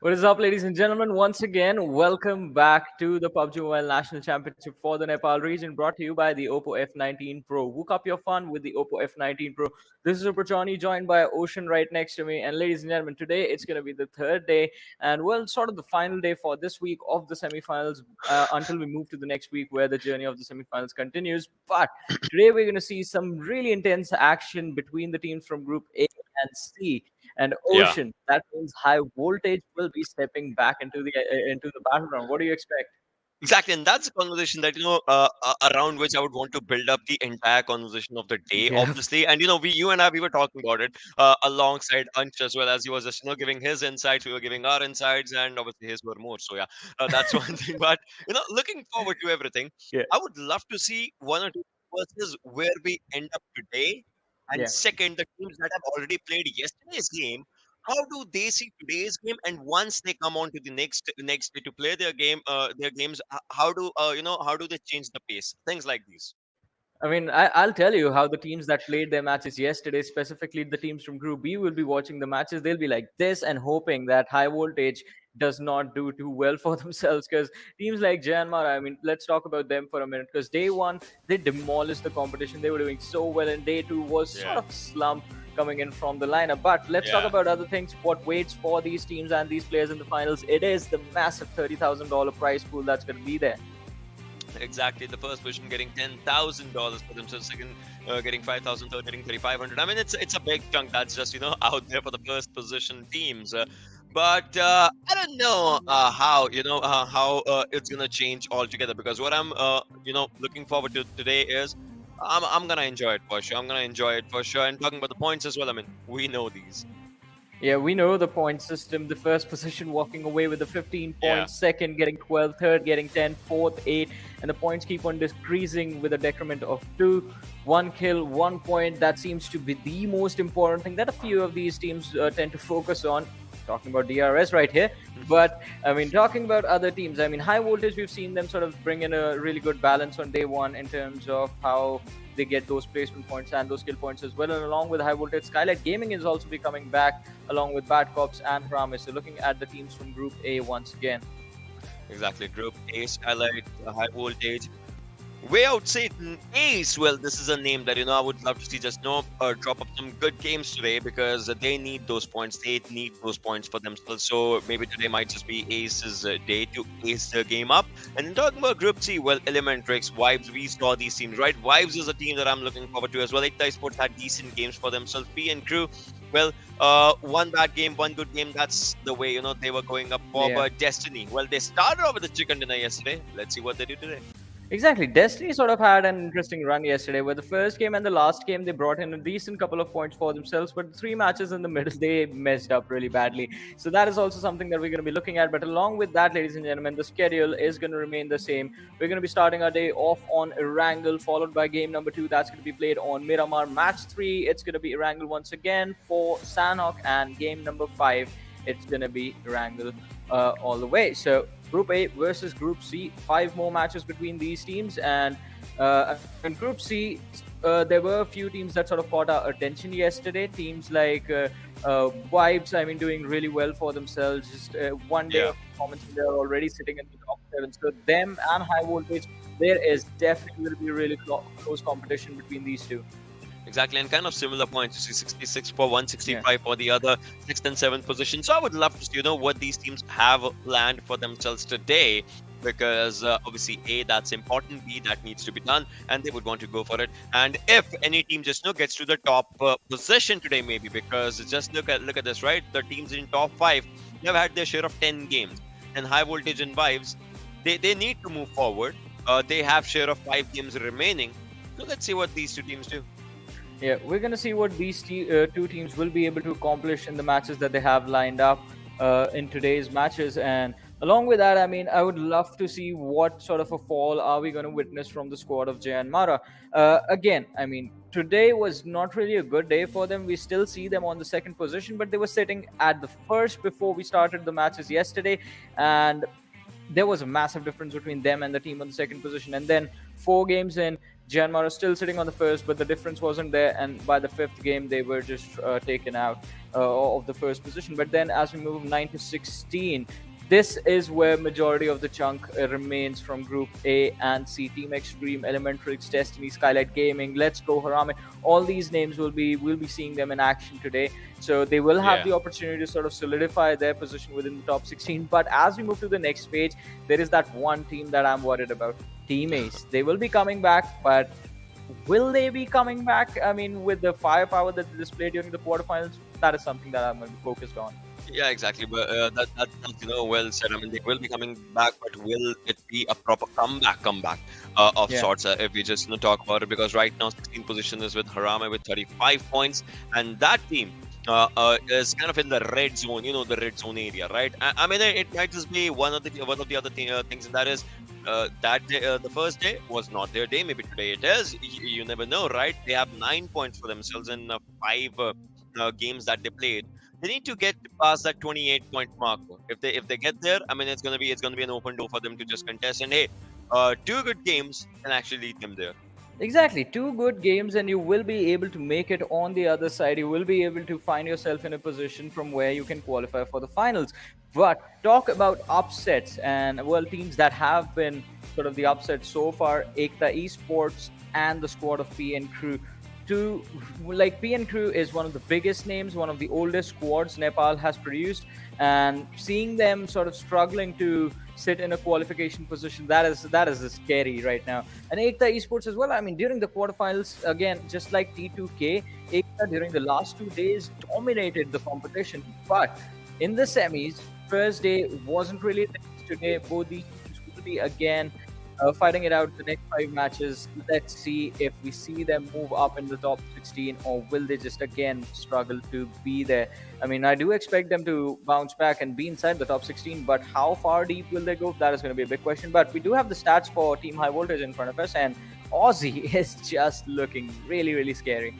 What is up, ladies and gentlemen? Once again, welcome back to the Pubg Mobile National Championship for the Nepal region, brought to you by the Oppo F19 Pro. Woke up your fun with the Oppo F19 Pro. This is Super Johnny, joined by Ocean right next to me. And ladies and gentlemen, today it's going to be the third day, and well, sort of the final day for this week of the semifinals until we move to the next week, where the journey of the semifinals continues. But today we're going to see some really intense action between the teams from Group A and C and Yeah, Ocean. That means high voltage will be stepping back into the battleground. What do you expect? exactly. And that's a conversation that, around which I would want to build up the entire conversation of the day, Yeah, obviously. And, you and I, we were talking about it alongside Ansh as well, as he was just, giving his insights. We were giving our insights, and obviously his were more. So, yeah, that's one thing. But, looking forward to everything, yeah, I would love to see one or two versus where we end up today. And yeah. second, the teams that have already played yesterday's game, how do they see today's game? And once they come on to the next day to play their games, how do how do they change the pace? Things like these. I mean, I'll tell you how the teams that played their matches yesterday, specifically the teams from Group B, will be watching the matches. They'll be like this and hoping that high voltage does not do too well for themselves. Because teams like JyanMaara, I mean, let's talk about them for a minute. Because day one, they demolished the competition. They were doing so well, and day two was sort Yeah, of slump coming in from the lineup. But let's talk yeah, about other things. What waits for these teams and these players in the finals? It is the massive $30,000 prize pool that's going to be there. exactly. The first position getting $10,000 for themselves, second getting 5,000, third getting 3,500. I mean, it's a big chunk that's just out there for the first position teams. But I don't know how it's gonna change altogether, because what I'm looking forward to today is I'm gonna enjoy it for sure. I'm gonna enjoy it for sure. And talking about the points as well, I mean, we know these. Yeah, we know the point system. The first position walking away with the 15 Yeah, points, second getting 12, third getting 10, fourth 8, and the points keep on decreasing with a decrement of 2. One kill, 1 point. That seems to be the most important thing that a few of these teams tend to focus on. Talking about DRS right here. But I mean, talking about other teams, I mean, high voltage, we've seen them sort of bring in a really good balance on day one in terms of how they get those placement points and those skill points as well. And along with high voltage, Skylightz Gaming is also be coming back along with BADCOPS and Harame. So looking at the teams from Group A once again. exactly. Group Ace, I like high voltage. Wayout SATAN Ace. Well, this is a name that I would love to see just drop up some good games today, because they need those points. They need those points for themselves. So maybe today might just be Ace's day to ace the game up. And then talking about Group C, well, Elementrix, Vibes, we saw these teams, right? Vibes is a team that I'm looking forward to as well. XTREME Esports had decent games for themselves. P and Crew, well, one bad game, one good game. That's the way they were going up for. Yeah. But Destiny, well, they started off with the chicken dinner yesterday. Let's see what they do today. Exactly. Destiny sort of had an interesting run yesterday, where the first game and the last game they brought in a decent couple of points for themselves, but the 3 matches in the middle they messed up really badly. So that is also something that we're going to be looking at. But along with that, ladies and gentlemen, the schedule is going to remain the same. We're going to be starting our day off on Erangel, followed by game number 2. That's going to be played on Miramar. Match 3, it's going to be Erangel once again for Sanhok, and game number 5, it's going to be Erangel all the way. So Group A versus Group C, 5 more matches between these teams. And in Group C, there were a few teams that sort of caught our attention yesterday. Teams like Vibes, I mean, doing really well for themselves. Just one day Yeah. of performance, and they're already sitting in the top 7. So them and high voltage, there is definitely going to be a really close competition between these two. Exactly, and kind of similar points. You see 66 for one, Yeah. 65 for the other, 6th and 7th position. So I would love to see, what these teams have planned for themselves today, because obviously A, that's important, B, that needs to be done, and they would want to go for it. And if any team just gets to the top position today, maybe, because just look at this, right? The teams in top 5, they've had their share of 10 games, and high voltage and vibes, they need to move forward. They have share of 5 games remaining. So let's see what these two teams do. Yeah, we're going to see what these two teams will be able to accomplish in the matches that they have lined up in today's matches. And along with that, I mean, I would love to see what sort of a fall are we going to witness from the squad of JyanMaara. Again, I mean, today was not really a good day for them. We still see them on the second position, but they were sitting at the first before we started the matches yesterday. And there was a massive difference between them and the team on the second position. And then 4 games in, JyanMaara still sitting on the first, but the difference wasn't there. And by the fifth game, they were just taken out of the first position. But then as we move 9 to 16, this is where majority of the chunk remains from Group A and C. Team XTREME, Elementrix, Destiny, Skylightz Gaming, Let's Go, Harame. All these names we'll be seeing them in action today. So they will have the opportunity to sort of solidify their position within the top 16. But as we move to the next page, there is that one team that I'm worried about. Team Ace. They will be coming back, but will they be coming back? I mean, with the firepower that they displayed during the quarterfinals, that is something that I'm going to be focused on. Yeah, exactly. But that's well said. I mean, they will be coming back, but will it be a proper comeback of sorts? If we just talk about it, because right now 16th position is with Harame with 35 points, and that team is kind of in the red zone. The red zone area, right? I mean, it might just be one of the other things, and that is that day, the first day was not their day. Maybe today it is. You never know, right? They have 9 points for themselves in 5 games that they played. They need to get past that 28-point marker. If they get there, I mean, it's gonna be an open door for them to just contest. And hey, 2 good games can actually lead them there. Exactly, 2 good games, and you will be able to make it on the other side. You will be able to find yourself in a position from where you can qualify for the finals. But talk about upsets and teams that have been sort of the upsets so far. EKTA Esports and the squad of PN Crew. PN Crew is one of the biggest names, one of the oldest squads Nepal has produced, and seeing them sort of struggling to sit in a qualification position, that is scary right now. And EKTA Esports as well. I mean, during the quarterfinals, again, just like T2K, EKTA during the last 2 days dominated the competition. But in the semis, first day wasn't really the case. Today, both these teams will be again fighting it out the next 5 matches. Let's see if we see them move up in the top 16, or will they just again struggle to be there. I mean, I do expect them to bounce back and be inside the top 16, but how far deep will they go? That is going to be a big question. But we do have the stats for Team High Voltage in front of us, and Aussie is just looking really, really scary.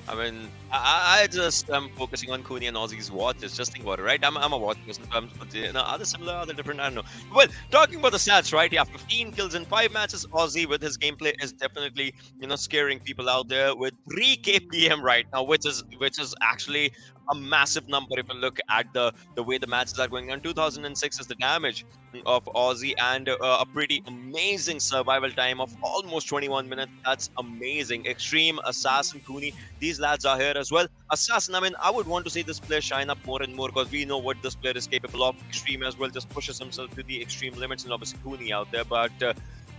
I mean, I just am focusing on Kuni and Aussie's watches. Just think about it, right? I'm a watch person. Are they similar? Are they different? I don't know. Well, talking about the stats, right? Yeah, 15 kills in 5 matches. Aussie with his gameplay is definitely, scaring people out there with 3 KPM right now, which is actually a massive number if you look at the way the matches are going on. 2006 is the damage of Aussie, and a pretty amazing survival time of almost 21 minutes. That's amazing. XTREME, Assassin, Kuni, these lads are here as well. Assassin, I mean, I would want to see this player shine up more and more, because we know what this player is capable of. XTREME as well just pushes himself to the extreme limits, and obviously Kuni out there. But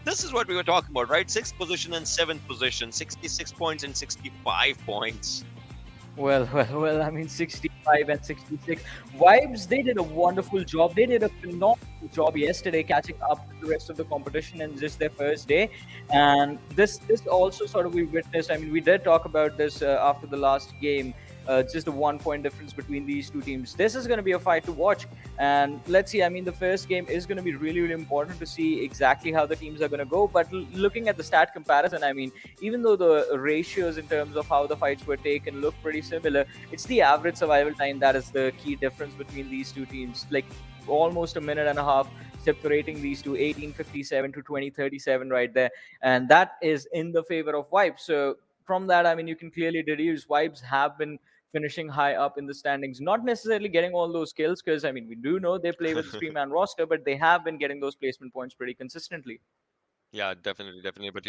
this is what we were talking about, right? 6th position and 7th position, 66 points and 65 points. Well, I mean, 65 and 66. Vibes, they did a wonderful job. They did a phenomenal job yesterday catching up with the rest of the competition in just their first day. And this also sort of we witnessed. I mean, we did talk about this after the last game. Just a 1-point difference between these 2 teams. This is going to be a fight to watch, and let's see. I mean, the first game is going to be really, really important to see exactly how the teams are going to go. But looking at the stat comparison, I mean, even though the ratios in terms of how the fights were taken look pretty similar, it's the average survival time that is the key difference between these 2 teams. Like almost a minute and a half separating these two, 18:57 to 20:37 right there, and that is in the favor of Vibes. So from that, I mean, you can clearly deduce Vibes have been finishing high up in the standings, not necessarily getting all those kills, because I mean, we do know they play with the 3-man roster, but they have been getting those placement points pretty consistently. Yeah, definitely. But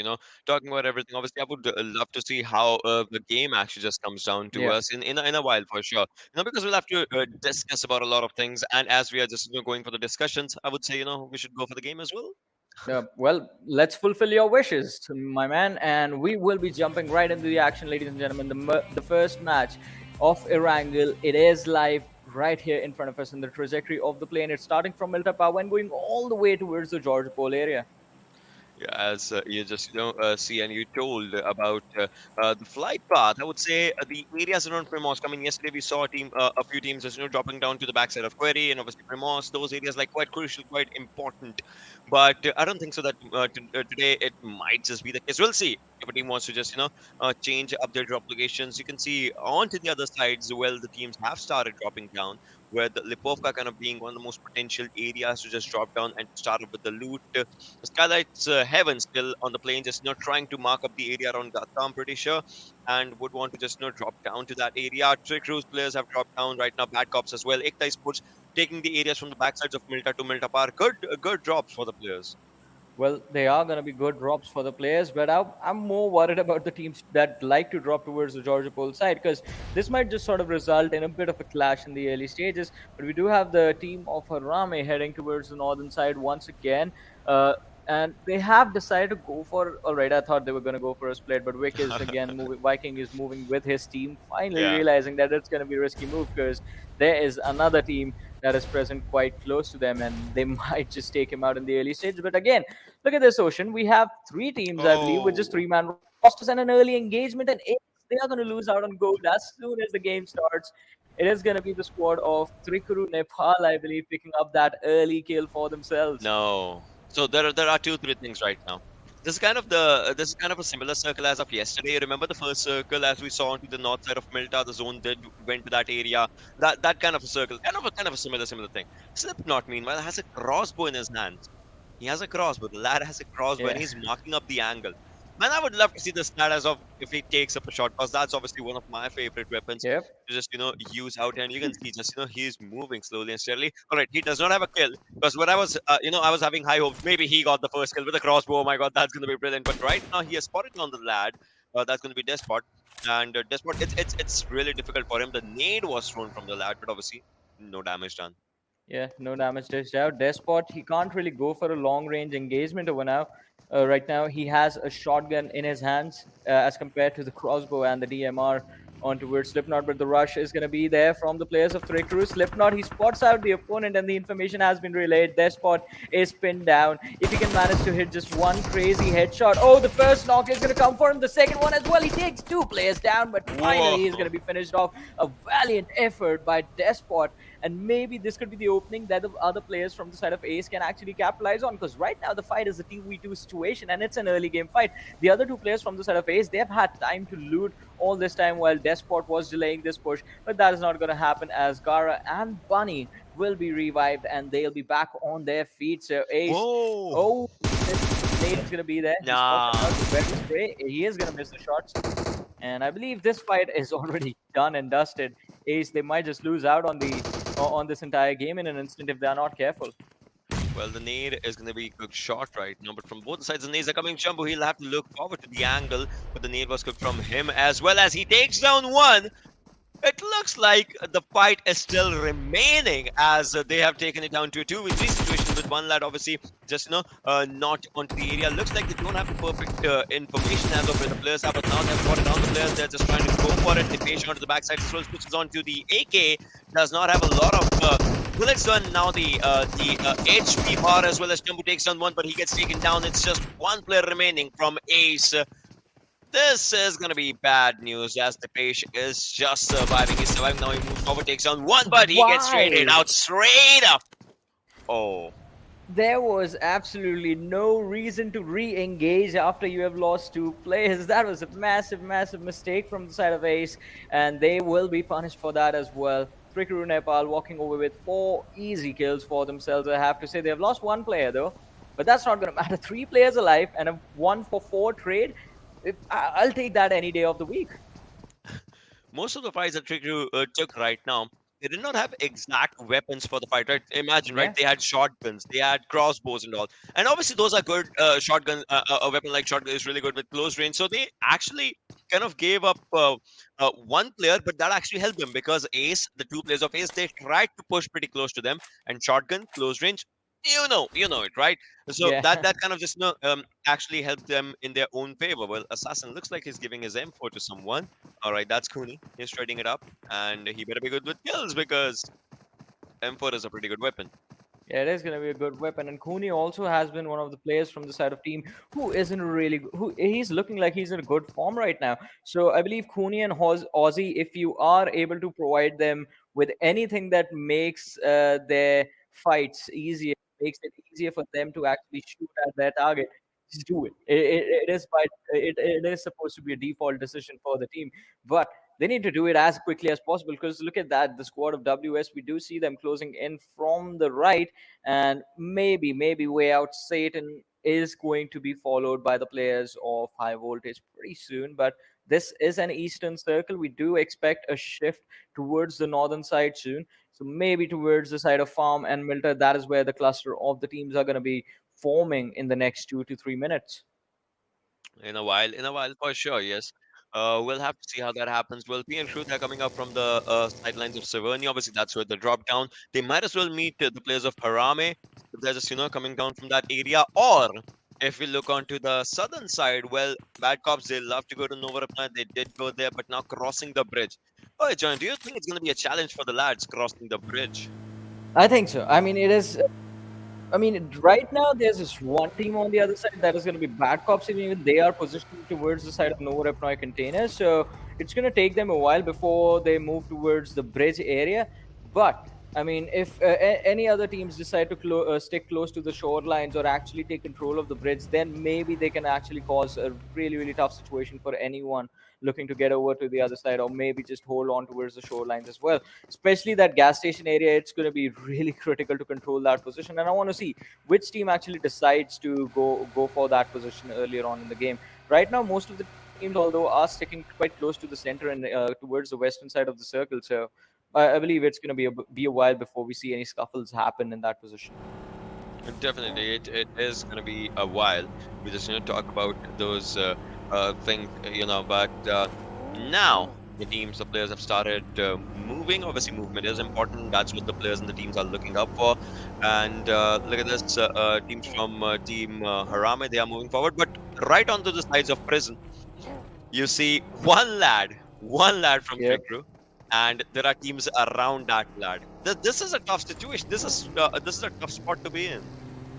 talking about everything, obviously, I would love to see how the game actually just comes down to Yeah. us in a while for sure. Because we'll have to discuss about a lot of things, and as we are just going for the discussions, I would say we should go for the game as well. Well, let's fulfill your wishes, my man, and we will be jumping right into the action, ladies and gentlemen. The first match of Erangel, it is live right here in front of us in the trajectory of the plane. It's starting from Miltapau and going all the way towards the George Pole area. Yeah, as you just see, and you told about the flight path. I would say the areas around Primos. I mean, yesterday we saw a few teams just dropping down to the backside of Query, and obviously Primos. Those areas like quite crucial, quite important. But I don't think so that today it might just be the case. We'll see. if a team wants to just change up their drop locations, you can see onto the other sides, well, the teams have started dropping down, where the Lipovka kind of being one of the most potential areas to just drop down and start up with the loot. Skylight's Heaven still on the plane, just trying to mark up the area around Gatta, I'm pretty sure, and would want to just drop down to that area. Trikru's players have dropped down right now. BADCOPS as well. XTREME Esports taking the areas from the backsides of Milta to Milta Park. Good drops for the players. Well, they are going to be good drops for the players, but I'm more worried about the teams that like to drop towards the Georgia Pole side, because this might just sort of result in a bit of a clash in the early stages. But we do have the team of Harame heading towards the northern side once again. And they have decided to go for. All right, I thought they were going to go for a split, but Vic is again moving. Viking is moving with his team, finally Yeah. realizing that it's going to be a risky move, because there is another team that is present quite close to them, and they might just take him out in the early stage. But again, look at this, Ocean. We have three teams, I believe, with just Oh, three-man rosters and an early engagement, and they are going to lose out on gold as soon as the game starts. It is going to be the squad of Trikru Nepal, I believe, picking up that early kill for themselves. no. So there are two, three things right now. This is kind of a similar circle as of yesterday. Remember the first circle as we saw onto the north side of Milta, the zone did went to that area. That kind of a circle, kind of a similar thing. Slipknot meanwhile has a crossbow in his hands. He has a crossbow. The lad has a crossbow and Yeah. he's marking up the angle. Man, I would love to see the stat as of if he takes up a shot, because that's obviously one of my favorite weapons Yep. to just use out. And you can see just he's moving slowly and steadily. All right, he does not have a kill, because when I was I was having high hopes. Maybe he got the first kill with a crossbow. Oh my god, that's gonna be brilliant. But right now he has spotted on the lad. That's gonna be Despot, and Despot. It's really difficult for him. The nade was thrown from the lad, but obviously no damage done. Yeah, no damage dished out. Despot, he can't really go for a long range engagement over now. Right now, he has a shotgun in his hands as compared to the crossbow and the DMR on towards Slipknot. But the rush is going to be there from the players of Trikru. Slipknot, he spots out the opponent, and the information has been relayed. Despot is pinned down. If he can manage to hit just one crazy headshot, oh, the first knock is going to come for him. The second one as well. He takes two players down, but finally he's going to be finished off. A valiant effort by Despot, and maybe this could be the opening that the other players from the side of Ace can actually capitalize on, because right now the fight is a 2v2 situation and it's an early game fight. The other two players from the side of Ace, they've had time to loot all this time while Despot was delaying this push, but that is not going to happen, as Gara and Bunny will be revived and they'll be back on their feet. So Ace, Whoa! oh, this nade is going to be there. He spots Nah. out the very spray. He is going to miss the shots. And I believe this fight is already done and dusted. Ace, they might just lose out on this entire game in an instant if they are not careful. Well, the nade is going to be a good shot right now, but from both sides, the nades are coming. Jumbo, he'll have to look forward to the angle, but the nade was cooked from him as well as he takes down one. It looks like the fight is still remaining, as they have taken it down to a 2v3 situation with one lad obviously just not onto the area. Looks like they don't have the perfect information as of where the players are, but now they've got it on the players. They're just trying to go for it. They patient onto the backside as well, switches onto the AK. Does not have a lot of bullets done. Now the HP bar as well as Jumbo takes down one, but he gets taken down. It's just one player remaining from Ace. This is gonna be bad news, as the page is just surviving. He's surviving now. He moves forward, takes down one, but he gets traded Why? out straight up. Oh, There was absolutely no reason to re-engage after you have lost two players. That was a massive, massive mistake from the side of Ace, and they will be punished for that as well. Trikru Nepal walking over with 4 easy kills for themselves. I have to say, they have lost one player though, but that's not going to matter. 3 players alive and a 1-for-4 trade. I'll take that any day of the week. most of the fights that Trikru took right now, they did not have exact weapons for the fight, right? Imagine, right? Yeah. They had shotguns, they had crossbows and all. And obviously those are good. Shotgun, a weapon like shotgun is really good with close range. So they actually kind of gave up one player, but that actually helped them, because Ace, the 2 players of Ace, they tried to push pretty close to them. And shotgun, close range, you know it, right? So Yeah. that kind of just actually helped them in their own favor. Well, Assassin looks like he's giving his M4 to someone. All right, that's Cooney. He's trading it up, and he better be good with kills, because M4 is a pretty good weapon. Yeah, it is going to be a good weapon. And Cooney also has been one of the players from the side of team who isn't really who he's looking like he's in a good form right now. So I believe Cooney and Aussie, if you are able to provide them with anything that makes their fights easier, makes it easier for them to actually shoot at their target. just do it. It is supposed to be a default decision for the team, but they need to do it as quickly as possible, because look at that, the squad of WS, we do see them closing in from the right, and maybe Wayout Satan is going to be followed by the players of High Voltage pretty soon. But this is an eastern circle. We do expect a shift towards the northern side soon. So maybe towards the side of Farm and Milter, that is where the cluster of the teams are going to be forming in the next 2 to 3 minutes. In a while, for sure. Yes. We'll have to see how that happens. Well, P and Crew, they're coming up from the sidelines of Severny. Obviously, that's where the drop down. They might as well meet the players of Harame if they're just coming down from that area. Or if we look onto the southern side, well, BADCOPS, they love to go to Nova Rapna. They did go there, but now crossing the bridge. Oh, John, do you think it's going to be a challenge for the lads crossing the bridge? I think so. I mean, it is. I mean, right now there's this one team on the other side that is going to be BADCOPS, and even they are positioned towards the side of Nova Repnoy containers. So it's going to take them a while before they move towards the bridge area. But I mean, if any other teams decide to stick close to the shorelines or actually take control of the bridge, then maybe they can actually cause a really tough situation for anyone looking to get over to the other side, or maybe just hold on towards the shorelines as well. Especially that gas station area, it's going to be really critical to control that position. And I want to see which team actually decides to go for that position earlier on in the game. Right now, most of the teams, although, are sticking quite close to the center and towards the western side of the circle. So I believe it's going to be a while before we see any scuffles happen in that position. Definitely, it is going to be a while. We just talk about those things, But now the players have started moving. Obviously, movement is important. That's what the players and the teams are looking up for. And look at this, teams from Team Harame, they are moving forward. But right onto the sides of Prison, you see one lad from Yep. Trikru, and there are teams around that lad. This is a tough situation. This is a tough spot to be in.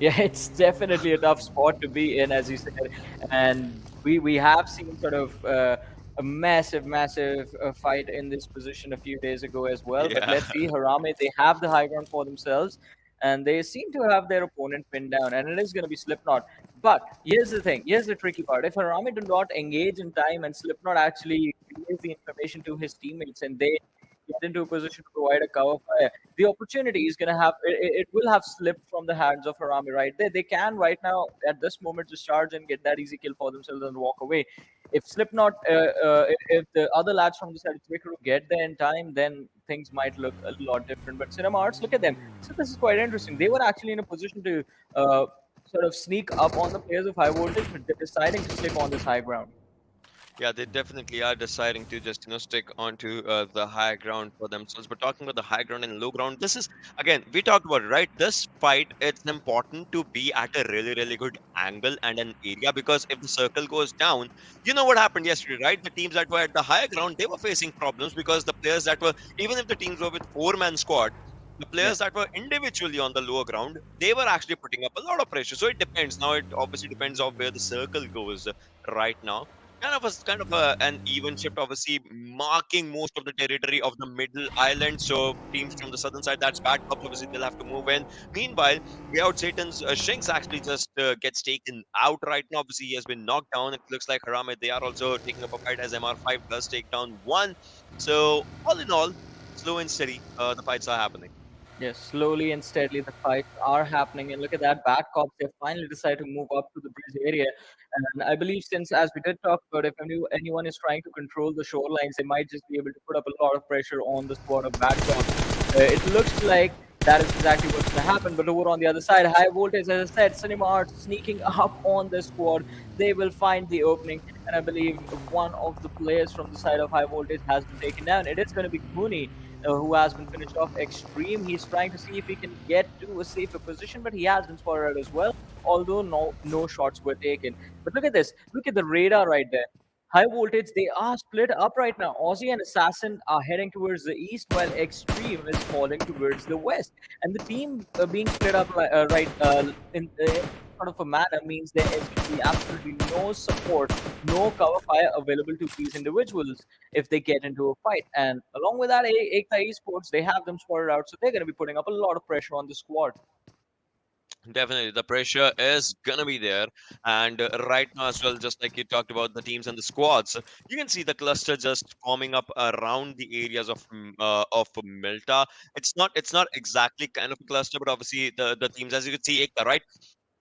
Yeah, it's definitely a tough spot to be in, as you said, and we have seen sort of a massive fight in this position a few days ago as well. But Yeah. let's see, Harame, they have the high ground for themselves, and they seem to have their opponent pinned down, and it is going to be Slipknot. But here's the thing, here's the tricky part: if Harame do not engage in time and Slipknot actually reveals the information to his teammates, and they get into a position to provide a cover fire, the opportunity is going to have it will have slipped from the hands of Harame right there. They can right now at this moment just charge and get that easy kill for themselves and walk away. If Slipknot, if the other lads from the side of Trikru get there in time, then things might look a lot different. But Cinemarts, look at them. So this is quite interesting. They were actually in a position to sort of sneak up on the players of High Voltage, but they're deciding to stick on this high ground. Yeah, they definitely are deciding to just stick onto the high ground for themselves. But talking about the high ground and low ground, this is again we talked about it, right? This fight, it's important to be at a really good angle and an area, because if the circle goes down, you know what happened yesterday, right? The teams that were at the higher ground, they were facing problems because the players that were, even if the teams were with four-man squad, the Yeah. players that were individually on the lower ground, they were actually putting up a lot of pressure. So it depends. Now it obviously depends on where the circle goes right now. Kind of an even shift, obviously marking most of the territory of the middle island. So teams from the southern side, that's bad cup. Obviously, they'll have to move in. Meanwhile, Wayout Satan's Shinx actually just gets taken out right now. Obviously, he has been knocked down. It looks like Harame, they are also taking up a fight as MR5 does take down one. So all in all, slow and steady, the fights are happening. Yes, slowly and steadily the fights are happening. And look at that, bad cops, they finally decided to move up to the bridge area. And I believe, since, as we did talk about, if anyone is trying to control the shorelines, they might just be able to put up a lot of pressure on the squad of bad cops. It looks like that is exactly what's going to happen. But over on the other side, High Voltage, as I said, Cinema Arts sneaking up on the squad. They will find the opening. And I believe one of the players from the side of High Voltage has been taken down. It is going to be Mooney, who has been finished off. XTREME, he's trying to see if he can get to a safer position, but he has been spotted out as well, although no shots were taken. But look at this, look at the radar right there. High Voltage, they are split up right now. Aussie and Assassin are heading towards the east, while XTREME is falling towards the west. And the team being split up in sort of a manner means there is going to be absolutely no support, no cover fire available to these individuals if they get into a fight. And along with that, EKTA Esports, they have them spotted out, so they're going to be putting up a lot of pressure on the squad. Definitely, the pressure is gonna be there, and right now as well, just like you talked about the teams and the squads, you can see the cluster just forming up around the areas of Milta. It's not exactly kind of a cluster, but obviously the teams, as you can see, Ekta, right?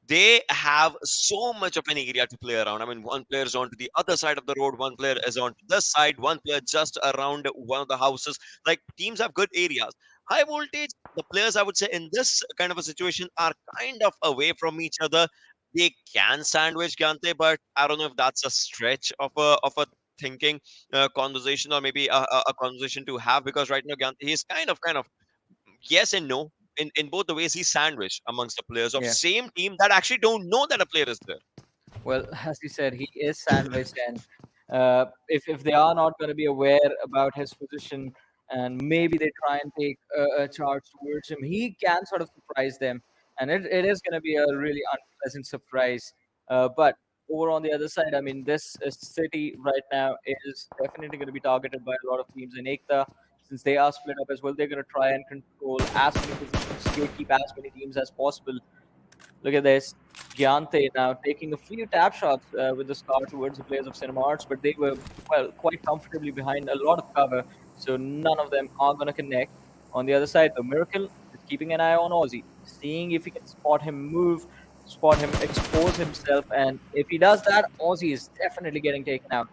They have so much of an area to play around. I mean, one player is on to the other side of the road, one player is on to this side, one player just around one of the houses. Like teams have good areas. High voltage, the players I would say in this kind of a situation are kind of away from each other. They can sandwich Gante, but I don't know if that's a stretch of a thinking conversation, or maybe a conversation to have, because right now Gante, he's kind of yes and no. In both the ways, he's sandwiched amongst the players of Yeah. same team that actually don't know that a player is there. Well, as you said, he is sandwiched, and if they are not going to be aware about his position, and maybe they try and take a charge towards him, he can sort of surprise them, and it is going to be a really unpleasant surprise. But over on the other side, I mean, this city right now is definitely going to be targeted by a lot of teams in Ekta. Since they are split up as well, they're going to try and control as many positions, gatekeep as many teams as possible. Look at this. Gyante now taking a few tap shots with the scar towards the players of Cinema Arts, but they were, well, quite comfortably behind a lot of cover, so none of them are going to connect. On the other side, the Miracle is keeping an eye on Aussie, seeing if he can spot him move, spot him expose himself, and if he does that, Aussie is definitely getting taken out.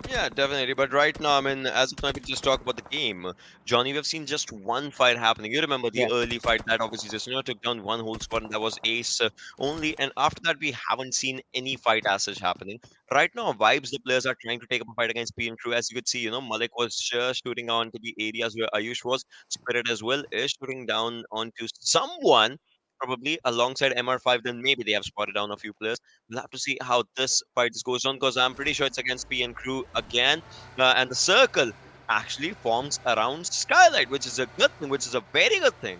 Yeah, definitely. But right now, I mean, as of now, we just talk about the game. Johnny, we've seen just one fight happening. You remember the Yeah. early fight that obviously just took down one whole squad, and that was Ace only. And after that, we haven't seen any fight as such happening. Right now, Vibes, the players are trying to take up a fight against PM Crew. As you could see, Malik was just shooting on to the areas where Ayush was. Spirit as well is shooting down onto someone. Probably alongside MR5, then maybe they have spotted down a few players. We'll have to see how this fight goes on, because I'm pretty sure it's against PN Crew again. And the circle actually forms around Skylight, which is a good thing, which is a very good thing.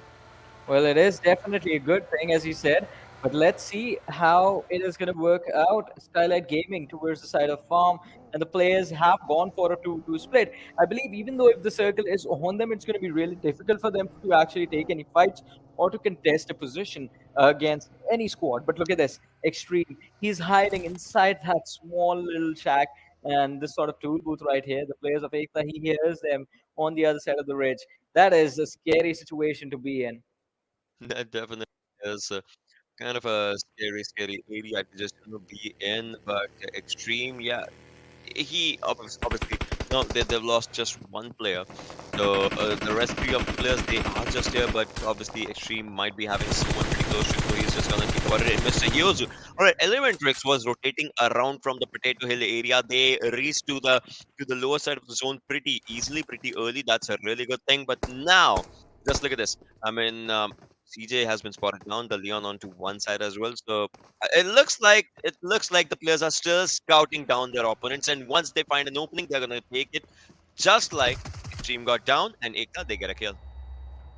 Well, it is definitely a good thing, as you said, but let's see how it is going to work out. Skylight Gaming towards the side of farm, and the players have gone for a 2-2 split. I believe even though if the circle is on them, it's going to be really difficult for them to actually take any fights or to contest a position against any squad. But look at this, Extreme. He's hiding inside that small little shack and this sort of tool booth right here. The players of Ekta, he hears them on the other side of the ridge. That is a scary situation to be in. That definitely is kind of a scary area to just be in, but extreme, yeah. He obviously no, they've lost just one player, so the rest three of the players, they are just here, but obviously extreme might be having someone pretty close to him, so he's just gonna keep about it. Mr. Yozu, all right, Elementrix was rotating around from the Potato Hill area. They reached to the lower side of the zone pretty easily, pretty early. That's a really good thing. But now, just look at this. I mean, CJ has been spotted down, the Leon onto one side as well. So it looks like the players are still scouting down their opponents, and once they find an opening, they're gonna take it. Just like Extreme got down and Ekta, they get a kill.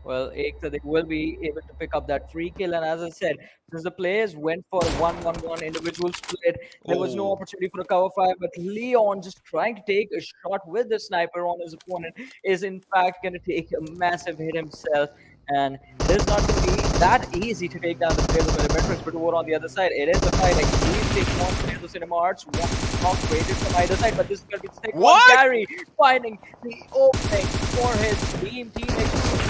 Well, Ekta, they will be able to pick up that free kill. And as I said, since the players went for a 1-1-1 individual split, there was no Oh, opportunity for a cover fire. But Leon just trying to take a shot with the sniper on his opponent is in fact going to take a massive hit himself. And it is not going to be that easy to take down the players of Elementrix. But over on the other side, it is a fight. Like, he's taking on players of Cinema Arts. One knock waited from either side, but this is going to be the second one. what? Gary finding the opening for his teammate.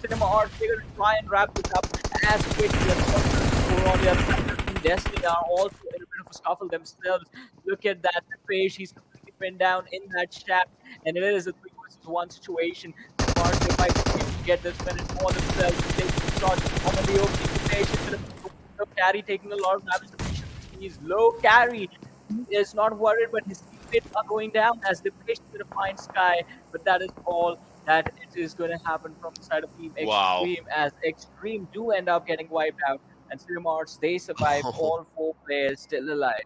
Cinema Arts, they're going to try and wrap this up as quickly as possible. Over on the other side, Team Destiny are also in a bit of a scuffle themselves. Look at that, the page, he's completely pinned down in that shaft, and it is a 3 versus 1 situation. Cinema Arts, they might be able to get this minute for themselves, taking the shot on the opening. The page is going to carry, taking a lot of damage. The patient is low carry. He is not worried, but his teammates are going down as the patient is going to find Sky, but that is all that it is going to happen from the side of Team Wow. Extreme, as Extreme do end up getting wiped out, and Cinemarts, they survive, all 4 players still alive.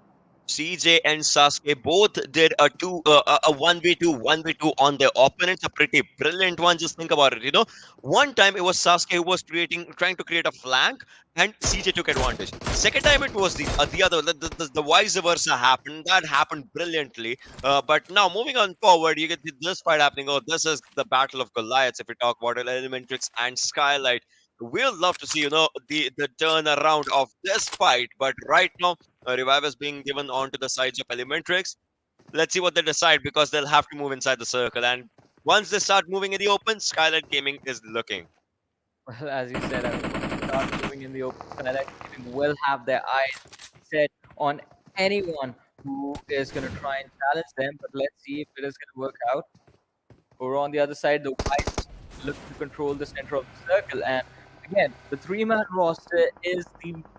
CJ and Sasuke both did a 1v2 1v2 on their opponents, a pretty brilliant one. Just think about it. One time it was Sasuke who was trying to create a flank, and CJ took advantage. Second time it was the other, the vice versa happened. That happened brilliantly. But now moving on forward, you get this fight happening. Oh, this is the battle of Goliaths. If we talk about Elementrix and Skylight. We'll love to see, the turnaround of this fight. But right now, a revive is being given onto the sides of Elementrix. Let's see what they decide because they'll have to move inside the circle. And once they start moving in the open, Skylightz Gaming is looking. Well, as you said, I mean, start moving in the open, Skylightz Gaming will have their eyes set on anyone who is going to try and challenge them. But let's see if it is going to work out. Over on the other side, the Whites look to control the center of the circle. And again, the three-man roster is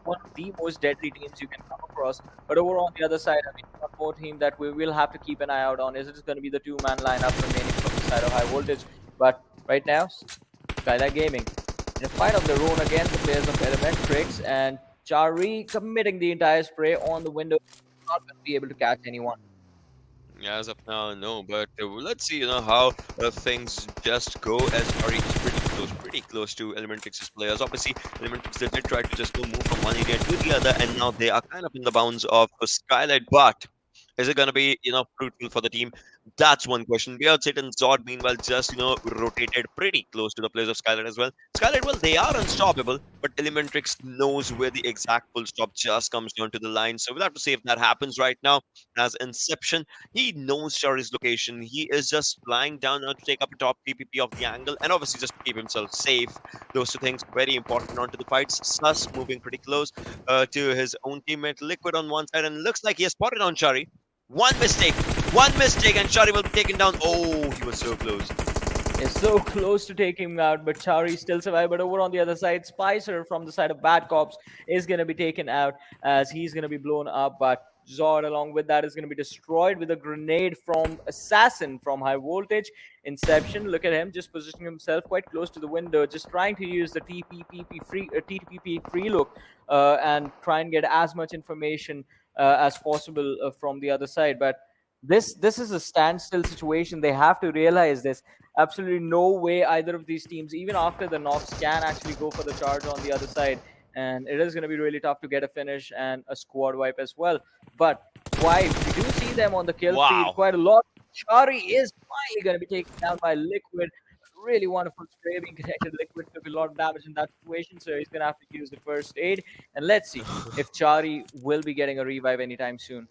one of the most deadly teams you can come across. But over on the other side, I mean, one more team that we will have to keep an eye out on is going to be the two-man lineup remaining from the side of high voltage. But right now, Skylightz Gaming in a fight of their own against the players of Elementrix, and Chari committing the entire spray on the window, not going to be able to catch anyone. As of now, no. But let's see, how things just go as Chari is pretty close to Elementrix's players. Obviously, Elementrix they did try to just go move from one area to the other, and now they are kind of in the bounds of Skylightz. But is it going to be, fruitful for the team? That's one question. Wayout SATAN and Zod, meanwhile, just, rotated pretty close to the players of Skylightz as well. Skylightz, well, they are unstoppable, but Elementrix knows where the exact full stop just comes down to the line. So we'll have to see if that happens right now. As Inception, he knows Shari's location. He is just lying down now to take up a top TPP of the angle, and obviously just to keep himself safe. Those two things very important onto the fights. Sus moving pretty close to his own teammate Liquid on one side, and it looks like he has spotted on Shari. One mistake, and Chari will be taken down. Oh, he was so close. Is so close to taking him out, but Chari still survived. But over on the other side, Spicer from the side of BADCOPS is going to be taken out as he's going to be blown up. But Zod, along with that, is going to be destroyed with a grenade from Assassin from high voltage. Inception, look at him just positioning himself quite close to the window, just trying to use the TPP free look and try and get as much information as possible from the other side. But this is a standstill situation. They have to realize this. Absolutely no way either of these teams, even after the knocks, can actually go for the charge on the other side. And it is going to be really tough to get a finish and a squad wipe as well. But why we do see them on the kill feed quite a lot. Chari is finally going to be taken down by Liquid. Really wonderful spray being connected. Liquid took a lot of damage in that situation, so he's going to have to use the first aid. And let's see if Chari will be getting a revive anytime soon.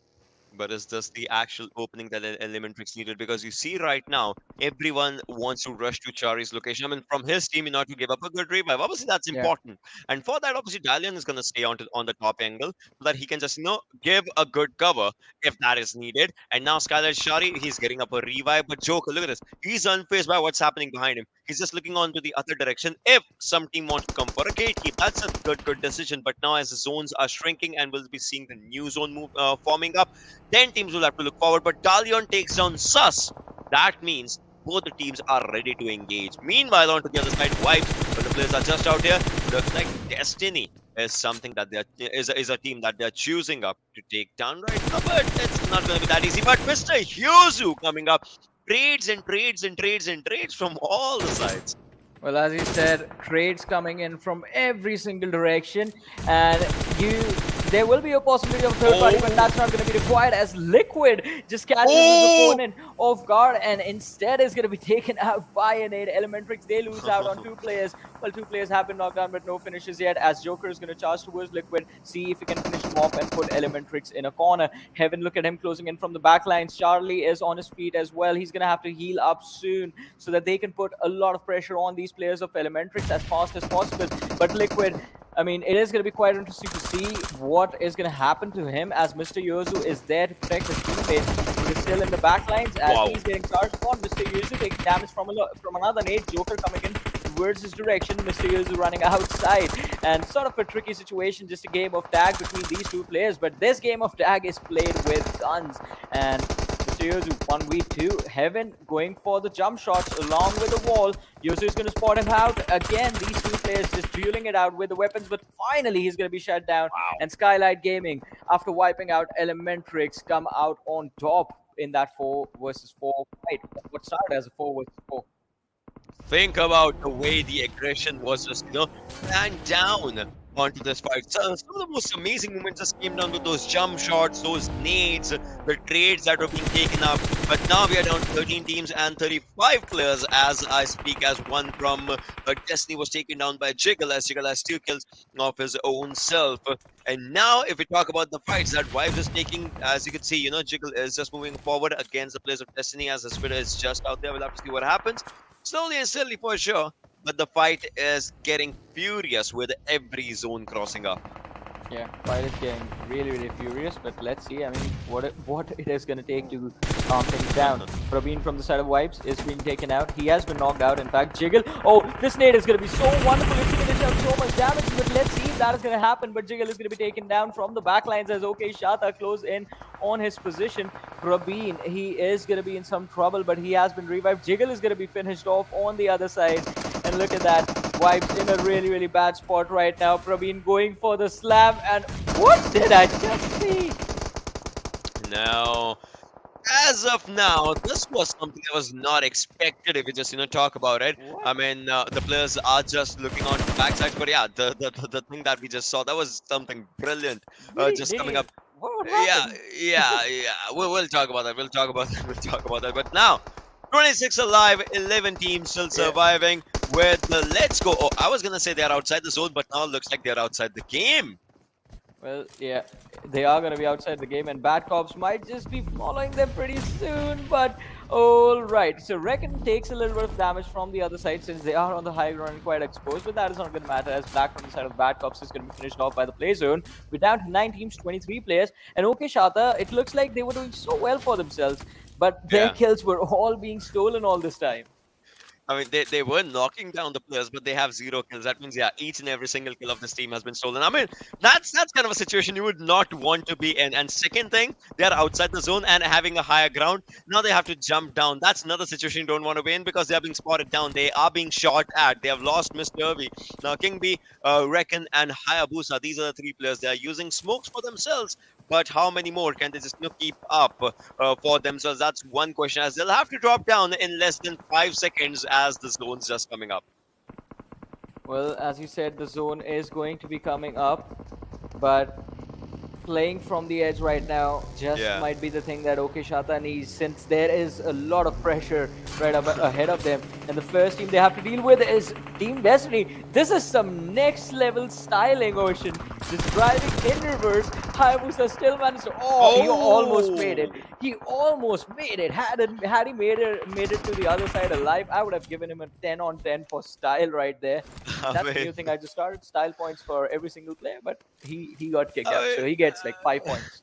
But is this the actual opening that Elementrix needed? Because you see right now, everyone wants to rush to Chari's location. I mean, from his team, in order to give up a good revive. Obviously, that's important. And for that, obviously, Dalian is going to stay on the top angle so that he can just, give a good cover if that is needed. And now Skylightz Chari, he's getting up a revive. But Joker, look at this. He's unfazed by what's happening behind him. He's just looking on to the other direction. If some team wants to come for a gatekeep, that's a good decision. But now as the zones are shrinking and we'll be seeing the new zone move forming up, 10 teams will have to look forward, but Dalion takes down Sus. That means both the teams are ready to engage. Meanwhile, on to the other side, Vibes, but the players are just out here. Looks like Destiny is something that is a team that they're choosing up to take down right now, but it's not going to be that easy. But Mr. Yuzu coming up, trades from all the sides. Well, as you said, trades coming in from every single direction, and there will be a possibility of third party, but that's not going to be required as Liquid just catches his opponent off guard and instead is going to be taken out by an 8. Elementrix, they lose out on 2 players. Well, 2 players have been knocked down, but no finishes yet as Joker is going to charge towards Liquid, see if he can finish him off and put Elementrix in a corner. Heaven, look at him closing in from the back lines. Charlie is on his feet as well. He's going to have to heal up soon so that they can put a lot of pressure on these players of Elementrix as fast as possible. But Liquid, I mean, it is going to be quite interesting to see what is going to happen to him as Mr. Yuzu is there to protect his teammate. He is still in the back lines as he's getting charged upon. Mr. Yuzu taking damage from another nade. Joker coming in towards his direction. Mr. Yuzu running outside. And sort of a tricky situation, just a game of tag between these 2 players. But this game of tag is played with guns. And Yuzu 1v2. Heaven going for the jump shots along with the wall. Yuzu is going to spot him out. Again, these 2 players just dueling it out with the weapons, but finally he's going to be shut down. And Skylightz Gaming, after wiping out Elementrix, come out on top in that 4 versus 4 fight. What started as a 4 versus 4. Think about the way the aggression was just, planned down onto this fight. So some of the most amazing moments just came down to those jump shots, those nades, the trades that were being taken up. But now we are down to 13 teams and 35 players as I speak, as one from Destiny was taken down by Jiggle, as Jiggle has 2 kills of his own self. And now, if we talk about the fights that Vibes is taking, as you can see, Jiggle is just moving forward against the players of Destiny as the spitter is just out there. We'll have to see what happens. Slowly and steadily for sure. But the fight is getting furious with every zone crossing up. Yeah, fight is getting really furious, but let's see. I mean, what it is going to take to calm things down. Praveen from the side of Vibes is being taken out. He has been knocked out. In fact, Jiggle. Oh, this nade is going to be so wonderful. It's going to deal so much damage, but let's see if that is going to happen. But Jiggle is going to be taken down from the backlines as xACEx close in on his position. Praveen, he is going to be in some trouble, but he has been revived. Jiggle is going to be finished off on the other side. And look at that. Vibes in a really bad spot right now. Praveen going for the slam, and what did I just see? Now, as of now, this was something that was not expected if you just talk about it. What? I mean, the players are just looking on the backside, but yeah, the thing that we just saw, that was something brilliant. Just coming up. What Yeah, happened? yeah. We'll talk about that. We'll talk about that. We'll talk about that. But now, 26 alive, 11 teams still surviving with the let's go. Oh, I was gonna say they're outside the zone, but now it looks like they're outside the game. Well, yeah, they are going to be outside the game, and BADCOPS might just be following them pretty soon, but all right. So Reckon takes a little bit of damage from the other side since they are on the high ground and quite exposed, but that is not going to matter as Black from the side of BADCOPS is going to be finished off by the play zone. We're down to 9 teams, 23 players, and xACEx, it looks like they were doing so well for themselves, but their kills were all being stolen all this time. I mean, they were knocking down the players, but they have 0 kills. That means, yeah, each and every single kill of this team has been stolen. I mean, that's kind of a situation you would not want to be in. And second thing, they're outside the zone and having a higher ground. Now they have to jump down. That's another situation you don't want to be in because they are being spotted down. They are being shot at. They have lost Mr. Irvi. Now, King B, Reckon, and Hayabusa, these are the 3 players. They are using smokes for themselves. But how many more can they just keep up for themselves? That's one question, as they'll have to drop down in less than 5 seconds as the zone's just coming up. Well, as you said, the zone is going to be coming up, but playing from the edge right now just might be the thing that xACEx needs, since there is a lot of pressure right up ahead of them. And the first team they have to deal with is Team Destiny. This is some next level styling, Ocean. Just driving in reverse. Hayabusa still managed to. Oh, he almost made it. He almost made it. Had he made it to the other side alive, I would have given him a 10 on 10 for style right there. That's the new thing I just started. Style points for every single player, but he got kicked out, so he gets like 5 points.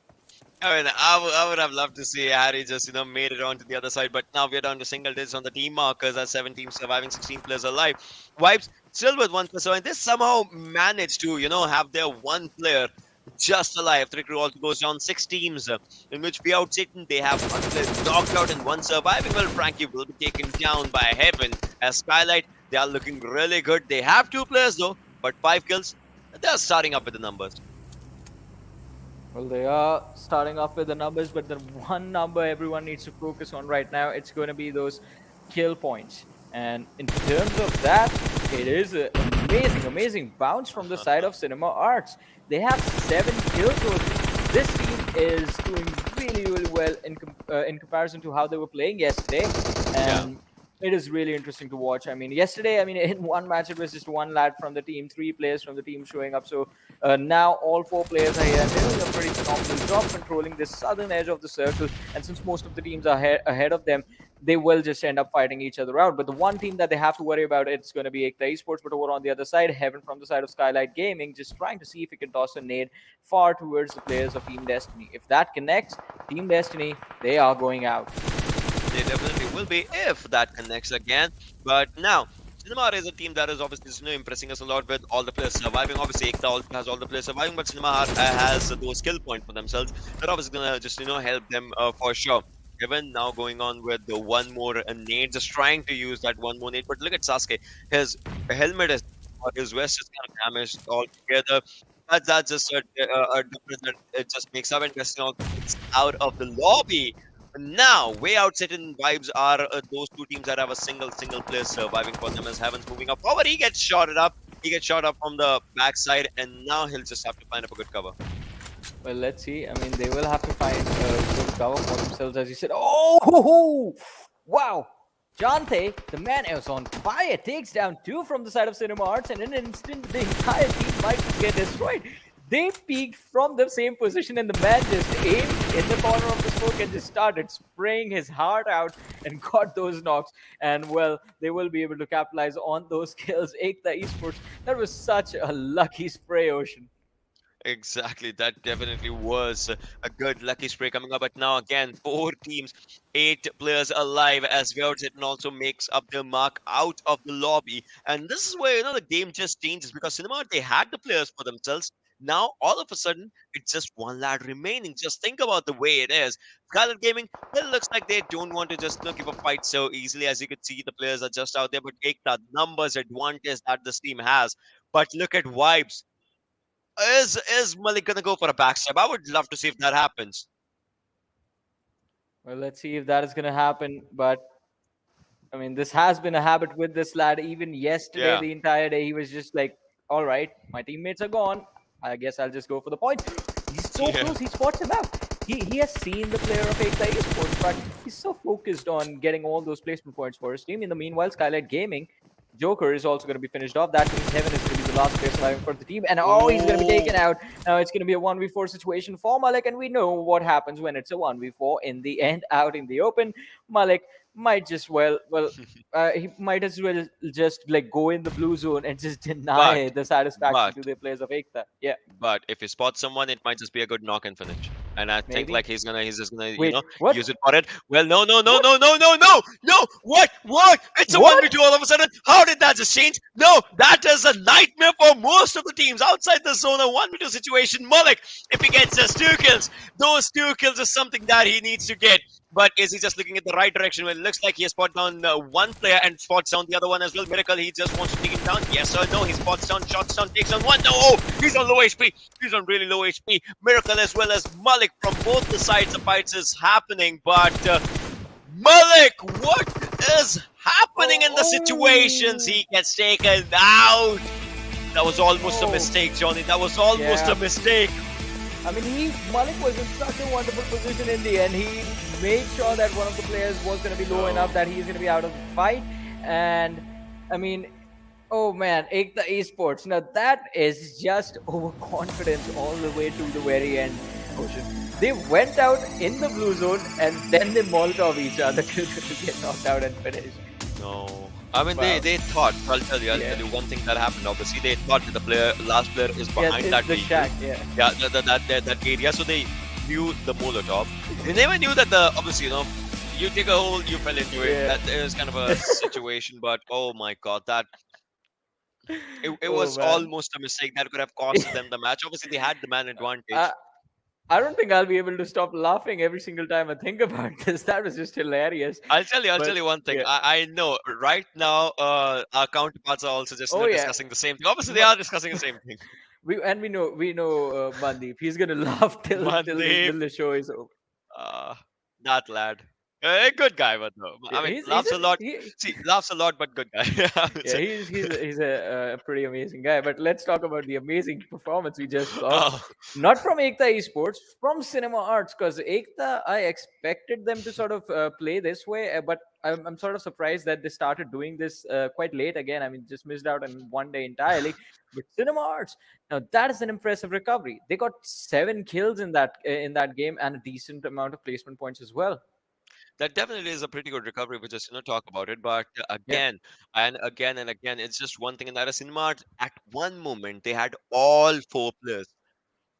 I mean, I would have loved to see Harry just, made it onto the other side, but now we're down to single digits on the team markers as 7 teams surviving, 16 players alive. Vibes still with 1 player, and they somehow managed to, have their 1 player just alive. Trikru also goes down 6 teams, in which Wayout SATAN, they have 1 player knocked out and 1 surviving. Well, Frankie will be taken down by Heaven as Skylight. They are looking really good. They have 2 players though, but 5 kills. They're starting up with the numbers. Well, they are starting off with the numbers, but the one number everyone needs to focus on right now, it's going to be those kill points. And in terms of that, it is an amazing bounce from the side of Cinema Arts. They have 7 kills. This team is doing really well in comparison to how they were playing yesterday. And it is really interesting to watch. I mean, yesterday, in one match, it was just 1 lad from the team, 3 players from the team showing up. So now all 4 players are here. They're doing a pretty phenomenal job controlling this southern edge of the circle. And since most of the teams are ahead of them, they will just end up fighting each other out. But the one team that they have to worry about, it's going to be EKTA Esports. But over on the other side, Heaven from the side of Skylightz Gaming, just trying to see if he can toss a nade far towards the players of Team Destiny. If that connects, Team Destiny, they are going out. They definitely will be if that connects again. But now, Cinemara is a team that is obviously impressing us a lot with all the players surviving. Obviously, EKTA also has all the players surviving, but Cinemara has those skill points for themselves. They're obviously gonna just help them for sure. Kevin now going on with the 1 more nade, just trying to use that 1 more nade. But look at Sasuke, his helmet is, his vest is kind of damaged altogether. That's just a difference that it just makes up, and Destiny gets out of the lobby. Now, Wayout SATAN Vibes are those 2 teams that have a single player surviving for them as Heaven's moving up forward. He gets shotted up. He gets shot up from the backside, and now he'll just have to find up a good cover. Well, let's see. I mean, they will have to find good cover for themselves, as you said. Oh, wow. Jante, the man is on fire, takes down 2 from the side of Cinema Arts, and in an instant, the entire team might get destroyed. They peeked from the same position, and the man just aimed in the corner of the smoke and just started spraying his heart out and got those knocks. And well, they will be able to capitalize on those kills. XTREME Esports, that was such a lucky spray, Ocean. Exactly, that definitely was a good lucky spray coming up. But now again, 4 teams, 8 players alive as Wayout SATAN also makes up their mark out of the lobby. And this is where the game just changes, because Cinema, they had the players for themselves. Now all of a sudden it's just one lad remaining. Just think about the way it is. Skylightz Gaming, it looks like they don't want to just give a fight so easily. As you can see, the players are just out there, but take the numbers advantage that this team has. But look at Vibes. Is Malik gonna go for a backstab? I would love to see if that happens. Well, let's see if that is going to happen. But I mean, this has been a habit with this lad. Even yesterday, Yeah. the entire day, he was just like, all right, my teammates are gone. I guess I'll just go for the point. He's so Yeah. close, he spots him out. He has seen the player of XTREME Esports, but he's so focused on getting all those placement points for his team. In the meanwhile, Skylightz Gaming, Joker is also going to be finished off. That means Heaven is going to be the last player surviving for the team. And he's going to be taken out. Now it's going to be a 1v4 situation for Malik. And we know what happens when it's a 1v4 in the end, out in the open. Malik might just he might as well just like go in the blue zone and just deny the satisfaction to the players of XTREME. Yeah. But if he spots someone, it might just be a good knock and finish. And I think Maybe. like he's just gonna Wait, what? use it for it. Well, no. What? It's a What? 1v2 all of a sudden. How did that just change? No, that is a nightmare for most of the teams outside the zone. A 1v2 situation. Malik, if he gets just 2 kills, those 2 kills is something that he needs to get. But is he just looking at the right direction? Well, it looks like he has spotted down one player and spots down the other one as well. Miracle, he just wants to take him down. Yes or no? He spots down, shots down, takes on one. No, he's on low HP. He's on really low HP. Miracle as well as Malik from both the sides. The fights is happening. But Malik, what is happening in the situations? He gets taken out. That was almost a mistake, Johnny. That was almost a mistake. I mean, Malik was in such a wonderful position in the end. He made sure that one of the players was going to be low enough that he's going to be out of the fight. And I mean, oh man, XTREME Esports. Now that is just overconfidence all the way to the very end. Ocean. They went out in the blue zone and then they Molotov each other to get knocked out and finish. No. I mean, they thought. I'll tell you one thing that happened. Obviously, they thought that the last player is behind that the shack, that area. So they knew the Molotov. They never knew that obviously, you dig a hole, you fell into it. That is kind of a situation. But oh my god, it was almost a mistake that could have cost them the match. Obviously, they had the man advantage. I don't think I'll be able to stop laughing every single time I think about this. That was just hilarious. I'll tell you one thing. I know right now our counterparts are also just discussing the same thing. Obviously, they are discussing the same thing. We know Mandeep. He's gonna laugh till the show is over. That lad. A good guy, but no. I mean, laughs a lot. Laughs a lot, but good guy. He's a pretty amazing guy. But let's talk about the amazing performance we just saw. Not from XTREME Esports, from Cinema Arts, because XTREME, I expected them to sort of play this way, but I'm sort of surprised that they started doing this quite late again. I mean, just missed out on one day entirely. But Cinema Arts, now that is an impressive recovery. They got 7 kills in that game and a decent amount of placement points as well. That definitely is a pretty good recovery. We just talk about it, but again and again, it's just one thing. And that is Cinema at one moment they had all 4 players.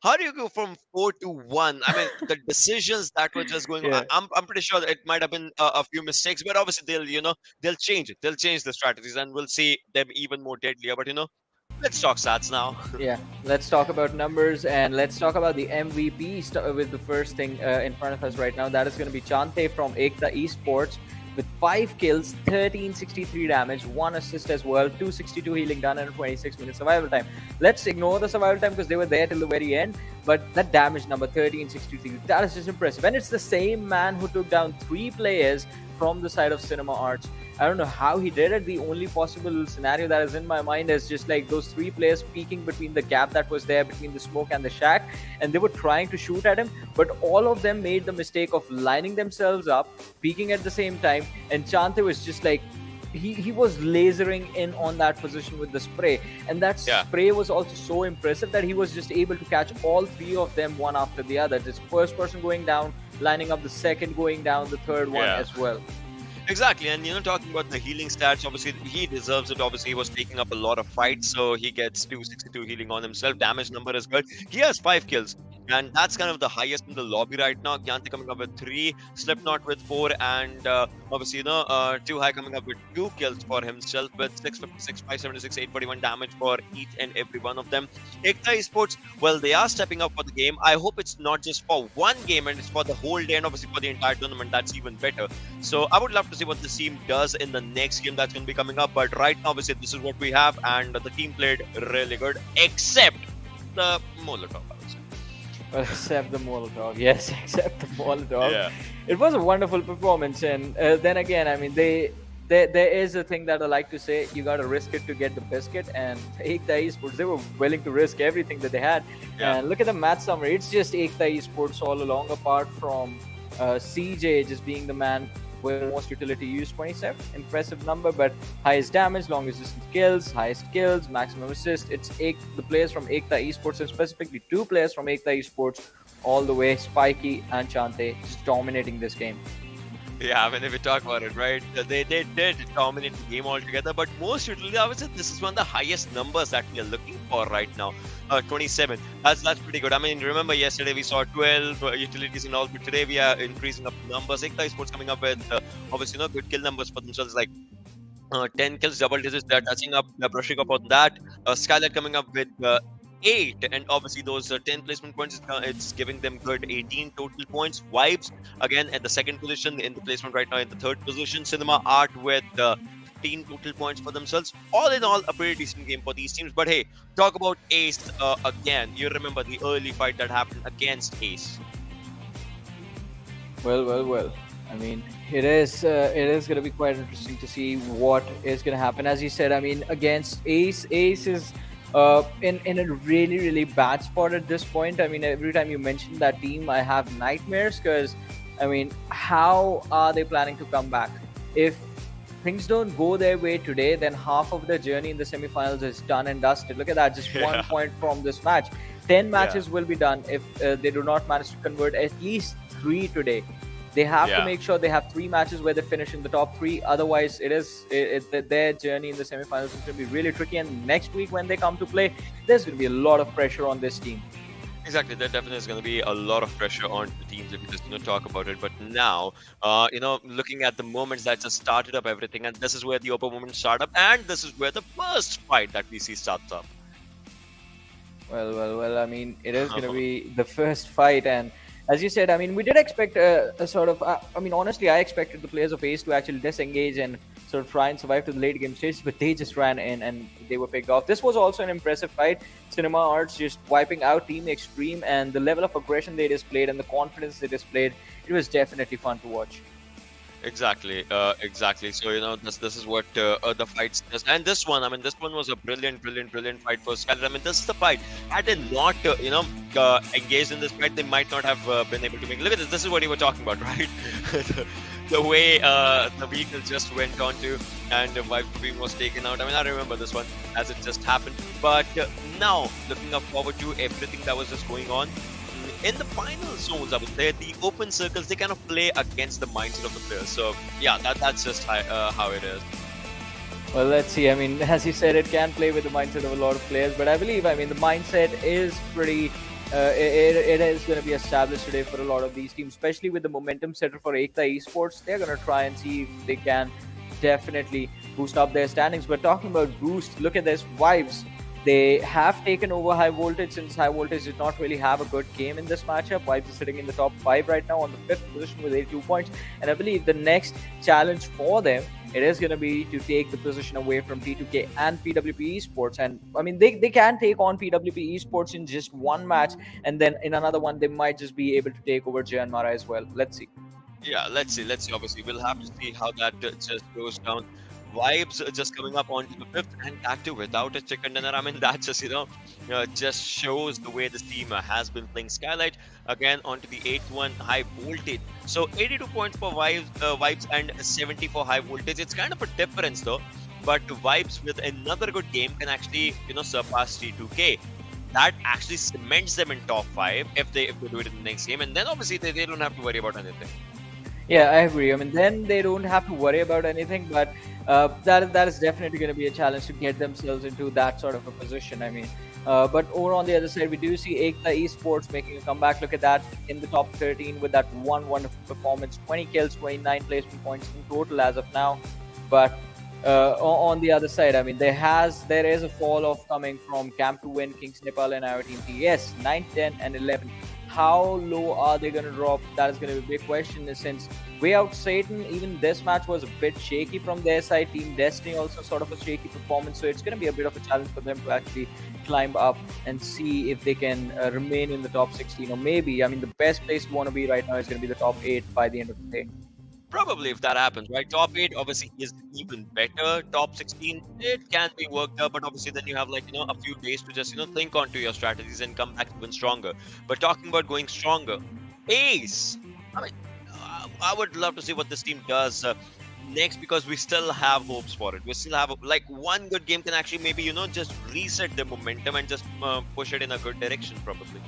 How do you go from 4 to 1? I mean, the decisions that were just going on. I'm pretty sure that it might have been a few mistakes, but obviously they'll change it. They'll change the strategies, and we'll see them even more deadlier. But let's talk stats now. Let's talk about numbers, and let's talk about the MVP with the first thing in front of us right now. That is going to be Chante from XTREME Esports with 5 kills, 1363 damage, 1 assist as well, 262 healing done, and a 26-minute survival time. Let's ignore the survival time because they were there till the very end, but that damage number 1363, that is just impressive. And it's the same man who took down 3 players from the side of Cinema Arts. I don't know how he did it. The only possible scenario that is in my mind is just like those three players peeking between the gap that was there between the smoke and the shack, and they were trying to shoot at him, but all of them made the mistake of lining themselves up, peeking at the same time, and Chante was just like, he was lasering in on that position with the spray, and that spray was also so impressive that he was just able to catch all three of them one after the other. This first person going down, lining up the second going down, the third one as well. Exactly, and talking about the healing stats, obviously he deserves it. Obviously, he was taking up a lot of fights, so he gets 262 healing on himself. Damage number is good. He has 5 kills, and that's kind of the highest in the lobby right now. Gyante coming up with 3, Slipknot with 4, and obviously, Too High coming up with 2 kills for himself with 656, 576, 841 damage for each and every one of them. EKTA Esports, well, they are stepping up for the game. I hope it's not just for one game and it's for the whole day, and obviously for the entire tournament. That's even better. So I would love to see what this team does in the next game that's going to be coming up. But right now, obviously, this is what we have, and the team played really good, except the Molotov. Well, except the Molotov, yes, except the Molotov. Yeah. It was a wonderful performance, and then again, I mean, there is a thing that I like to say: you got to risk it to get the biscuit. And EKTA Esports, they were willing to risk everything that they had. And look at the match summary; it's just EKTA Esports all along, apart from CJ just being the man with most utility use, 27, impressive number, but highest damage, longest distance kills, highest kills, maximum assist. It's the players from EKTA Esports, and specifically 2 players from EKTA Esports, all the way, Spiky and Chante, just dominating this game. Yeah, I mean, if we talk about it, right, they did dominate the game altogether, but most usually, I would say this is one of the highest numbers that we are looking for right now. 27. That's pretty good. I mean, remember yesterday we saw 12 utilities and all, but today we are increasing up the numbers. EKTA Esports coming up with obviously good kill numbers for themselves, like 10 kills, double digits. They're touching up, they're brushing up on that. Skylightz coming up with 8, and obviously those 10 placement points, it's giving them good 18 total points. Vibes again at the second position in the placement right now, in the third position. Cinema Art with 15 total points for themselves. All in all, a pretty decent game for these teams. But hey, talk about Ace again. You remember the early fight that happened against Ace? Well. I mean, it is going to be quite interesting to see what is going to happen. As you said, I mean, against Ace is in a really bad spot at this point. I mean, every time you mention that team, I have nightmares, because I mean, how are they planning to come back? If things don't go their way today, then half of their journey in the semifinals is done and dusted. Look at that, just 1 point from this match. 10 matches will be done if they do not manage to convert at least 3 today. They have to make sure they have 3 matches where they finish in the top 3. Otherwise, their journey in the semifinals is going to be really tricky. And next week when they come to play, there's going to be a lot of pressure on this team. Exactly, there definitely is going to be a lot of pressure on the teams if you just talk about it. But now, looking at the moments that just started up everything, and this is where the open moments start up, and this is where the first fight that we see starts up. Well. I mean, it is going to be the first fight, and as you said, I mean, we did expect a sort of. I mean, honestly, I expected the players of Ace to actually disengage and sort of try and survive to the late game stage, but they just ran in and they were picked off. This was also an impressive fight. Cinema Arts just wiping out Team XTREME, and the level of aggression they displayed and the confidence they displayed, it was definitely fun to watch. Exactly. So this is what the fights does. And this one was a brilliant fight for Skylightz. I mean, this is the fight. Had they not engaged in this fight, they might not have been able to make. Look at this. This is what you were talking about, right? the way the vehicle just went onto and the Vibe was taken out. I mean, I remember this one as it just happened. But now looking up forward to everything that was just going on. In the final zones, I would say, the open circles, they kind of play against the mindset of the players. So, yeah, that's just how it is. Well, let's see. I mean, as you said, it can play with the mindset of a lot of players. But I believe, I mean, the mindset is pretty... it is going to be established today for a lot of these teams, especially with the momentum setter for EKTA Esports. They're going to try and see if they can definitely boost up their standings. But talking about boost, look at this. Vibes. They have taken over High Voltage, since High Voltage did not really have a good game in this matchup. Vibes is sitting in the top 5 right now on the 5th position with 82 points. And I believe the next challenge for them, it is going to be to take the position away from T2K and PWP Esports. And I mean, they can take on PWP Esports in just one match. And then in another one, they might just be able to take over JyanMaara as well. Let's see. Yeah, let's see. Let's see. Obviously, we'll have to see how that just goes down. Vibes just coming up onto the fifth, and that too without a chicken dinner. I mean, that just just shows the way this team has been playing. Skylight again onto the eighth one, high voltage. So 82 points for vibes and 70 for high voltage. It's kind of a difference though, but vibes with another good game can actually surpass T2K. That actually cements them in top five if they do it in the next game, and then obviously they don't have to worry about anything. Yeah, I agree. I mean, then they don't have to worry about anything, but that is definitely going to be a challenge to get themselves into that sort of a position. I mean, but over on the other side, we do see EKTA Esports making a comeback. Look at that in the top 13 with that one wonderful performance, 20 kills, 29 placement points in total as of now. But on the other side, I mean, there is a fall off coming from CampToWin, KINGsNepal, and Aayo Team Ts. Yes, 9, 10, and 11. How low are they going to drop? That is going to be a big question. Since Wayout SATAN, even this match was a bit shaky from their side. Team Destiny also sort of a shaky performance, so it's going to be a bit of a challenge for them to actually climb up and see if they can remain in the top 16, or maybe, I mean, the best place to want to be right now is going to be the top 8 by the end of the day. Probably if that happens, right? Top 8 obviously is even better. Top 16, it can be worked out, but obviously then you have a few days to just think onto your strategies and come back even stronger. But talking about going stronger, Ace. I mean, I would love to see what this team does next, because we still have hopes for it. We still have like one good game can actually maybe just reset the momentum and just push it in a good direction probably.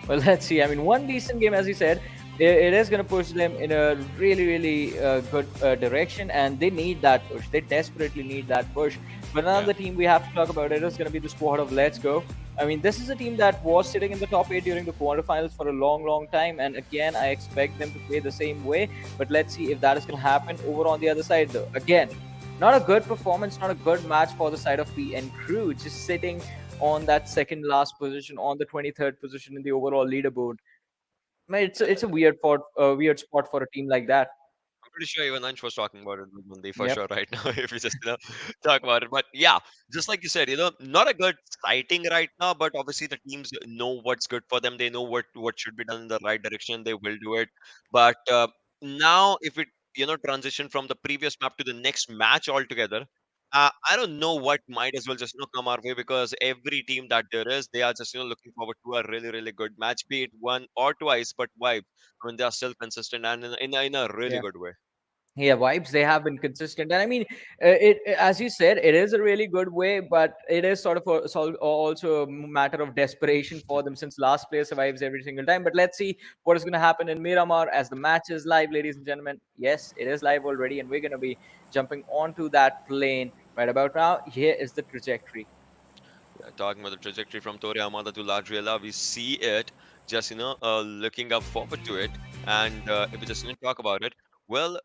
Well, let's see. I mean, one decent game, as you said, it is going to push them in a really, really good direction, and they need that push. They desperately need that push. But another Yeah. team we have to talk about it is going to be the squad of Let's Go. I mean, this is a team that was sitting in the top 8 during the quarterfinals for a long, long time, and again, I expect them to play the same way. But let's see if that is going to happen over on the other side, though. Again, not a good performance, not a good match for the side of PN Crew, just sitting on that second last position, on the 23rd position in the overall leaderboard. Man, it's a weird spot for a team like that. I'm pretty sure even Ansh was talking about it with Mundi for Yep. sure right now, if you just talk about it. But yeah, just like you said, not a good sighting right now, but obviously the teams know what's good for them. They know what should be done in the right direction. They will do it. But now, if it transition from the previous map to the next match altogether, I don't know what might as well just come our way, because every team that there is, they are just looking forward to a really really good match, be it one or twice, but why? I mean, they are still consistent and in a really Yeah. good way. Yeah, vibes, they have been consistent, and I mean, as you said, it is a really good way, but it is sort of also a matter of desperation for them, since last player survives every single time. But let's see what is going to happen in Miramar as the match is live, ladies and gentlemen. Yes, it is live already, and we're going to be jumping onto that plane right about now. Here is the trajectory. Yeah, talking about the trajectory from Toriyamada to Ladriela, we see it just looking up forward to it, and if we just talk about it, well,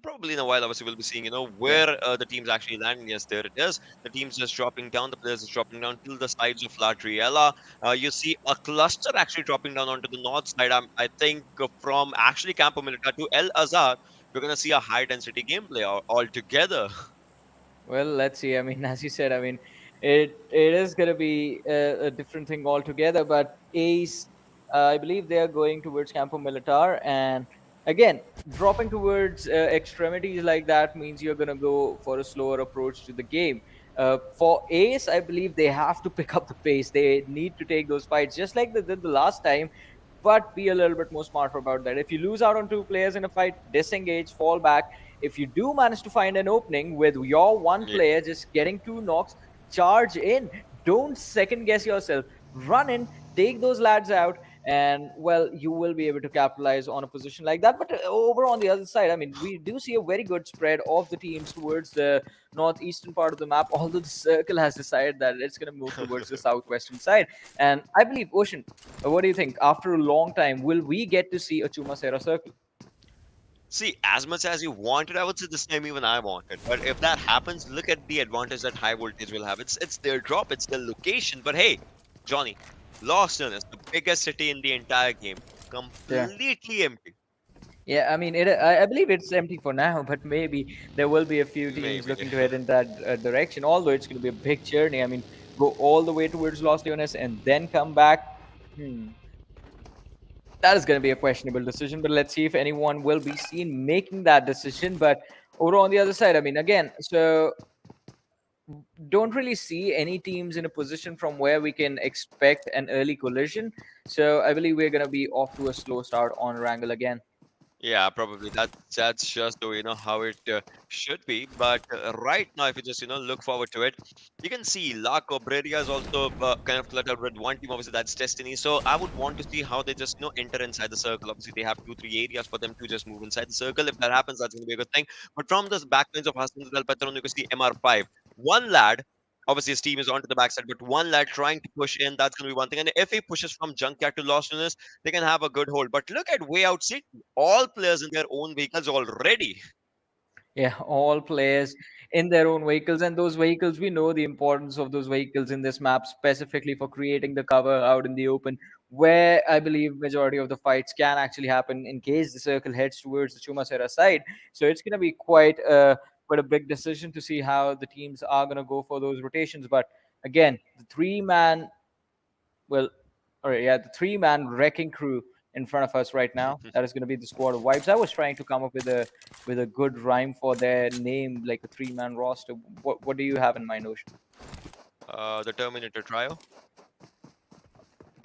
probably in a while, obviously, we'll be seeing, Yeah. where the team's actually landing. Yes, there it is. The team's just dropping down. The players is dropping down till the sides of Ladriela. You see a cluster actually dropping down onto the north side. I think from actually Campo Militar to El Azhar, we're going to see a high density gameplay altogether. Well, let's see. I mean, as you said, I mean, it is going to be a different thing altogether. But Ace, I believe they are going towards Campo Militar, and again, dropping towards extremities like that means you're going to go for a slower approach to the game. For Ace, I believe they have to pick up the pace. They need to take those fights just like they did the last time, but be a little bit more smarter about that. If you lose out on two players in a fight, disengage, fall back. If you do manage to find an opening with your one Yeah. player just getting two knocks, charge in. Don't second guess yourself. Run in, take those lads out, and well, you will be able to capitalize on a position like that. But over on the other side, I mean, we do see a very good spread of the teams towards the northeastern part of the map, although the circle has decided that it's going to move towards the southwestern side. And I believe, Ocean, what do you think? After a long time, will we get to see a Chumacera circle? See, as much as you wanted, I would say this time even I wanted. But if that happens, look at the advantage that high voltage will have. It's their drop, it's their location. But hey, Johnny, Lost is the biggest city in the entire game, Yeah. completely empty. Yeah, I mean, I believe it's empty for now, but maybe there will be a few teams Maybe. looking to head in that direction. Although it's going to be a big journey. I mean, go all the way towards Los Leones and then come back. Hmm. That is going to be a questionable decision, but let's see if anyone will be seen making that decision. But over on the other side, I mean, again, so don't really see any teams in a position from where we can expect an early collision. So I believe we're going to be off to a slow start on Erangel again. Yeah, probably that's just the way, how it should be. But right now, if you just look forward to it, you can see La Cobreria is also kind of cluttered with one team. Obviously, that's Destiny. So I would want to see how they just enter inside the circle. Obviously, they have 2-3 areas for them to just move inside the circle. If that happens, that's going to be a good thing. But from the backlines of Hassan Del Patron, you can see MR5. One lad. Obviously, his team is onto the backside, but one lad trying to push in, that's going to be one thing. And if he pushes from Junkyard to Lost Lunas, they can have a good hold. But look at Wayout SATAN, all players in their own vehicles already. Yeah, all players in their own vehicles, and those vehicles, we know the importance of those vehicles in this map, specifically for creating the cover out in the open, where I believe majority of the fights can actually happen in case the circle heads towards the Chumasera side. So it's going to be quite a big decision to see how the teams are going to go for those rotations. But again, the three-man, well, all right, yeah, the three-man wrecking crew in front of us right now. That is going to be the squad of Vibes. I was trying to come up with a good rhyme for their name, like a three-man roster. What do you have in mind, Ocean? The Terminator Trio.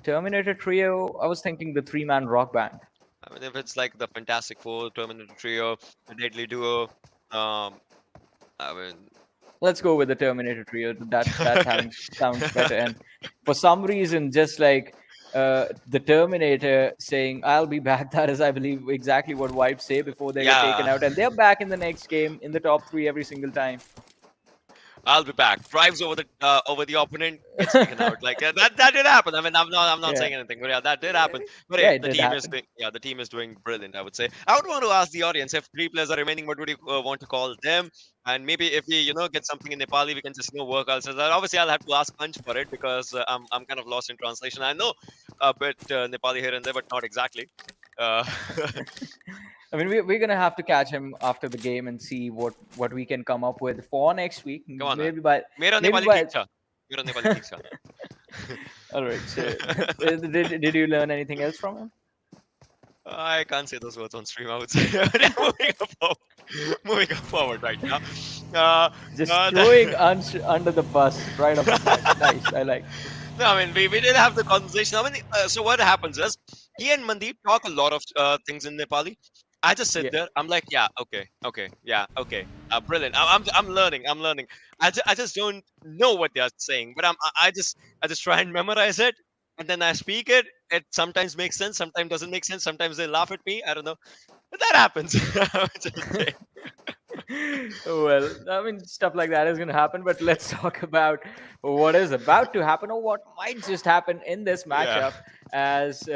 Terminator Trio. I was thinking the three-man rock band. I mean, if it's like the Fantastic Four, Terminator Trio, the Deadly Duo, I mean, Let's go with the Terminator Trio. That sounds better. And for some reason, just like the Terminator saying "I'll be back," that is, I believe, exactly what Vibes say before they get taken yeah, out, and they're back in the next game in the top 3 every single time. I'll be back. Drives over the opponent, gets taken out. Like that did happen. I mean, I'm not Yeah, saying anything, but yeah, that did happen. But yeah, hey, it did happen. the team is doing brilliant. I would say. I would want to ask the audience if 3 players are remaining. What would you want to call them? And maybe if we get something in Nepali, we can just work out. So that obviously I'll have to ask Punch for it because I'm kind of lost in translation. I know a bit Nepali here and there, but not exactly. Uh, I mean, we're gonna have to catch him after the game and see what we can come up with for next week. Come on, man. Maybe by मेरा maybe Nepali by. ठीक था. मेरा नेपाली ठीक था. All right. So, did you learn anything else from him? I can't say those words on stream, I would say. But yeah, moving forward right now. Just Uh, throwing under the bus right off the bat. Nice. I like. no, I mean, we did have the conversation. I mean, so what happens is, he and Mandeep talk a lot of things in Nepali. I just sit Yeah. there. I'm like, yeah, okay, yeah, okay, brilliant. I'm learning. I'm learning. I just don't know what they're saying, but I just try and memorize it, and then I speak it. It sometimes makes sense, sometimes doesn't make sense. Sometimes they laugh at me. I don't know, but that happens. I would just say. Well, I mean, stuff like that is going to happen, but let's talk about what is about to happen or what might just happen in this Yeah. matchup. As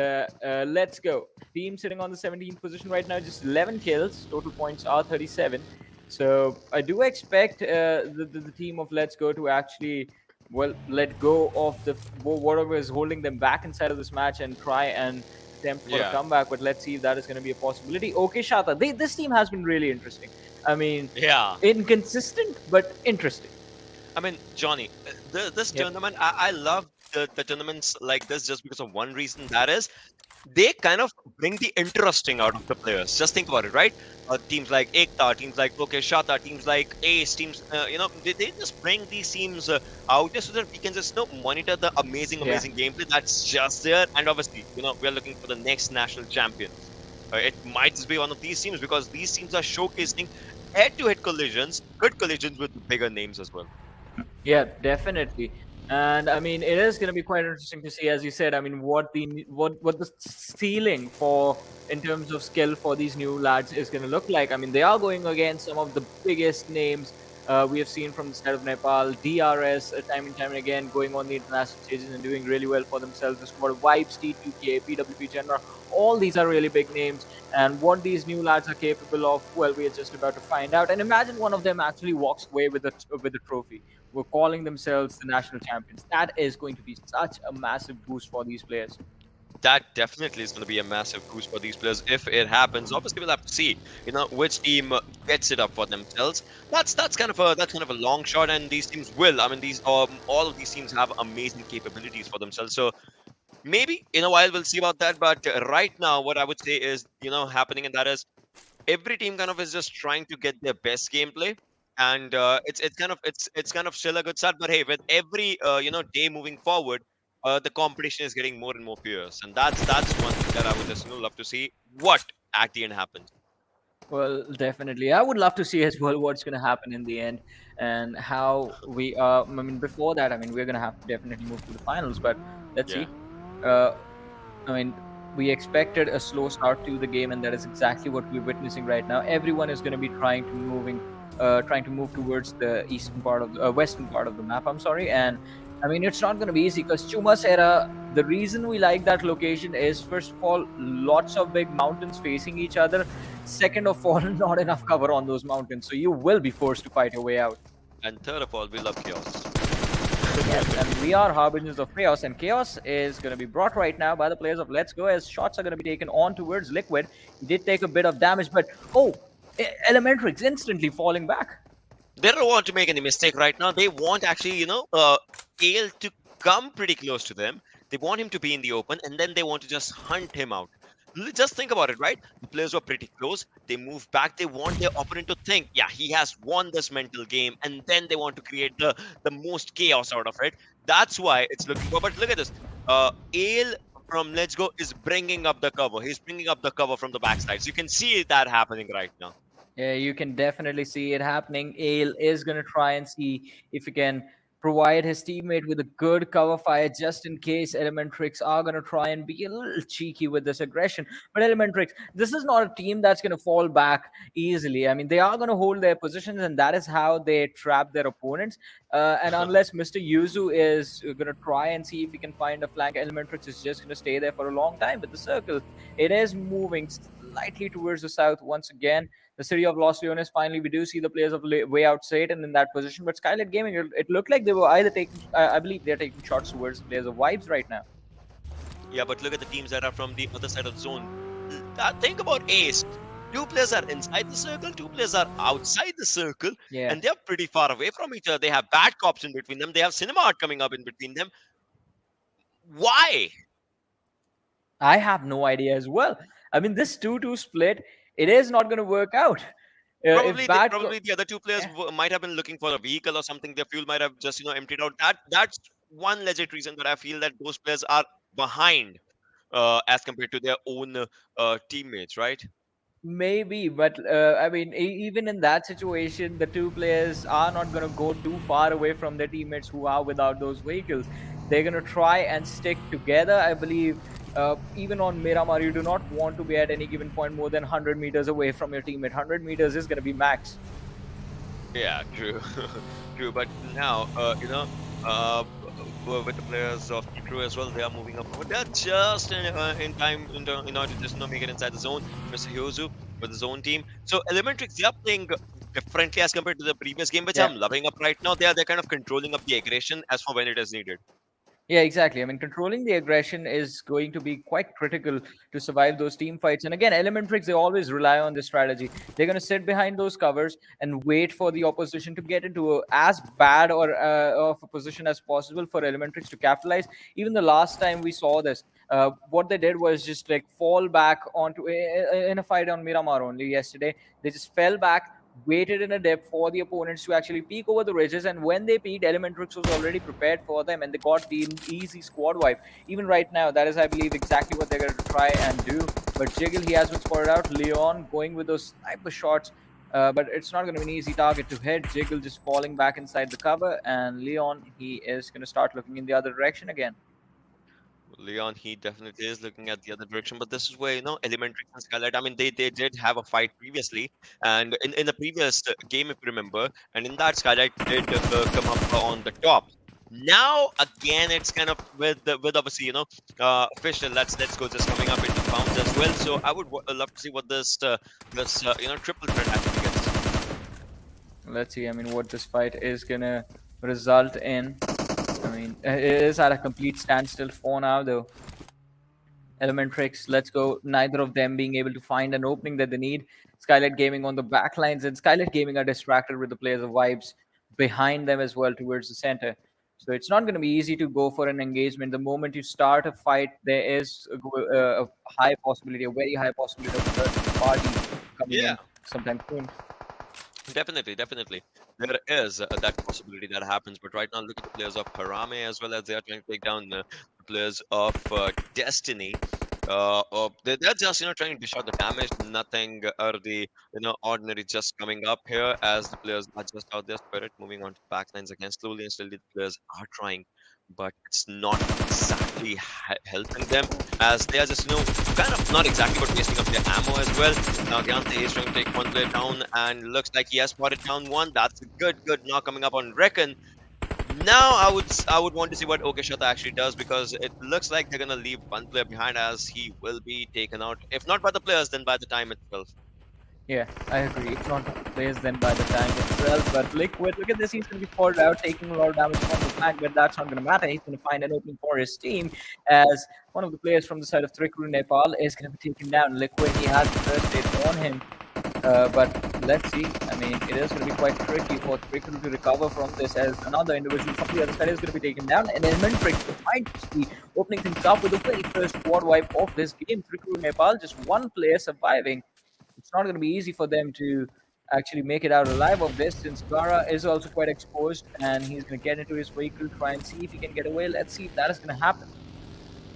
let's go. Team sitting on the 17th position right now, just 11 kills. Total points are 37. So I do expect the team of Let's Go to actually, well, let go of the whatever is holding them back inside of this match and try and attempt for a Yeah. comeback. But let's see if that is going to be a possibility. Okay, Shata, this team has been really interesting. I mean, Yeah. inconsistent but interesting. I mean, Johnny, this Yep. tournament, I love the tournaments like this just because of one reason. That is, they kind of bring the interesting out of the players. Just think about it, right? Teams like EKTA, teams like Shata, teams like Ace, teams, they just bring these teams out just so that we can just monitor the amazing Yeah. gameplay that's just there. And obviously, we are looking for the next national champion. It might just be one of these teams because these teams are showcasing head-to-head collisions, good collisions with bigger names as well. Yeah, definitely. And I mean, it is going to be quite interesting to see, as you said. I mean, what the ceiling for in terms of skill for these new lads is going to look like. I mean, they are going against some of the biggest names we have seen from the side of Nepal. DRS, time and time again, going on the international stages and doing really well for themselves. The squad of Vibes, T2K, PWP, JyanMaara, all these are really big names. And what these new lads are capable of, well, we are just about to find out. And imagine one of them actually walks away with a trophy. We're calling themselves the national champions. That is going to be such a massive boost for these players. That definitely is going to be a massive boost for these players if it happens. Obviously, we'll have to see, which team gets it up for themselves. That's kind of a long shot, and these teams will. I mean, these all of these teams have amazing capabilities for themselves. So Maybe in a while we'll see about that. But right now, what I would say is, happening, and that is every team kind of is just trying to get their best gameplay, and it's kind of still a good start. But hey, with every day moving forward, the competition is getting more and more fierce, and that's one thing that I would just love to see what at the end happens. Well, definitely. I would love to see as well what's going to happen in the end and how we. I mean, before that, I mean, we're going to have to definitely move to the finals, but let's Yeah. see. Uh, I mean, we expected a slow start to the game, and that is exactly what we're witnessing right now. Everyone is going to be trying to move towards the western part of the map. I'm sorry, and I mean it's not going to be easy because Chumasera. The reason we like that location is first of all, lots of big mountains facing each other. Second of all, not enough cover on those mountains, so you will be forced to fight your way out. And third of all, we love chaos. Yes, and we are harbingers of chaos, and chaos is going to be brought right now by the players of Let's Go as shots are going to be taken on towards Liquid. He did take a bit of damage, but oh, Elementrix instantly falling back. They don't want to make any mistake right now. They want actually, Kale to come pretty close to them. They want him to be in the open, and then they want to just hunt him out. Just think about it, right? The players were pretty close. They move back. They want their opponent to think, yeah, he has won this mental game, and then they want to create the most chaos out of it. That's why it's looking for. But look at this. Ale from Let's Go is bringing up the cover. He's bringing up the cover from the backside. So you can see that happening right now. Yeah, you can definitely see it happening. Ale is going to try and see if he can provide his teammate with a good cover fire just in case Elementrix are going to try and be a little cheeky with this aggression. But Elementrix, this is not a team that's going to fall back easily. I mean, they are going to hold their positions, and that is how they trap their opponents. And unless Mr. Yuzu is going to try and see if he can find a flank, Elementrix is just going to stay there for a long time. But the circle, it is moving slightly towards the south once again. The city of Los Leones. Finally, we do see the players of Wayout SATAN in that position. But Skylightz Gaming, it looked like they were either taking, I believe they're taking shots towards the players of Vibes right now. Yeah, but look at the teams that are from the other side of the zone. Think about Ace. Two players are inside the circle, two players are outside the circle, Yeah, and they're pretty far away from each other. They have BADCOPS in between them. They have Cinema Art coming up in between them. Why? I have no idea as well. I mean, this 2-2 split, it is not going to work out. If bad, Probably the other two players yeah, might have been looking for a vehicle or something. Their fuel might have just emptied out. That's one legit reason that I feel that those players are behind as compared to their own teammates, right? maybe, but I mean, even in that situation, the two players are not going to go too far away from their teammates who are without those vehicles. They're going to try and stick together. I believe even on Miramar, you do not want to be at any given point more than 100 meters away from your teammate. 100 meters is going to be max. Yeah, true, true. But now, with the players of Trikru as well, they are moving up. But they're just in time in order to just make it inside the zone. Mr. Hyozu with his own team. So Elementrix, they are playing differently as compared to the previous game, which Yeah. I'm loving up right now. They're kind of controlling up the aggression as for when it is needed. Yeah, exactly. I mean, controlling the aggression is going to be quite critical to survive those team fights. And again, Elementrix, they always rely on this strategy. They're going to sit behind those covers and wait for the opposition to get into as bad or of a position as possible for Elementrix to capitalize. Even the last time we saw this, what they did was just like fall back onto in a fight on Miramar only yesterday. They just fell back, waited in a depth for the opponents to actually peek over the ridges, and when they peeked, Elementrix was already prepared for them, and they got the easy squad wipe. Even right now, that is, I believe, exactly what they're going to try and do. But Jiggle, he has been spotted out. Leon going with those sniper shots, but it's not going to be an easy target to hit. Jiggle just falling back inside the cover, and Leon, he is going to start looking in the other direction again. Leon, he definitely is looking at the other direction, but this is where Elementrix and Skylight. I mean, they did have a fight previously, and in the previous game, if you remember, and in that Skylight did come up on the top. Now again, it's kind of with obviously Fish and let's go just coming up into bounds as well. So I would love to see what this triple threat actually gets. Let's see. I mean, what this fight is going to result in. I mean, it is at a complete standstill for now, though. Elementrix, Let's Go, neither of them being able to find an opening that they need. Skylight Gaming on the back lines, and Skylight Gaming are distracted with the players of Vibes behind them as well towards the center. So it's not going to be easy to go for an engagement. The moment you start a fight, there is a high possibility, a very high possibility of a third party coming Yeah. in sometime soon. Definitely, definitely. There is that possibility that happens. But right now, look at the players of Harame as well as they are trying to take down the players of Destiny. They're just trying to dish out the damage. Nothing are the ordinary just coming up here as the players are just out there. Spirit moving on to backlines again. Slowly and steadily, the players are trying, but it's not exactly helping them as they are just kind of not exactly but wasting up their ammo as well. Now Gyante is trying to take one player down and looks like he has spotted down one. That's a good knock coming up on Reckon. Now I would want to see what Okeshata actually does because it looks like they're gonna leave one player behind as he will be taken out. If not by the players, then by the time itself. Yeah, I agree. It's not plays then by the time itself. But Liquid, look at this. He's going to be called out, taking a lot of damage from the back, but that's not going to matter. He's going to find an opening for his team as one of the players from the side of Trikru Nepal is going to be taken down. Liquid, he has the first aid on him. But let's see. I mean, it is going to be quite tricky for Trikru to recover from this as another individual from the other side is going to be taken down. And Elementrix might be opening things up with the very first squad wipe of this game. Trikru Nepal, just one player surviving. It's not going to be easy for them to actually make it out alive of this since Gara is also quite exposed and he's going to get into his vehicle, try and see if he can get away. Let's see if that is going to happen.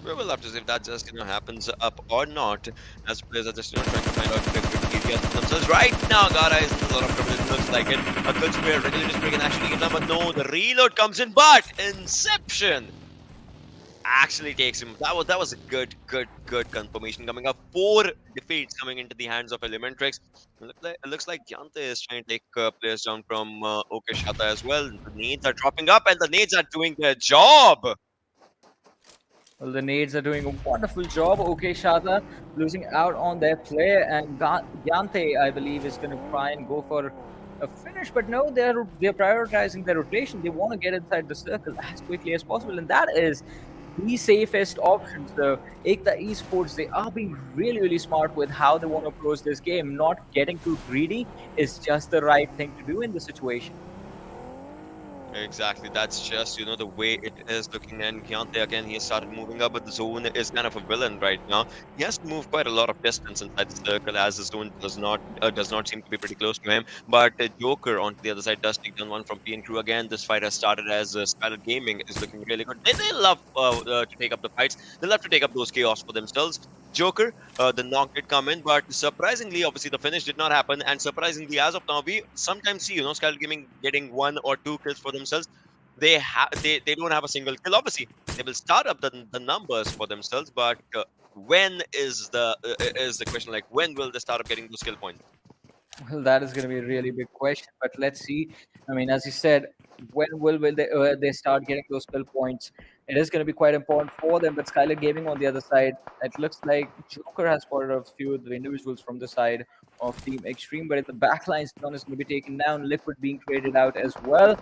We will have to see if that just happens up or not, as players are just trying to find out good areas for themselves. Right now, Gara is in a lot of trouble. It looks like it. A good spray, regular spray can actually get them, but no, the reload comes in. But Inception actually takes him. That was a good confirmation coming up. 4 defeats coming into the hands of Elementrix. It looks like Gyante is trying to take players down from Okeshata as well. The nades are dropping up, and the nades are doing their job. Well, the nades are doing a wonderful job. Okay, Shata losing out on their player, and Gyante, I believe, is going to try and go for a finish. But no, they're prioritizing their rotation. They want to get inside the circle as quickly as possible, and that is the safest option. So, EKTA Esports, they are being really smart with how they want to approach this game. Not getting too greedy is just the right thing to do in the situation. Exactly, that's just the way it is looking. And Gyante again, he has started moving up, but the zone is kind of a villain right now. He has to move quite a lot of distance inside the circle, as the zone does not seem to be pretty close to him. But Joker on the other side does take down one from PNC again. This fight has started as Skylightz Gaming is looking really good. They love to take up the fights. They love to take up those chaos for themselves. Joker, the knock did come in, but surprisingly, obviously the finish did not happen. And surprisingly, as of now, we sometimes see Skylightz Gaming getting 1 or 2 kills for themselves. They don't have a single kill. Obviously, they will start up the numbers for themselves, but when is the question? Like, when will they start up getting those kill points? Well, that is going to be a really big question, but let's see. I mean, as you said, when will they start getting those kill points? It is going to be quite important for them. But Skylightz Gaming on the other side, it looks like Joker has spotted a few of the individuals from the side of Team Extreme, but in the backline, Stone is going to be taken down. Liquid being traded out as well.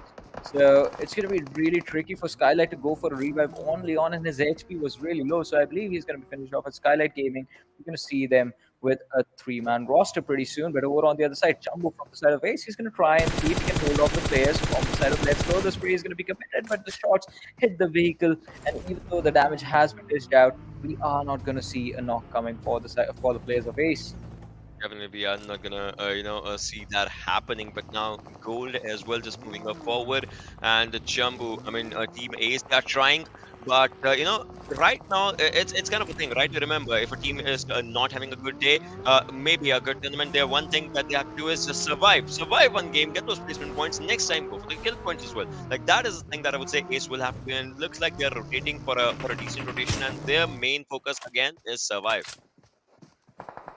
So it's going to be really tricky for Skylightz to go for a revive on Leon, and his HP was really low. So I believe he's going to be finished off at Skylightz Gaming. We're going to see them with a 3-man roster pretty soon. But over on the other side, Jumbo from the side of Ace, he's going to try and see if he can hold off the players from the side of Let's Go. The spray is going to be committed, but the shots hit the vehicle, and even though the damage has been dished out, we are not going to see a knock coming for the players of Ace. Definitely, we are not gonna see that happening. But now Gold as well, just moving up forward, and the Jumbo, Team Ace, they are trying. But right now it's kind of a thing, right? To remember, if a team is not having a good day, maybe a good tournament, there one thing that they have to do is just survive one game, get those placement points. Next time, go for the kill points as well. Like that is the thing that I would say Ace will have to do. And looks like they're rotating for a decent rotation, and their main focus again is survive.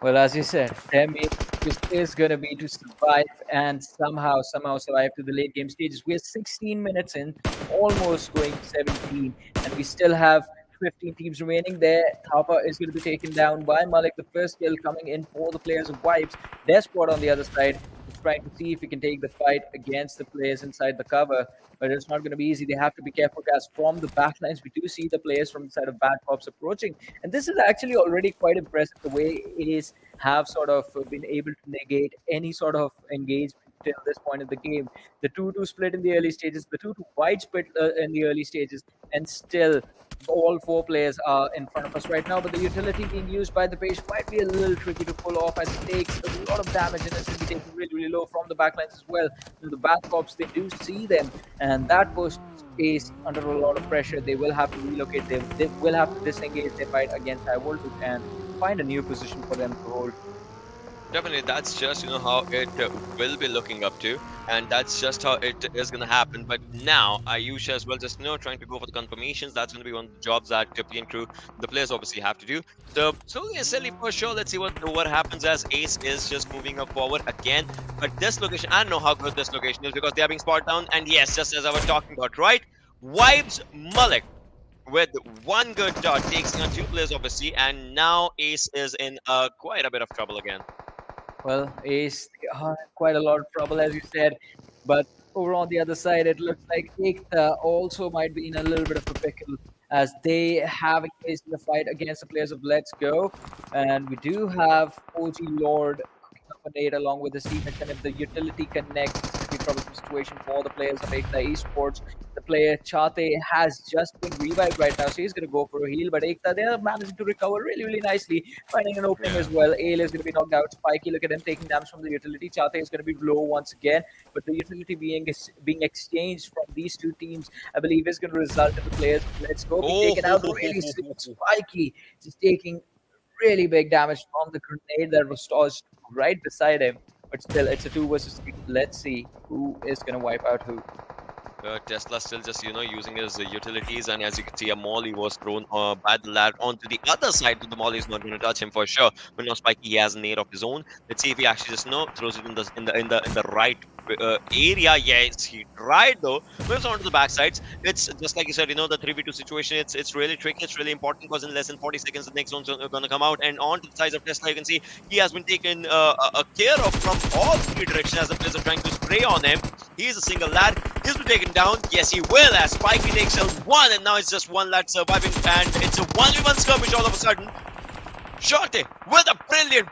Well, as you said, their main focus is going to be to survive and somehow survive to the late game stages. We're 16 minutes in, almost going to 17, and we still have 15 teams remaining there. Thapa is going to be taken down by Malik. The first kill coming in for the players of Vibes. Their squad on the other side is trying to see if we can take the fight against the players inside the cover. But it's not going to be easy. They have to be careful, guys. From the backlines, we do see the players from the side of BADCOPS approaching. And this is actually already quite impressive, the way Ace have sort of been able to negate any sort of engagement till this point in the game. The 2-2 split in the early stages, the 2-2 wide split in the early stages, and still all 4 players are in front of us right now. But the utility being used by the page might be a little tricky to pull off as it takes a lot of damage and it's going to be taken really, really low from the backlines as well. The BADCOPS, they do see them, and that puts Ace under a lot of pressure. They will have to relocate. They will have to disengage their fight against High Voltage and find a new position for them to hold. Definitely, that's just how it will be looking up to, and that's just how it is going to happen. But now Ayush as well, just trying to go for the confirmations. That's going to be one of the jobs that P and crew, the players obviously have to do. So slowly and steadily for sure. Let's see what happens as Ace is just moving up forward again. But this location, I don't know how good this location is because they are being spotted down. And yes, just as I was talking about, right? Vibes Malik with one good dot takes on 2 players obviously, and now Ace is in quite a bit of trouble again. Well, Ace are in quite a lot of trouble, as you said. But over on the other side, it looks like EKTA also might be in a little bit of a pickle as they have engaged in the fight against the players of Let's Go. And we do have OG Lord cooking up a nade along with the CaCex. And if the utility connects, it's going to be a troublesome situation for the players of EKTA Esports. The player Chate has just been revived right now, so he's going to go for a heal. But EKTA, they're managing to recover really, really nicely, finding an opening as well. Ale is going to be knocked out. Spiky, look at him taking damage from the utility. Chate is going to be low once again, but the utility being exchanged from these 2 teams, I believe, is going to result in the players. Let's go be taken out really soon. Spiky just taking really big damage from the grenade that was tossed right beside him. But still, it's a 2 versus 3. Let's see who is going to wipe out who. Tesla still just using his utilities, and as you can see, a molly was thrown by the lad onto the other side, but the molly is not going to touch him for sure. But now Spiky, he has a nade of his own. Let's see if he actually just throws it in the right area. Yes, he tried though. Moves on to the backsides. It's just like you said, the 3v2 situation. It's really tricky. It's really important because in less than 40 seconds, the next one's going to come out. And on to the sides of Tesla, you can see he has been taken care of from all 3 directions as the players are trying to spray on him. He's a single lad. He's been taken down. Yes, he will, as Spiky takes a 1, and now it's just 1 lad surviving, and it's a 1v1 skirmish all of a sudden. Shorty with a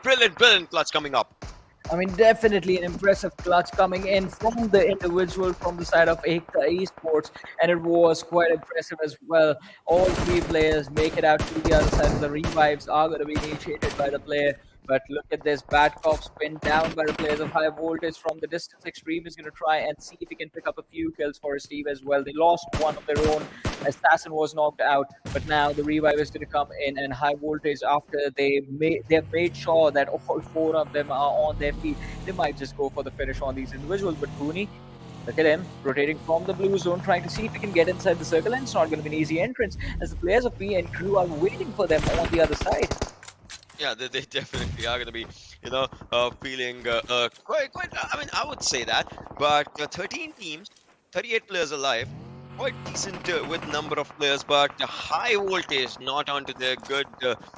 brilliant clutch coming up. I mean, definitely an impressive clutch coming in from the individual from the side of EKTA Esports, and it was quite impressive as well. All 3 players make it out to the other side. The revives are going to be initiated by the player. But look at this, BADCOPS pinned down by the players of High Voltage from the distance. XTREME is going to try and see if he can pick up a few kills for his team as well. They lost one of their own as Assassin was knocked out, but now the revive is going to come in, and High Voltage, after they've made sure that all 4 of them are on their feet, they might just go for the finish on these individuals. But Pooney, look at him rotating from the blue zone, trying to see if he can get inside the circle, and it's not going to be an easy entrance as the players of P and crew are waiting for them on the other side. Yeah, they definitely are going to be, feeling quite. I mean, I would say that, but 13 teams, 38 players alive, quite decent with number of players, but High Voltage not onto their good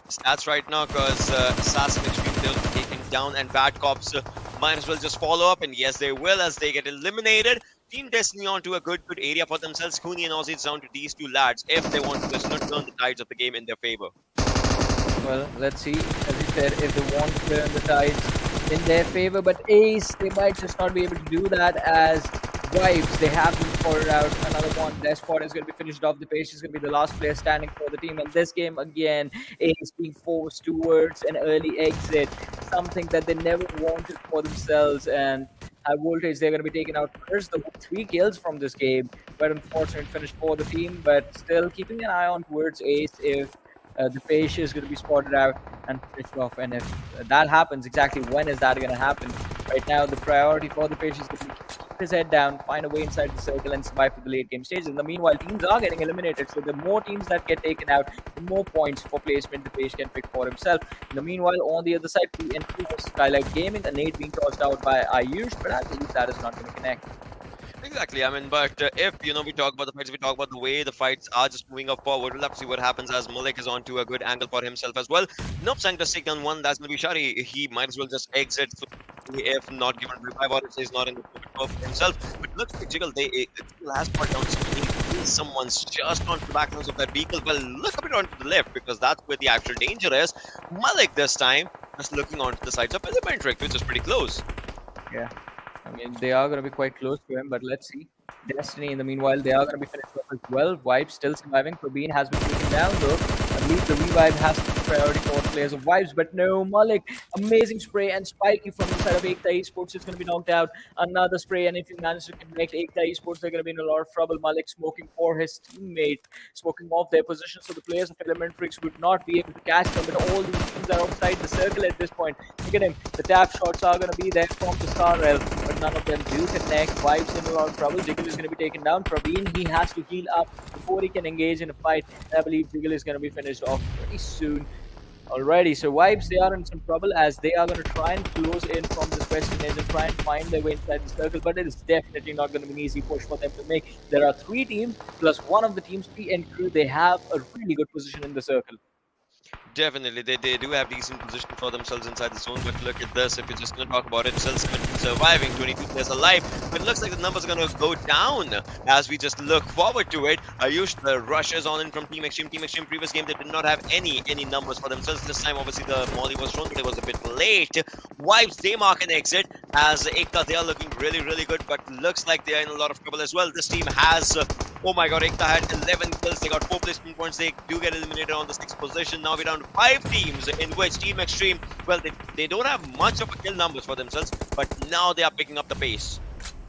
stats right now because Assassin Extreme will be taken down, and BADCOPS might as well just follow up, and yes, they will as they get eliminated. Team Destiny onto a good area for themselves. Cooney and Aussie down to these 2 lads if they want to just turn the tides of the game in their favor. Well, let's see, as you said, if they want to turn the tides in their favor. But Ace, they might just not be able to do that as Vibes, they have been spotted out. Another one, Despot is going to be finished off the page. He's going to be the last player standing for the team. And this game, again, Ace being forced towards an early exit, something that they never wanted for themselves. And High Voltage, they're going to be taken out first. The 3 kills from this game, but unfortunate finish for the team. But still keeping an eye on towards Ace if the Page is going to be spotted out and finished off. And if that happens, exactly when is that going to happen? Right now, the priority for the Page is going to be keep his head down, find a way inside the circle, and survive to the late game stages. In the meanwhile, teams are getting eliminated. So the more teams that get taken out, the more points for placement the Page can pick for himself. In the meanwhile, on the other side, PMNC Skylightz Gaming, a nade being tossed out by Ayush, but I believe that is not going to connect. Exactly. I mean, but if we talk about the fights, we talk about the way the fights are just moving up forward. We'll have to see what happens as Malik is onto a good angle for himself as well. Nope, Sanctus take down one. That's going to be Shari. He might as well just exit if not given revive, or if he's not in the for himself. But looks like Jiggle, they last part down. Someone's just onto the backgrounds of that vehicle. Well, look a bit onto the left because that's where the actual danger is. Malik this time just looking onto the sides of Elementrix, which is pretty close. Yeah. I mean, they are going to be quite close to him, but let's see. Destiny, in the meanwhile, they are going to be finished off as well. Vibes still surviving. Probeen has been taken down, though. I believe the revive has to be priority for all players of Vibes, but no, Malik. Amazing spray and Spiky from the side of EKTA Esports is going to be knocked out. Another spray, and if you manage to connect EKTA Esports, they're going to be in a lot of trouble. Malik smoking for his teammate, smoking off their position, so the players of Elementrix would not be able to catch them, but all these teams are outside the circle at this point. Look at him. The tap shots are going to be there from the Star Rail, but none of them do connect. Vibes in a lot of trouble. Jiggle is going to be taken down. Praveen, he has to heal up before he can engage in a fight. And I believe Jiggle is going to be finished off pretty soon. Alrighty, so Vibes, they are in some trouble as they are going to try and close in from this western edge and try and find their way inside the circle, but it is definitely not going to be an easy push for them to make. There are 3 teams, plus one of the teams, PMNC, they have a really good position in the circle. Definitely, they do have decent position for themselves inside the zone, but look at this. If you're just going to talk about it, still 17 surviving, 22 players alive, but it looks like the numbers are going to go down as we just look forward to it. Ayush, the rushes on in from Team Xtreme. Team Xtreme previous game, they did not have any numbers for themselves. This time, obviously, the molly was shown, but it was a bit late. Vibes, they mark an exit as EKTA, they are looking really good, but looks like they are in a lot of trouble as well. This team has, oh my god, EKTA had 11 kills, they got 4 placement points, they do get eliminated on the 6th position. Now we're down to 5 teams, in which Team Xtreme, well, they don't have much of a kill numbers for themselves, but now they are picking up the pace.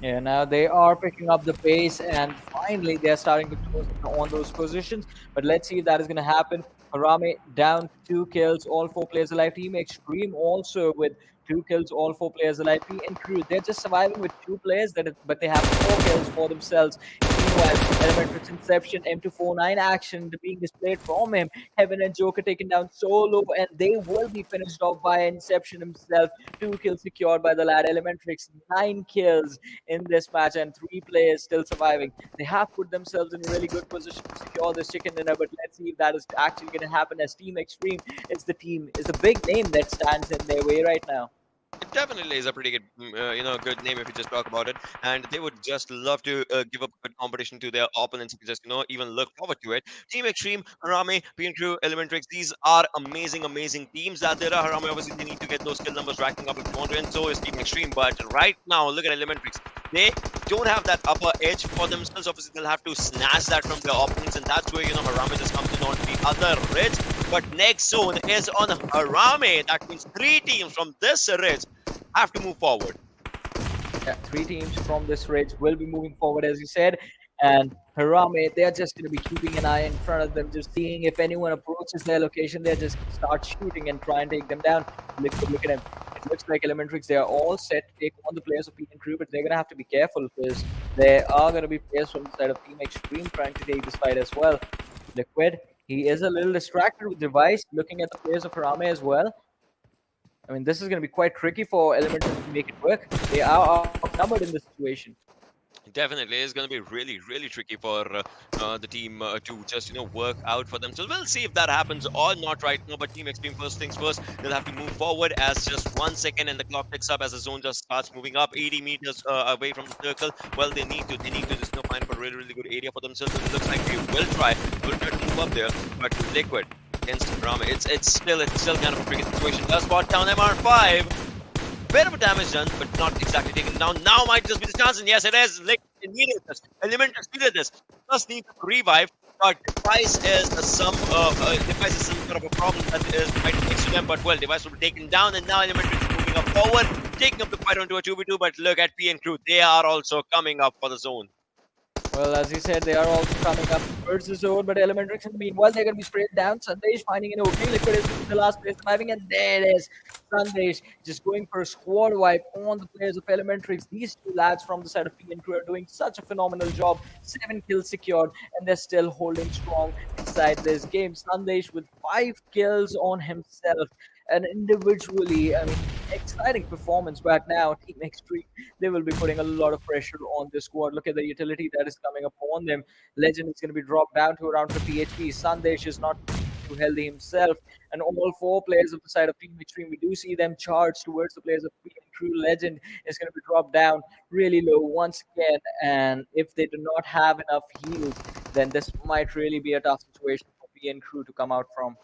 Yeah, now they are picking up the pace, and finally they're starting to close on those positions. But let's see if that is going to happen. Harame down 2 kills, all 4 players alive. Team Xtreme also with 2 kills, all 4 players alive. PMNC, they're just surviving with 2 players, but they have 4 kills for themselves. Meanwhile, Elementrix Inception, M249 action being displayed from him. Heaven and Joker taken down solo, and they will be finished off by Inception himself. 2 kills secured by the lad. Elementrix, 9 kills in this match, and 3 players still surviving. They have put themselves in a really good position to secure this chicken dinner, but let's see if that is actually going to happen, as Team Xtreme is a big name that stands in their way right now. It definitely is a pretty good, good name if you just talk about it. And they would just love to give up good competition to their opponents. If you just, even look forward to it. Team Xtreme, Harame, PMNC, Elementrix, these are amazing teams that there are. Harame, obviously, they need to get those kill numbers racking up if they want to, and so is Team Xtreme. But right now, look at Elementrix. They don't have that upper edge for themselves. Obviously, they'll have to snatch that from their opponents, and that's where, Harame just comes in on the other ridge. But next zone is on Harame. That means 3 teams from this ridge have to move forward. Yeah, 3 teams from this ridge will be moving forward, as you said. And Harame, they're just going to be keeping an eye in front of them, just seeing if anyone approaches their location. They're just start shooting and try and take them down. Look at him. It looks like Elementrix, they are all set to take on the players of PMNC, but they're going to have to be careful because there are going to be players from the side of Team Xtreme trying to take this fight as well. Liquid, he is a little distracted with Device, looking at the players of Harame as well. I mean, this is going to be quite tricky for Elementrix to make it work. They are outnumbered in this situation. Definitely is going to be really tricky for the team to just work out for themselves. We'll see if that happens or not right now, but Team Xtreme, first things first, they'll have to move forward as just 1 second and the clock ticks up as the zone just starts moving up 80 meters away from the circle. Well, they need to just find a really good area for themselves, and it looks like they will try to move up there. But Liquid against Rama, it's still kind of a tricky situation. Does spot down MR5. Bit of a damage done, but not exactly taken down. Now might just be the chance, and yes, it is. Like, it needed this. Elementrix needed this. Just need to revive, but Device is some sort of a problem that is right next to them. But well, Device will be taken down, and now Elementrix is moving up forward, taking up the fight onto a 2v2. But look at PMNC, they are also coming up for the zone. Well, as you said, they are also coming up towards the zone, but Elementrix, in the meanwhile, they're going to be sprayed down. Sandesh finding an opening. Liquid is the last place surviving, and there it is. Sandesh just going for a squad wipe on the players of Elementrix. These 2 lads from the side of PMNC are doing such a phenomenal job. 7 kills secured, and they're still holding strong inside this game. Sandesh with 5 kills on himself. And individually, I mean, exciting performance. But now, Team Xtreme, they will be putting a lot of pressure on this squad. Look at the utility that is coming upon them. Legend is going to be dropped down to around 50 HP. Sandesh is not too healthy himself. And all 4 players of the side of Team Xtreme, we do see them charge towards the players of PMNC. Legend is going to be dropped down really low once again. And if they do not have enough heals, then this might really be a tough situation for PMNC to come out from.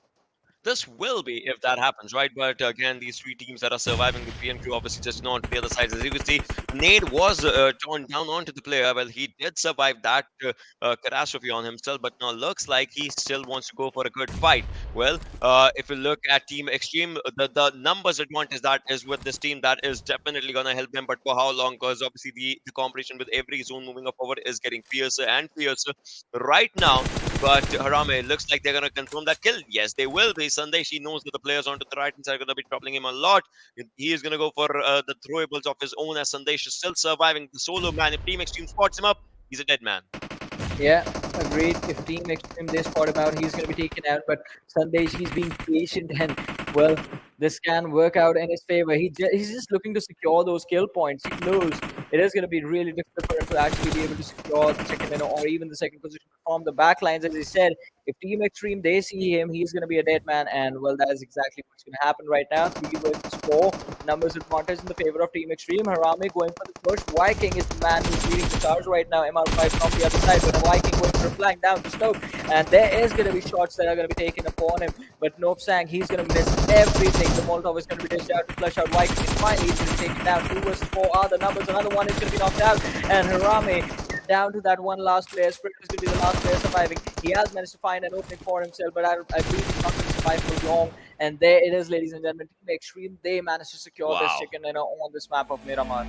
this will be if that happens, right? But again, these three teams that are surviving the PN crew obviously just not the other sides. As you can see, Nade was torn down onto the player. Well, he did survive that catastrophe on himself, but now looks like he still wants to go for a good fight. Well, if you look at Team Extreme, the numbers advantage that is with this team, that is definitely going to help them. But for how long? Because obviously the competition with every zone moving up forward is getting fiercer and fiercer right now. But Harame, looks like they're going to confirm that kill. Yes, they will be. Sunday, she knows that the players onto the right hand side are going to be troubling him a lot. He is going to go for the throwables of his own, as Sandesh is still surviving the solo man. If Team Extreme spots him up, he's a dead man. Yeah, agreed. If Team Extreme they spot him out, he's going to be taken out. But Sunday, he's being patient, and well, this can work out in his favor. He's just looking to secure those kill points. He knows it is going to be really difficult for him to actually be able to secure the second or even the second position from the back lines. As he said, if Team Extreme they see him, he's going to be a dead man, and well, that is exactly what's going to happen right now. 3 versus 4, numbers advantage in the favor of Team Extreme. Harame going for the push. Viking is the man who's leading the charge right now. MR5 from the other side, but Viking going for a flank down to Stoke, and there is going to be shots that are going to be taken upon him. But Nope Sang, he's going to miss everything. The Molotov is going to be dished out to flush out Viking, and finally he's going to take it down. 2 versus 4 are the numbers. Another one is going to be knocked out, and Harame down to that one last player. Sprint is going to be the last player surviving. He has managed to find an opening for himself, but I believe he's not going to survive for long. And there it is, ladies and gentlemen. Team Extreme, they managed to secure this chicken dinner on this map of Miramar.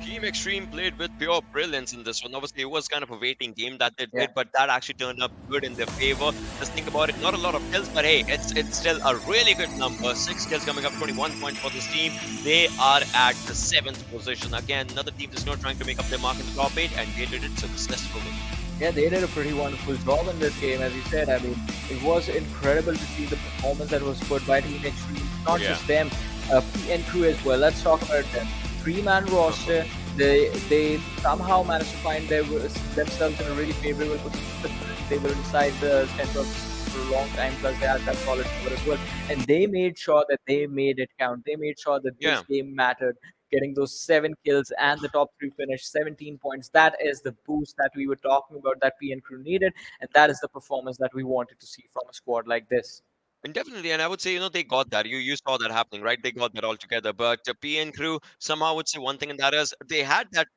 Team Extreme played with pure brilliance in this one. Obviously, it was kind of a waiting game that they did, but that actually turned up good in their favor. Just think about it, not a lot of kills, but hey, it's still a really good number. 6 kills coming up, 21 points for this team. They are at the 7th position. Again, another team is not trying to make up their mark in the top 8, and they did it successfully. Yeah, they did a pretty wonderful job in this game, as you said. I mean, it was incredible to see the performance that was put by Team Extreme. Not just them, PN crew as well. Let's talk about them. 3-man roster. They somehow managed to find themselves in a really favorable position. They were inside the center for a long time, plus they had that solid cover as well. And they made sure that they made it count. They made sure that this game mattered. Getting those 7 kills and the top 3 finish, 17 points. That is the boost that we were talking about that PN crew needed, and that is the performance that we wanted to see from a squad like this. And definitely, and I would say, they got that. You saw that happening, right? They got that all together. But PN crew somehow would say one thing, and that is they had that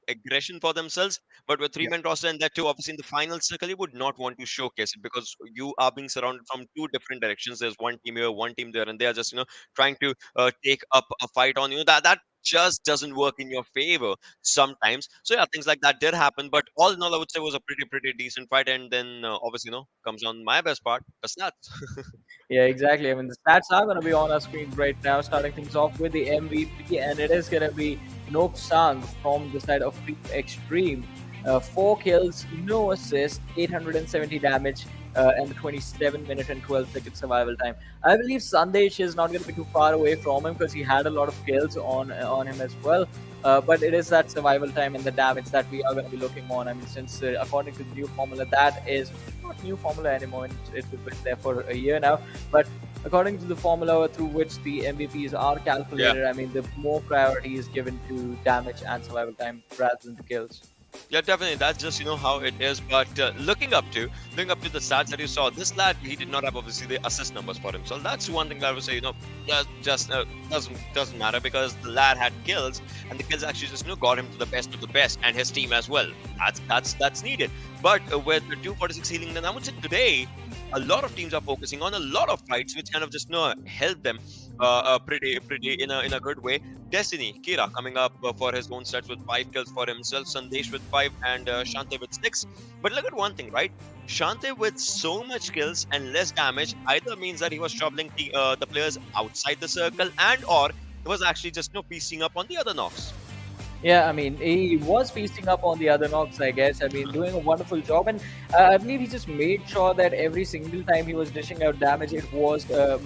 aggression for themselves. But with 3-man roster and that too, obviously in the final circle, you would not want to showcase it because you are being surrounded from 2 different directions. There's one team here, one team there, and they are just trying to take up a fight on you. That just doesn't work in your favor sometimes. So yeah, things like that did happen. But all in all, I would say it was a pretty decent fight. And then obviously, comes on my best part, the stats. Yeah, exactly. I mean, the stats are going to be on our screen right now, starting things off with the MVP, and it is going to be Nope Sang from the side of Team Extreme. 4 kills, no assists, 870 damage, and 27 minute and 12 second survival time. I believe Sandesh is not going to be too far away from him because he had a lot of kills on him as well. But it is that survival time and the damage that we are going to be looking on. I mean, since according to the new formula, that is not new formula anymore. It's been there for a year now. But according to the formula through which the MVPs are calculated, I mean, the more priority is given to damage and survival time rather than the kills. Yeah, definitely. That's just how it is. But looking up to the stats that you saw, this lad, he did not have obviously the assist numbers for himself. That's one thing that I would say just doesn't matter because the lad had kills and the kills actually just got him to the best of the best and his team as well. That's needed. But with the 246 healing, then I would say today a lot of teams are focusing on a lot of fights, which kind of just help them pretty in a good way. Destiny Kira coming up for his own stats with 5 kills for himself, Sandesh with 5 and Shante with 6. But look at one thing, right? Shante with so much kills and less damage either means that he was troubling the players outside the circle and or he was actually just piecing up on the other knocks. Yeah, I mean, he was feasting up on the other knocks, I guess. I mean, doing a wonderful job. And I believe he just made sure that every single time he was dishing out damage, it was a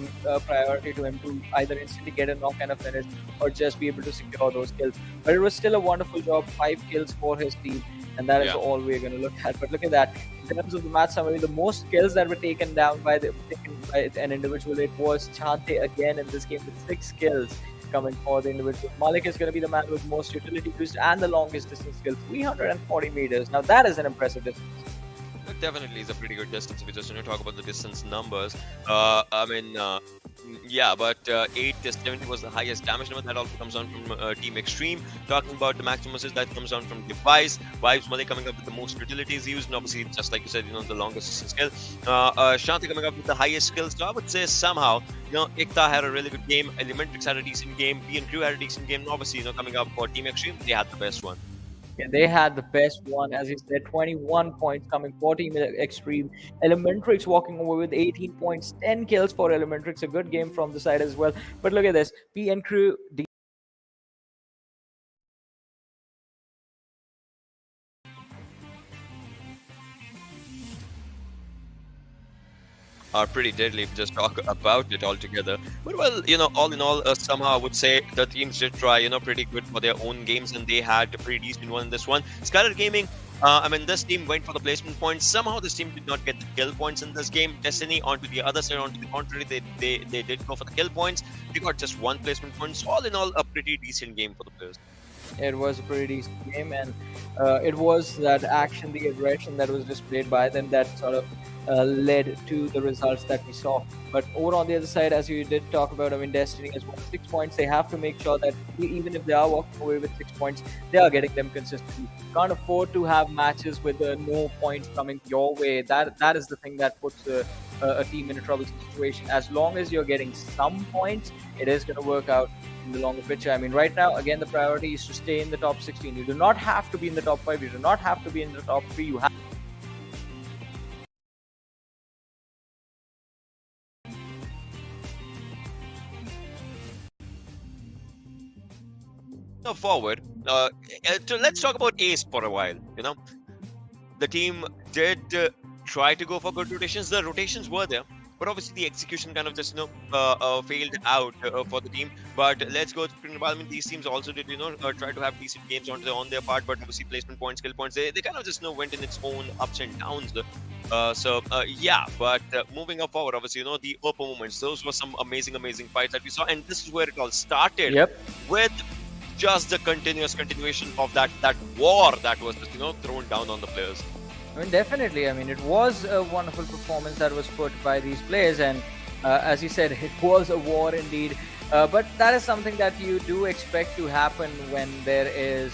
priority to him to either instantly get a knock and a finish or just be able to secure those kills. But it was still a wonderful job. 5 kills for his team. And that is all we're going to look at. But look at that. In terms of the match summary, the most kills that were taken by an individual, it was Chante again in this game with 6 kills. Coming for the individual. Malik is going to be the man with most utility boost and the longest distance skill, 340 meters. Now that is an impressive distance. definitely is a pretty good distance if we just talk about the distance numbers. Yeah, but 870 was the highest damage number. That also comes down from Team Extreme. Talking about the maximum assist, that comes down from Device. Vibes Mali coming up with the most utilities used, and obviously, just like you said, the longest skill. Shanti coming up with the highest skills. So I would say somehow, EKTA had a really good game. Elementrix had a decent game. PMQ had a decent game. And obviously, coming up for Team Extreme, they had the best one. Yeah, they had the best one, as you said, 21 points coming for Team Extreme. Elementrix walking over with 18 points, 10 kills for Elementrix. A good game from the side as well. But look at this, PN Crew. Are pretty deadly if we just talk about it altogether. But well, all in all, somehow I would say the teams did try, pretty good for their own games, and they had a pretty decent one in this one. Skylightz Gaming, this team went for the placement points. Somehow this team did not get the kill points in this game. Destiny, onto the other side, onto the contrary, they did go for the kill points. They got just one placement point. So all in all, a pretty decent game for the players. It was a pretty decent game, and it was that action, the aggression that was displayed by them that sort of led to the results that we saw. But over on the other side, as you did talk about, Destiny has won 6 points. They have to make sure that even if they are walking away with 6 points, they are getting them consistently. Can't afford to have matches with no points coming your way. That is the thing that puts a team in a troublesome situation. As long as you're getting some points, it is going to work out in the longer picture. Right now, again, the priority is to stay in the top 16. You do not have to be in the top 5. You do not have to be in the top 3. You have forward. So let's talk about Ace for a while. The team did try to go for good rotations. The rotations were there, but obviously the execution kind of just failed out for the team. But let's go to Trikru Nepal. These teams also did try to have decent games on their part, but obviously placement points, skill points, they kind of just went in its own ups and downs. Yeah, but moving up forward, obviously the upper moments, those were some amazing fights that we saw, and this is where it all started. Yep. With just the continuation of that war that was just thrown down on the players. Definitely. It was a wonderful performance that was put by these players, and as you said, it was a war indeed. But that is something that you do expect to happen when there is,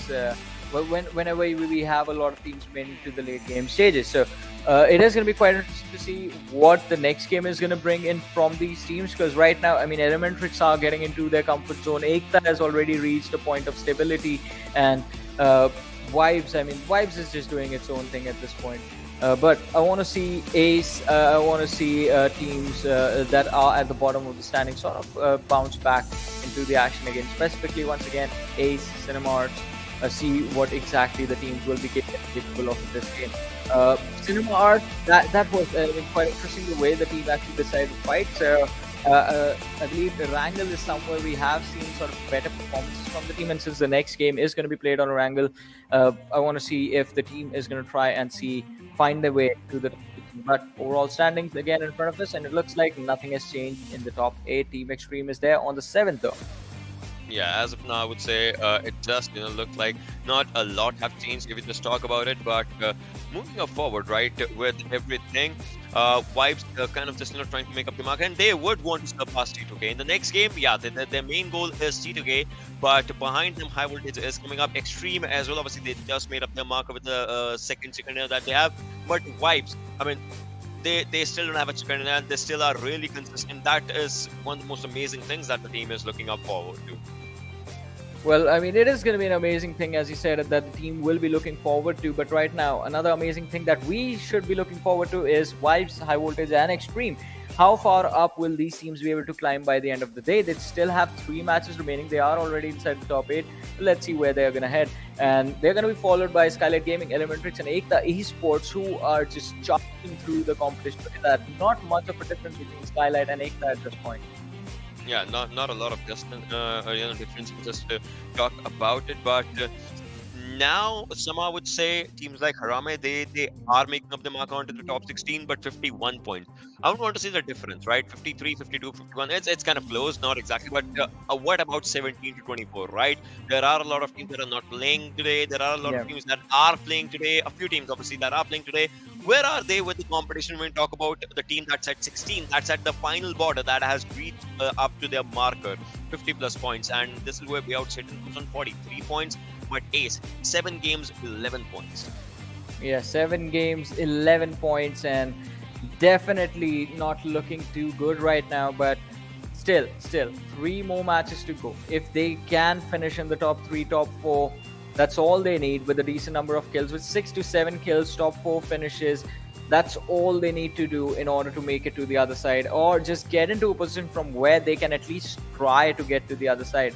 whenever we have a lot of teams made into the late game stages. So it is going to be quite interesting to see what the next game is going to bring in from these teams, because right now, Elementrix are getting into their comfort zone. EKTA has already reached a point of stability, and Vibes is just doing its own thing at this point. But I want to see Ace, I want to see teams that are at the bottom of the standing sort of bounce back into the action again. Specifically, once again, Ace, Cinemark, see what exactly the teams will be capable of in this game. Cinemark, that was quite interesting, the way the team actually decided to fight. So I believe Erangel is somewhere we have seen sort of better performances from the team, and since the next game is going to be played on Erangel, I want to see if the team is going to try and find their way to the top 16. But overall standings again in front of us, and it looks like nothing has changed in the top 8. Team Extreme is there on the 7th though. Yeah, as of now, I would say it does look like not a lot have changed if we just talk about it. But moving up forward, right, with everything, Vibes kind of just trying to make up the mark, and they would want to surpass T2K in the next game. Yeah, their main goal is T2K, but behind them, High Voltage is coming up. Extreme as well. Obviously, they just made up their mark with the second chicken dinner that they have. But Vibes, they still don't have a chicken dinner, and they still are really consistent. That is one of the most amazing things that the team is looking up forward to. Well, it is going to be an amazing thing, as you said, that the team will be looking forward to. But right now, another amazing thing that we should be looking forward to is Vibes, High Voltage, and Extreme. How far up will these teams be able to climb by the end of the day? They still have 3 matches remaining. They are already inside the top 8. Let's see where they're going to head. And they're going to be followed by Skylightz Gaming, Elementrix, and EKTA Esports, who are just charging through the competition. Not much of a difference between Skylightz and EKTA at this point. Yeah, not a lot of difference just to talk about it, but now somehow I would say teams like Harame, they are making up the mark onto the top 16, but 51 points. I would want to see the difference, right? 53, 52, 51. It's kind of close, not exactly, but what about 17 to 24, right? There are a lot of teams that are not playing today. There are a lot Yeah. of teams that are playing today. A few teams, obviously, that are playing today. Where are they with the competition when we talk about the team that's at 16, that's at the final border, that has reached up to their marker, 50 plus points? And this is where Wayout SATAN was on 43 points, but Ace, 7 games, 11 points. Yeah, 7 games, 11 points, and definitely not looking too good right now. But still, 3 more matches to go. If they can finish in the top 3, top 4, that's all they need with a decent number of kills. With 6 to 7 kills, top 4 finishes, that's all they need to do in order to make it to the other side, or just get into a position from where they can at least try to get to the other side.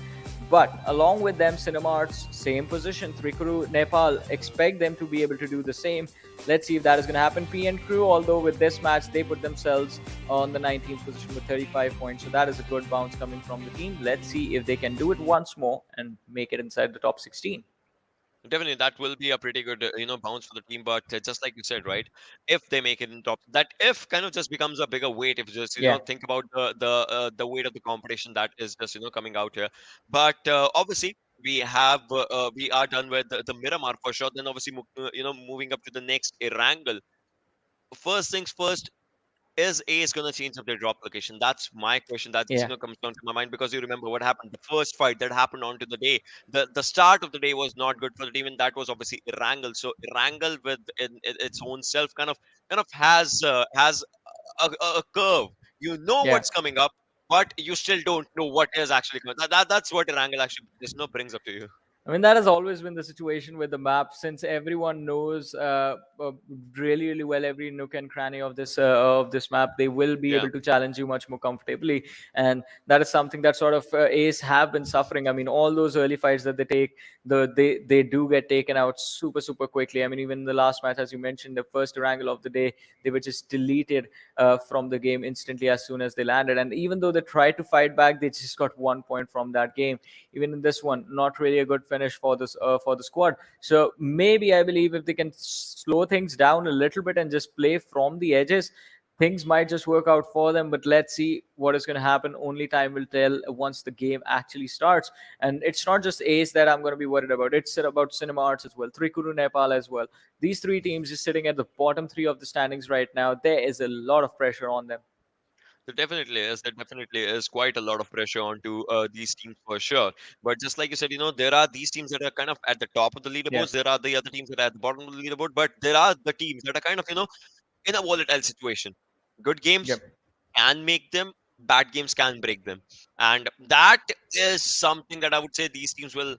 But along with them, Cinemart's same position, Trikru Nepal, expect them to be able to do the same. Let's see if that is going to happen. PN Crew, although with this match, they put themselves on the 19th position with 35 points. So that is a good bounce coming from the team. Let's see if they can do it once more and make it inside the top 16. Definitely, that will be a pretty good, bounce for the team. But just like you said, right? If they make it in top, that if kind of just becomes a bigger weight. If you just Yeah. think about the weight of the competition that is just coming out here. But obviously, we are done with the Miramar for sure. Then obviously, moving up to the next Erangel. First things first, is Ace going to change up their drop location? That's my question. That Yeah. comes down to my mind, because you remember what happened. The first fight that happened onto the day, the start of the day was not good for the team, and that was obviously Erangel. So Erangel with its own self kind of has a curve. You know Yeah. what's coming up, but you still don't know what is actually coming. That's what Erangel actually just brings up to you. I mean, that has always been the situation with the map, since everyone knows really, really well every nook and cranny of this map. They will be Yeah. able to challenge you much more comfortably, and that is something that sort of Ace have been suffering. I mean, all those early fights that they take, they do get taken out super quickly. I mean, even the last match, as you mentioned, the first Erangel of the day, they were just deleted from the game instantly as soon as they landed. And even though they tried to fight back, they just got 1 point from that game. Even in this one, not really a good finish for the squad. So maybe I believe if they can slow things down a little bit and just play from the edges, things might just work out for them. But let's see what is going to happen. Only time will tell once the game actually starts. And it's not just Ace that I'm going to be worried about. It's about Cinemarts as well, Trikru Nepal as well. These 3 teams just sitting at the bottom 3 of the standings right now. There is a lot of pressure on them. There definitely is. There definitely is quite a lot of pressure onto these teams for sure. But just like you said, there are these teams that are kind of at the top of the Yeah. leaderboards. There are the other teams that are at the bottom of the leaderboard. But there are the teams that are kind of, in a volatile situation. Good games Yep. can make them, bad games can break them. And that is something that I would say these teams will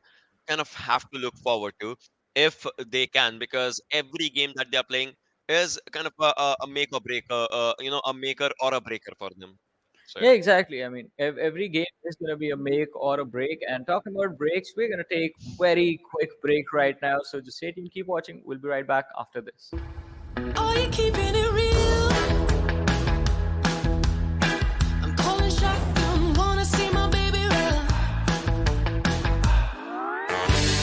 kind of have to look forward to if they can, because every game that they are playing is kind of a make or break, a maker or a breaker for them. So yeah. Yeah, exactly. I mean, every game is going to be a make or a break. And talking about breaks, we're going to take very quick break right now. So just stay tuned, keep watching. We'll be right back after this. Are you keeping it real? I'm calling shotgun, wanna see my baby run.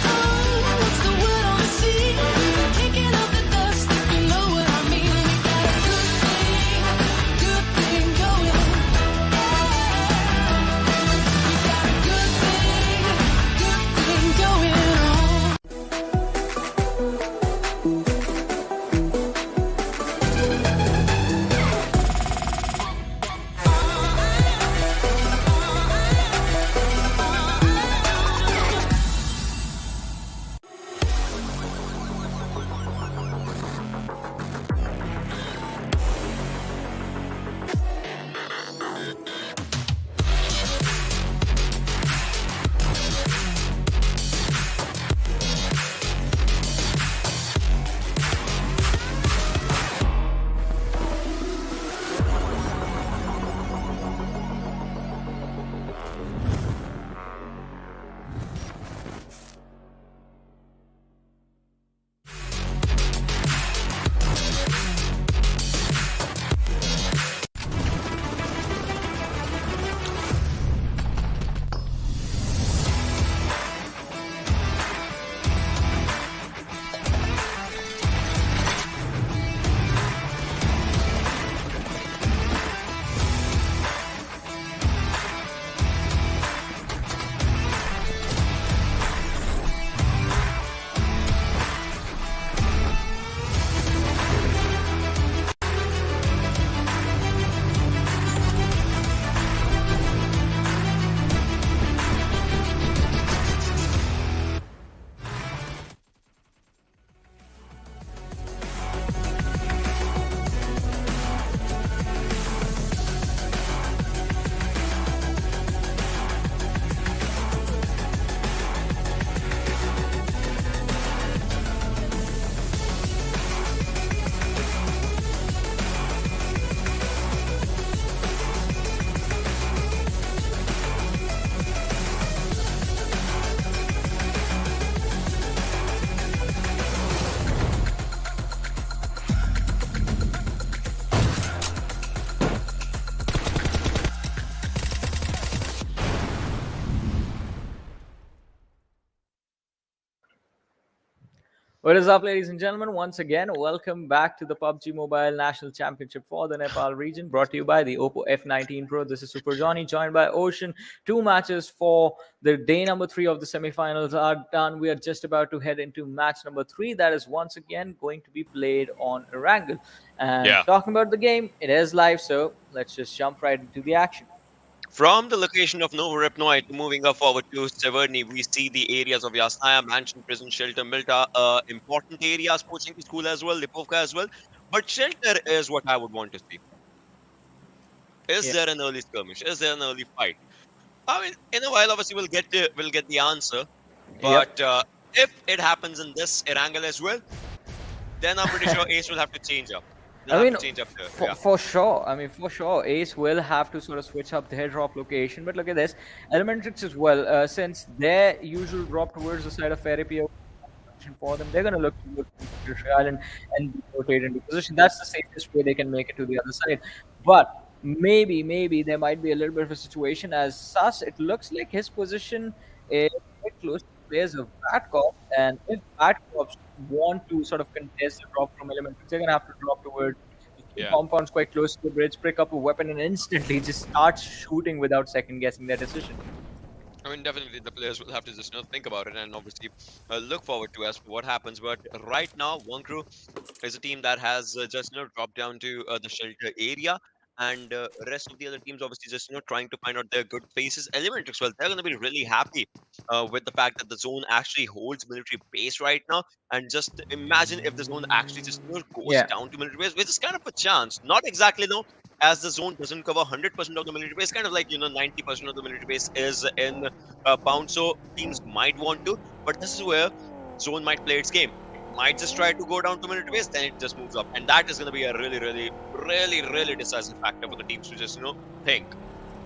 Oh, what's the word on the sea? Kicking up the dust, if you know what I mean. We got a good thing going. We got a good thing going on. What is up, ladies and gentlemen? Once again, welcome back to the PUBG Mobile National Championship for the Nepal region, brought to you by the Oppo F19 Pro. This is Super Johnny, joined by Ocean. Two matches for the day number 3 of the semifinals are done. We are just about to head into match number 3. That is once again going to be played on Erangel. And Yeah. talking about the game, it is live, so let's just jump right into the action. From the location of Novorepnoy to moving up forward to Severny, we see the areas of Yasnaya, Mansion, Prison, Shelter, Milta, important areas, coaching school as well, Lipovka as well. But Shelter is what I would want to see. Is Yeah. there an early skirmish? Is there an early fight? I mean, in a while, obviously, we'll get the answer. Yep. But if it happens in this Erangel as well, then I'm pretty sure Ace will have to change up. They'll I have mean, to change up there. for, Yeah. for sure. I mean, for sure, Ace will have to sort of switch up their drop location. But look at this, Elementrix as well. Since their usual drop towards the side of Ferripio for them, they're going to look to Tertiary Island and rotate into position. That's the safest way they can make it to the other side. But maybe there might be a little bit of a situation as Sus. It looks like his position is quite close to the players of BADCOPS, and if BADCOPS want to sort of contest the drop from Elementrix, they're going to have to drop towards the two Yeah. compounds quite close to the bridge, pick up a weapon, and instantly just start shooting without second guessing their decision. I mean, definitely the players will have to just think about it and obviously look forward to as to what happens. But right now, One Crew is a team that has just dropped down to the shelter area, and rest of the other teams obviously just trying to find out their good faces. Elementrix, well, they're going to be really happy with the fact that the zone actually holds military base right now. And just imagine if the zone actually just goes Yeah. down to military base, which is kind of a chance. Not exactly no, as the zone doesn't cover 100% of the military base, kind of like 90% of the military base is in bound, so teams might want to, but this is where zone might play its game. It might just try to go down to military base, then it just moves up, and that is going to be a really decisive factor for the teams to just think.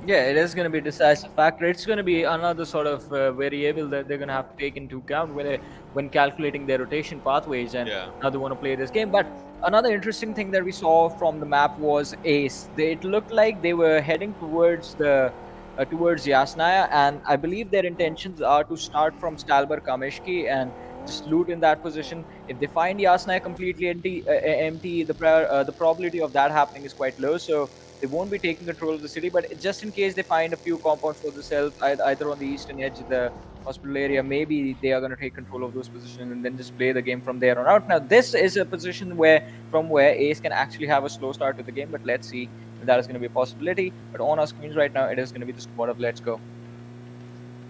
Yeah, it is going to be a decisive factor. It's going to be another sort of variable that they're going to have to take into account when calculating their rotation pathways and Yeah. how they want to play this game. But another interesting thing that we saw from the map was Ace. It looked like they were heading towards Yasnaya, and I believe their intentions are to start from Stalber Kameshki and just loot in that position. If they find Yasnaya completely empty, the probability of that happening is quite low. So they won't be taking control of the city, but just in case they find a few compounds for themselves, either on the eastern edge of the hospital area, maybe they are going to take control of those positions and then just play the game from there on out. Now, this is a position from where Ace can actually have a slow start to the game, but let's see if that is going to be a possibility. But on our screens right now, it is going to be the squad of Let's Go.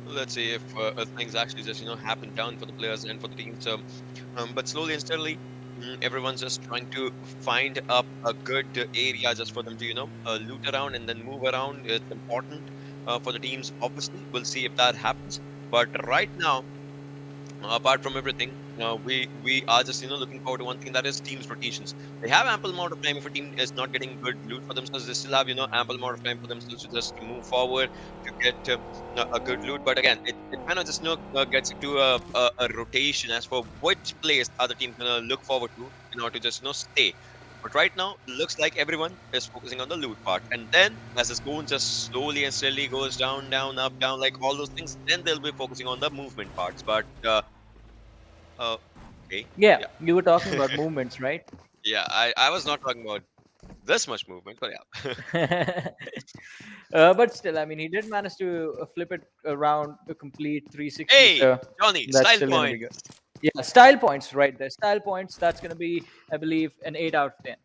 Let's see if things actually just happen down for the players and for the teams. But slowly and steadily, everyone's just trying to find up a good area just for them to loot around and then move around. It's important for the teams. Obviously, we'll see if that happens. But right now, apart from everything, we are just looking forward to one thing, that is teams rotations. They have ample amount of time. If a team is not getting good loot for themselves, they still have ample amount of time for themselves to just move forward to get a good loot. But again, it kind of just gets into a rotation as for which place other team gonna look forward to in order to just stay. But right now, looks like everyone is focusing on the loot part. And then, as this zone just slowly and steadily goes down, down, up, down, like all those things, then they'll be focusing on the movement parts. But, okay. Yeah, you were talking about movements, right? Yeah, I was not talking about this much movement, but yeah. But still, I mean, he did manage to flip it around the complete 360. Hey, so Johnny, that's style still gonna be point. good. Yeah, style points right there. Style points. That's gonna be, I believe, an 8 out of 10.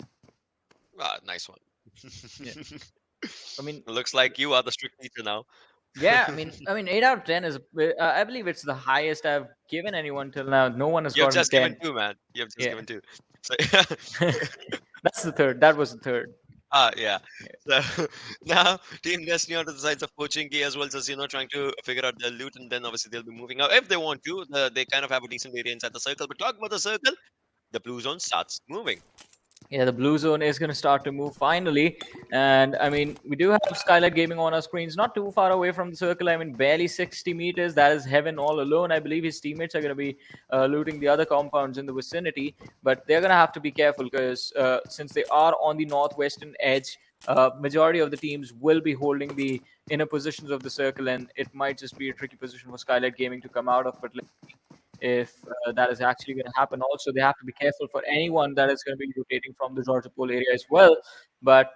Ah, nice one. I mean, Looks like you are the strict teacher now. yeah, I mean, 8 out of 10 is, I believe it's the highest I've given anyone till now. No one has You have gotten just 10. given two, man. You have just Yeah. given two. So, That's the third. That was the third. yeah. So now Team Destiny on the sides of Pochinki as well, just trying to figure out their loot, and then obviously they'll be moving out if they want to. They kind of have a decent area inside the circle. But talk about the circle, the blue zone starts moving. Yeah, the blue zone is going to start to move finally. And I mean, we do have Skylightz Gaming on our screens, not too far away from the circle. I mean, barely 60 meters. That is heaven all alone. I believe his teammates are going to be looting the other compounds in the vicinity. But they're going to have to be careful because since they are on the northwestern edge, majority of the teams will be holding the inner positions of the circle. And it might just be a tricky position for Skylightz Gaming to come out of. But if that is actually going to happen. Also, they have to be careful for anyone that is going to be rotating from the Georgia Pole area as well. But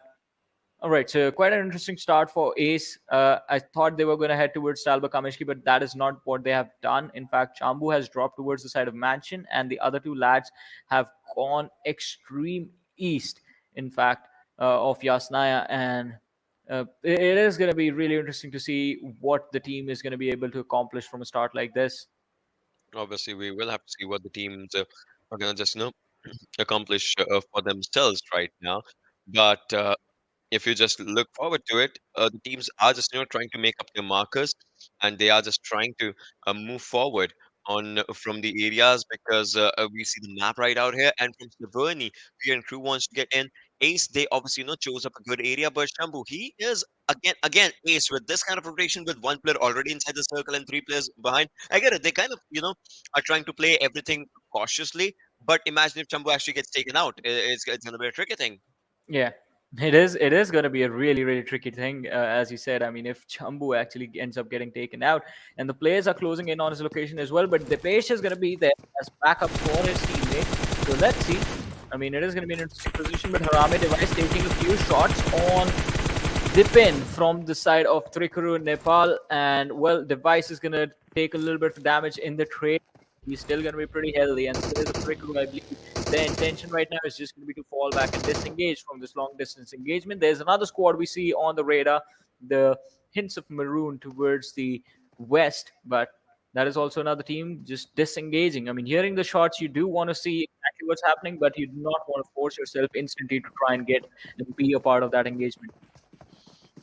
all right, so quite an interesting start for Ace. I thought they were going to head towards Talba Kameshki, but that is not what they have done. In fact, Chambu has dropped towards the side of Mansion, and the other two lads have gone extreme east, in fact, of Yasnaya. And it is going to be really interesting to see what the team is going to be able to accomplish from a start like this. Obviously, we will have to see what the teams are going to just accomplish for themselves right now. But if you just look forward to it, the teams are just trying to make up their markers, and they are just trying to move forward on from the areas because we see the map right out here, and from Saverni, Fear and Crew wants to get in. Ace, they obviously chose up a good area, but Shambu, he is again Ace with this kind of rotation with one player already inside the circle and three players behind. I get it. They kind of are trying to play everything cautiously, but imagine if Shambu actually gets taken out. It's going to be a tricky thing. Yeah, it is. It is going to be a really, really tricky thing, as you said. I mean, if Chambu actually ends up getting taken out, and the players are closing in on his location as well, but Depesh is going to be there as backup for his teammate. So let's see. I mean, it is going to be an interesting position, but Harame device taking a few shots on Dipin from the side of Trikru Nepal, and well, device is going to take a little bit of damage in the trade. He's still going to be pretty healthy, and so is a Trikru, I believe. Their intention right now is just going to be to fall back and disengage from this long distance engagement. There's another squad we see on the radar, the hints of maroon towards the west, but that is also another team just disengaging. I mean, hearing the shots, you do want to see exactly what's happening, but you do not want to force yourself instantly to try and get and be a part of that engagement.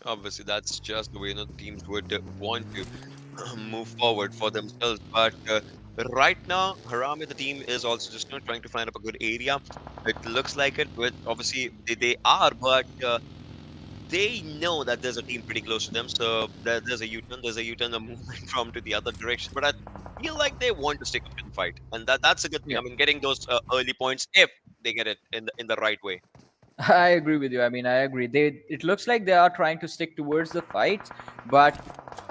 Obviously, that's just the way teams would want to move forward for themselves. But right now, Harame, the team is also just trying to find up a good area. It looks like it. With obviously they are, but they know that there's a team pretty close to them. So there's a U-turn. There's a U-turn, a movement from to the other direction. But I feel like they want to stick up to the fight, and that's a good thing. Yeah. I mean, getting those early points if they get it in the right way. I agree with you. I mean, I agree. It looks like they are trying to stick towards the fight, but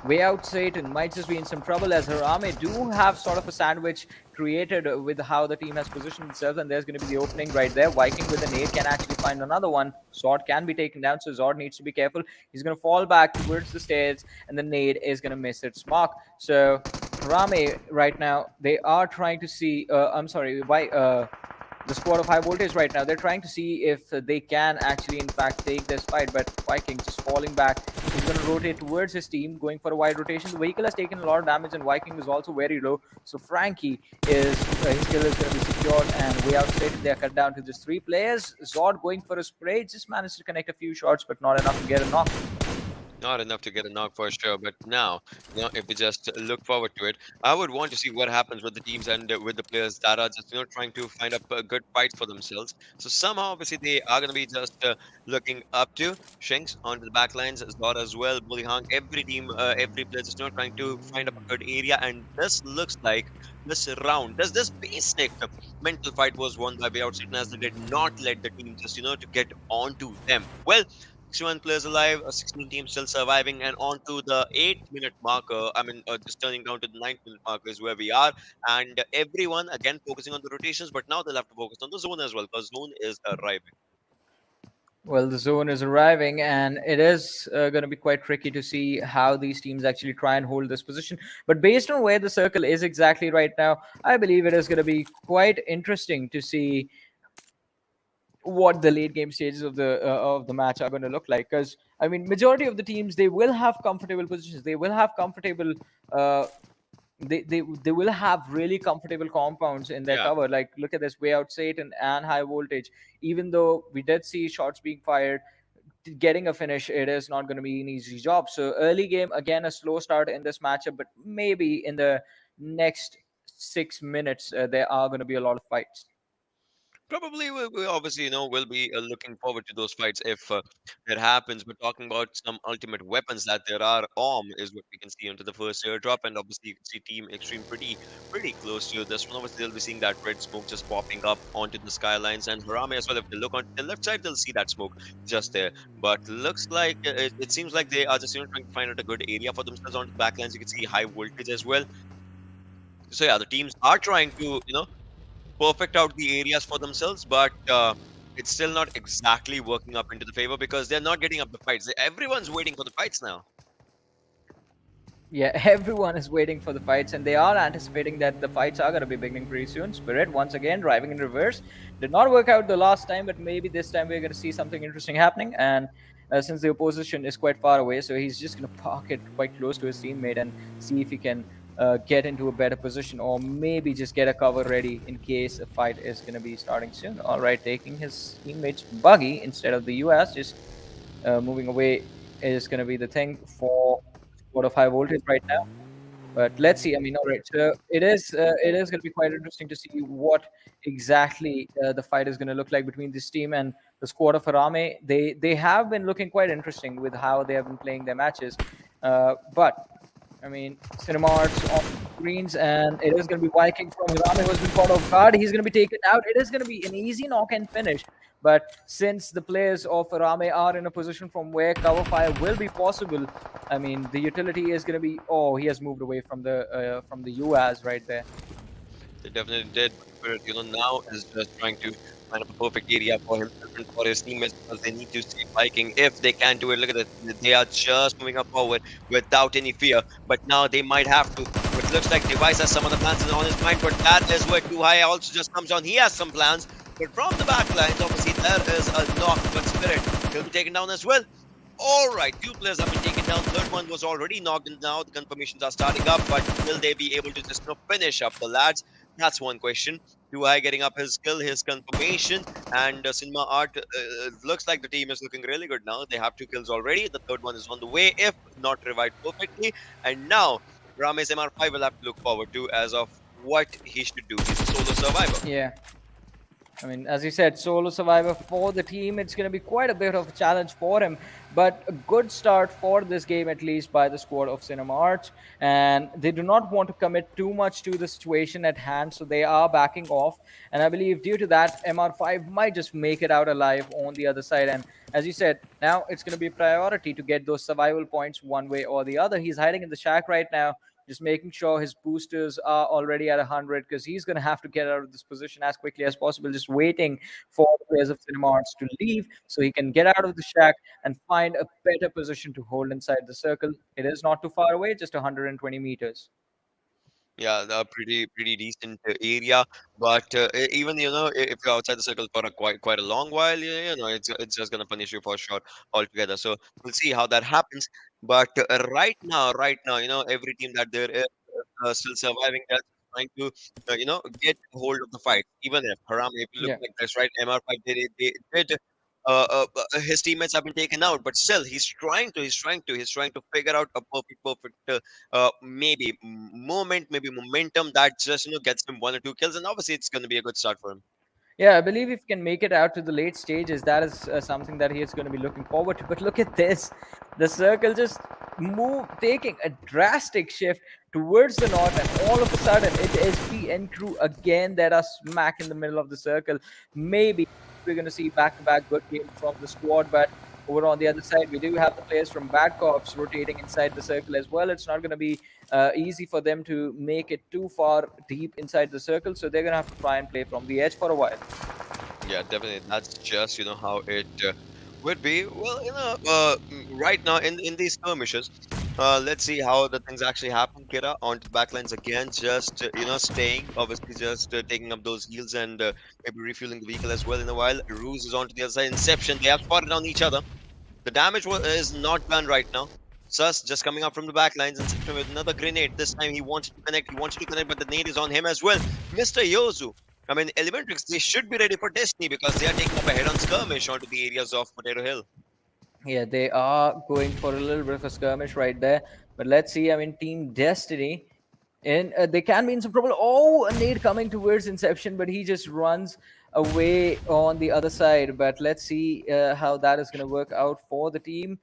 Wayout SATAN might just be in some trouble as Harame do have sort of a sandwich created with how the team has positioned itself, and there's going to be the opening right there. Viking with a nade can actually find another one. Zord can be taken down, so Zord needs to be careful. He's going to fall back towards the stairs, and the nade is going to miss its mark. So Harame right now, they are trying to see. I'm sorry, the squad of high voltage right now. They're trying to see if they can actually, in fact, take this fight. But Viking just falling back. He's going to rotate towards his team, going for a wide rotation. The vehicle has taken a lot of damage, and Viking is also very low. So Frankie is his kill is going to be secured, and way outside they are cut down to just 3 players. Zod going for a spray, just managed to connect a few shots, but not enough to get a knock. Not enough to get a knock for sure, but now, if we just look forward to it, I would want to see what happens with the teams and with the players that are just trying to find up a good fight for themselves. So somehow, obviously, they are going to be just looking up to Shanks onto the backlines, Zod as well, Bully Hang. Every team, every player just trying to find up a good area, and this looks like this round, this basic mental fight was won by Wayout SATAN as they did not let the team just to get onto them. Well. 61 players alive, 16 teams still surviving, and on to the 8-minute marker. I mean, just turning down to the 9th-minute marker is where we are. And everyone, again, focusing on the rotations, but now they'll have to focus on the zone as well, because zone is arriving. Well, the zone is arriving, and it is going to be quite tricky to see how these teams actually try and hold this position. But based on where the circle is exactly right now, I believe it is going to be quite interesting to see what the late game stages of the match are going to look like. Because I mean, majority of the teams, they will have comfortable positions. They will have comfortable. They will have really comfortable compounds in their Yeah. cover. Like look at this Wayout SATAN and high voltage. Even though we did see shots being fired, getting a finish, it is not going to be an easy job. So early game again, a slow start in this matchup, but maybe in the next 6 minutes there are going to be a lot of fights. Probably we obviously will be looking forward to those fights if it happens. We're talking about some ultimate weapons that there are. Is what we can see onto the first airdrop, and obviously you can see Team Extreme pretty close to this one. Obviously they'll be seeing that red smoke just popping up onto the skylines, and Harame as well. If they look on the left side, they'll see that smoke just there. But looks like it seems like they are just trying to find out a good area for themselves on the backlines. You can see high voltage as well. So yeah, the teams are trying to perfect out the areas for themselves, but it's still not exactly working up into the favor because they're not getting up the fights. Everyone's waiting for the fights now. Yeah, everyone is waiting for the fights, and they are anticipating that the fights are going to be beginning pretty soon. Spirit, once again, driving in reverse. Did not work out the last time, but maybe this time we're going to see something interesting happening. And since the opposition is quite far away, so he's just going to park it quite close to his teammate and see if he can get into a better position, or maybe just get a cover ready in case a fight is going to be starting soon. All right, taking his teammate's buggy instead of the US, just moving away is going to be the thing for squad of high voltage right now. But let's see. I mean, all right. So it is going to be quite interesting to see what exactly the fight is going to look like between this team and the squad of Harame. They have been looking quite interesting with how they have been playing their matches. But I mean, Cinemarts on screens, and it is going to be Viking from Harame who has been caught off guard. He's going to be taken out. It is going to be an easy knock and finish. But since the players of Harame are in a position from where cover fire will be possible, I mean, the utility is going to be. Oh, he has moved away from the UAS right there. They definitely did. But now is just trying to find a perfect area for himself and for his teammates because they need to stay Viking if they can do it. Look at that. They are just moving up forward without any fear. But now they might have to. But it looks like Device has some of the plans on his mind. But that is where Too High also just comes on. He has some plans. But from the back lines, obviously, there is a knock. But Spirit will be taken down as well. All right, 2 players have been taken down. Third one was already knocked, and now the confirmations are starting up. But will they be able to just finish up the lads? That's one question. Too High getting up his skill, his confirmation, and Cinema Art looks like the team is looking really good now. They have 2 kills already. The third one is on the way, if not revived perfectly. And now Ramesh MR5 will have to look forward to as of what he should do. He's a solo survivor. Yeah. I mean, as you said, solo survivor for the team. It's going to be quite a bit of a challenge for him, but a good start for this game, at least by the squad of Cinema Arts. And they do not want to commit too much to the situation at hand, so they are backing off. And I believe due to that, MR5 might just make it out alive on the other side. And as you said, now it's going to be a priority to get those survival points one way or the other. He's hiding in the shack right now, just making sure his boosters are already at 100, because he's going to have to get out of this position as quickly as possible, just waiting for the players of Cinema Arts to leave so he can get out of the shack and find a better position to hold inside the circle. It is not too far away, just 120 meters. Yeah, a pretty decent area, but even if you're outside the circle for a quite a long while, it's just gonna punish you for sure altogether. So we'll see how that happens. But right now, every team that there is still surviving, that's trying to get hold of the fight. Even if Haram, if you look Yeah. like this, right, MR5 they did. His teammates have been taken out, but still he's trying to figure out a perfect maybe moment, maybe momentum that just gets him 1 or 2 kills, and obviously it's going to be a good start for him. Yeah, I believe if he can make it out to the late stages, that is something that he is going to be looking forward to. But look at this. The circle just taking a drastic shift towards the north, and all of a sudden it is PN crew again that are smack in the middle of the circle. Maybe we're going to see back-to-back good games from the squad, but over on the other side, we do have the players from BADCOPS rotating inside the circle as well. It's not going to be easy for them to make it too far deep inside the circle, so they're going to have to try and play from the edge for a while. Yeah, definitely. That's just how it would be. Well, right now in these skirmishes, let's see how the things actually happen. Kira onto the backlines again, just staying, obviously just taking up those heals and maybe refueling the vehicle as well in a while. Ruse is onto the other side. Inception, they have spotted on each other. The damage is not done right now. Sus just coming up from the backlines, Inception with another grenade. This time he wanted to connect, but the nade is on him as well. Mr. Yozu. I mean, Elementrix, they should be ready for Destiny because they are taking up a head-on skirmish onto the areas of Potato Hill. Yeah, they are going for a little bit of a skirmish right there. But let's see. I mean, Team Destiny, and they can be in some trouble. Oh, a nade coming towards Inception, but he just runs away on the other side. But let's see how that is going to work out for the team.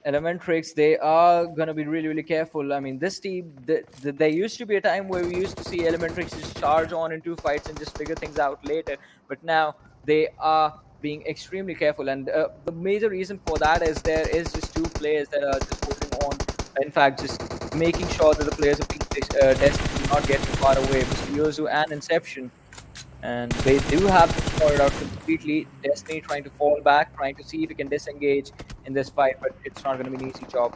Elementrix, they are going to be really careful. I mean, this team, there used to be a time where we used to see Elementrix just charge on into fights and just figure things out later. But now they are being extremely careful. And the major reason for that is there is just 2 players that are just holding on. In fact, just making sure that the players of Team Destiny not get too far away. Mr. Yozu and Inception. And they do have to score it out completely. Destiny trying to fall back, trying to see if he can disengage in this fight, but it's not going to be an easy job.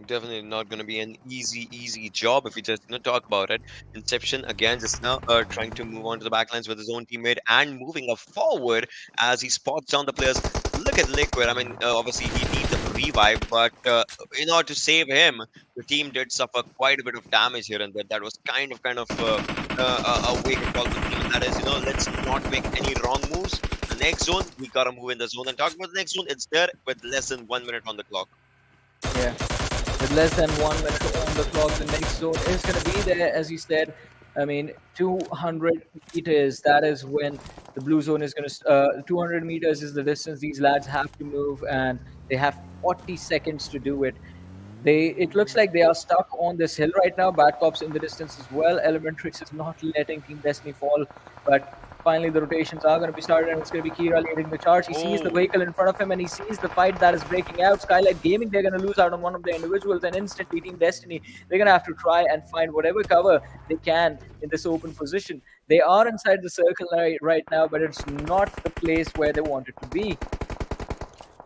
Definitely not going to be an easy job if we just talk about it. Inception again just now trying to move on to the backlines with his own teammate and moving up forward as he spots down the players. Look at Liquid. I mean, obviously he needs a revive, but in order to save him, the team did suffer quite a bit of damage here and there. That was kind of a wake-up call for the team. That is, let's not make any wrong moves. The next zone, we gotta move in the zone. And talking about the next zone, it's there with less than 1 minute on the clock. Yeah. With less than 1 minute on the clock, the next zone is going to be there, as you said. I mean, 200 meters, that is when the blue zone is going to... 200 meters is the distance these lads have to move, and they have 40 seconds to do it. It looks like they are stuck on this hill right now. BADCOPS in the distance as well. Elementrix is not letting Team Destiny fall, but finally the rotations are going to be started, and it's going to be Kira leading the charge. He sees the vehicle in front of him, and he sees the fight that is breaking out. Skylightz Gaming, they're going to lose out on one of their individuals, and instantly Team Destiny, they're going to have to try and find whatever cover they can in this open position. They are inside the circle right now, but it's not the place where they want it to be.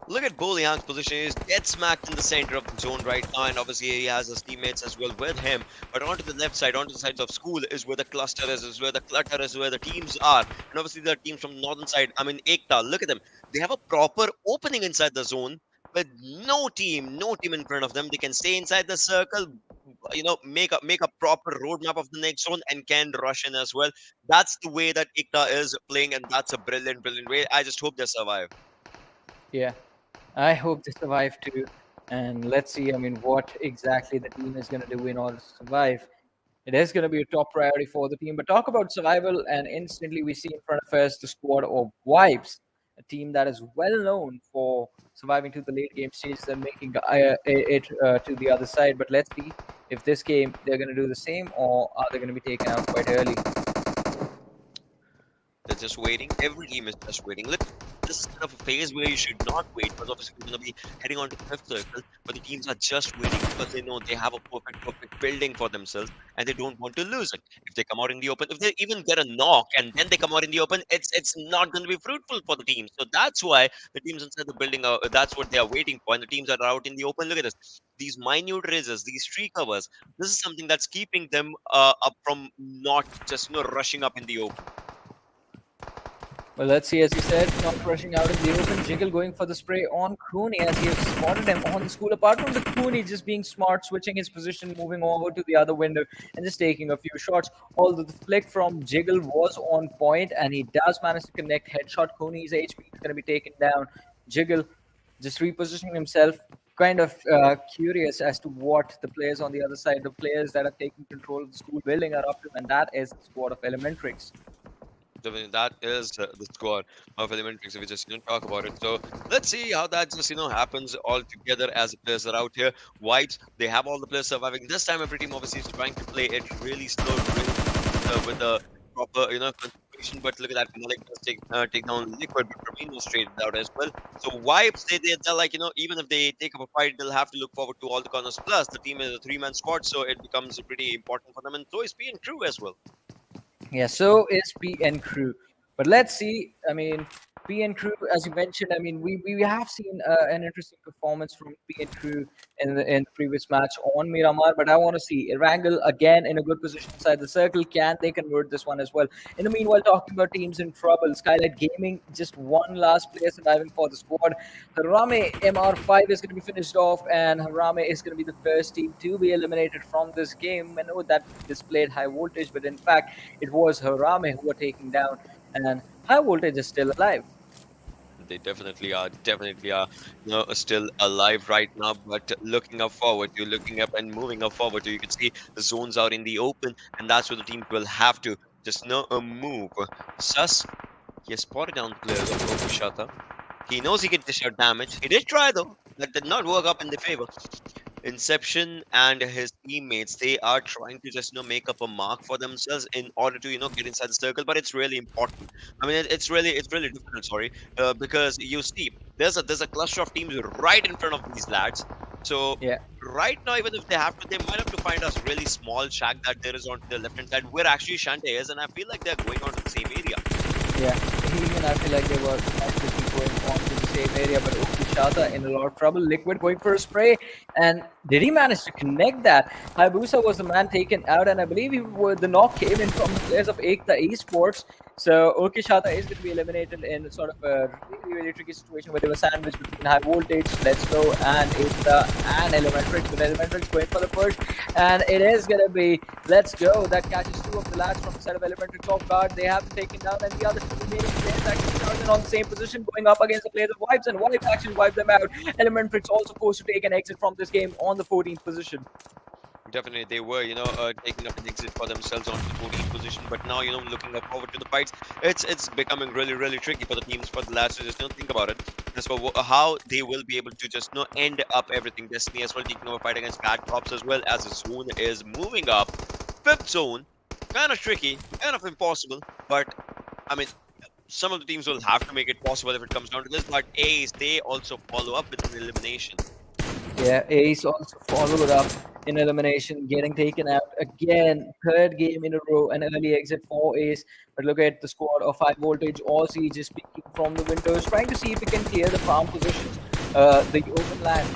Look at Boliang's position. He's dead smacked in the center of the zone right now, and obviously he has his teammates as well with him. But onto the left side, onto the sides of school is where the cluster is where the clutter is, where the teams are. And obviously there are teams from northern side. I mean, EKTA, look at them. They have a proper opening inside the zone with no team in front of them. They can stay inside the circle, make a proper roadmap of the next zone and can rush in as well. That's the way that EKTA is playing, and that's a brilliant way. I just hope they survive. Yeah. I hope they survive too. And let's see, I mean, what exactly the team is going to do in order to survive. It is going to be a top priority for the team. But talk about survival, and instantly we see in front of us the squad of Vibes, a team that is well known for surviving to the late game stages and making it to the other side. But let's see if this game they're going to do the same, or are they going to be taken out quite early. They're just waiting. Every team is just waiting. Look, this is kind of a phase where you should not wait, because obviously we're going to be heading on to the 5th circle, but the teams are just waiting because they know they have a perfect building for themselves and they don't want to lose it. If they come out in the open, if they even get a knock and then they come out in the open, it's not going to be fruitful for the team. So that's why the teams inside the building that's what they are waiting for, and the teams that are out in the open, look at this. These minute raises, these tree covers, this is something that's keeping them up from not just rushing up in the open. Well, let's see, as you said, not rushing out in the open. Jiggle going for the spray on Cooney as he has spotted him on the school. Apart from the Cooney just being smart, switching his position, moving over to the other window and just taking a few shots. Although the flick from Jiggle was on point and he does manage to connect headshot. Cooney's HP is going to be taken down. Jiggle just repositioning himself. Kind of curious as to what the players on the other side, the players that are taking control of the school building are up to, and that is the squad of Elementrix. That is the squad of Elementrix if we just talk about it. So let's see how that just happens all together as the players are out here. Vibes, they have all the players surviving. This time every team obviously is trying to play it really slow, with the proper concentration. But look at that, Malik does take down Liquid, but Ramin was traded out as well. So Vibes, they're like, even if they take up a fight, they'll have to look forward to all the corners. Plus the team is a 3-man squad, so it becomes pretty important for them, and so is PN as well. Yeah, so is PN Crew. But let's see. I mean, PN Crew, as you mentioned, I mean, we have seen an interesting performance from PN Crew in the previous match on Miramar, but I want to see Erangel again in a good position inside the circle. Can they convert this one as well? In the meanwhile, talking about teams in trouble, Skylightz Gaming, just one last player surviving for the squad. Harame MR5 is going to be finished off, and Harame is going to be the first team to be eliminated from this game. I know that displayed high voltage, but in fact, it was Harame who were taking down, and high voltage is still alive. They definitely are still alive right now, but looking up forward, you're looking up and moving up forward, you can see the zones out in the open, and that's where the team will have to just move. Sus, he has spotted down the players of Okushata. He knows he can dish out damage. He did try though, that did not work up in their favor. Inception and his teammates, they are trying to just make up a mark for themselves in order to get inside the circle, but it's really important. I mean, it's really difficult, sorry, because you see there's a cluster of teams right in front of these lads. So Yeah. right now, even if they have to, they might have to find a really small shack that there is on the left hand side where actually Shante is, and I feel like they're going on to the same area. Yeah, even I feel like they were actually going on to the same area, but Shata in a lot of trouble. Liquid going for a spray, and did he manage to connect that? Hayabusa was the man taken out, and I believe the knock came in from the players of EKTA Esports. So Shata is going to be eliminated in sort of a really tricky situation where they were sandwiched between High Voltage, Let's Go, and EKTA and Elementrix. But Elementrix going for the push, and it is going to be Let's Go that catches two of the lads from the side of Elementrix off guard. They have been taken down, and the other two remaining players actually started on the same position, going up against the players of Vibes, and Vibes actually wiped them out. Elementrix also forced to take an exit from this game on the 14th position. Definitely, they were, taking up an exit for themselves on the 14th position. But now, looking up forward to the fights, it's becoming really, really tricky for the teams, for the lads to just think about it. As for how they will be able to just end up everything. Destiny as well taking over fight against BADCOPS as well, as the zone is moving up. Fifth zone, kind of tricky, kind of impossible. But I mean, some of the teams will have to make it possible if it comes down to this. But Ace, they also follow up with an elimination. Yeah, Ace also followed up in elimination, getting taken out again. Third game in a row, an early exit for Ace. But look at the squad of High Voltage. Aussie just peeking from the windows, trying to see if he can clear the farm positions, the open land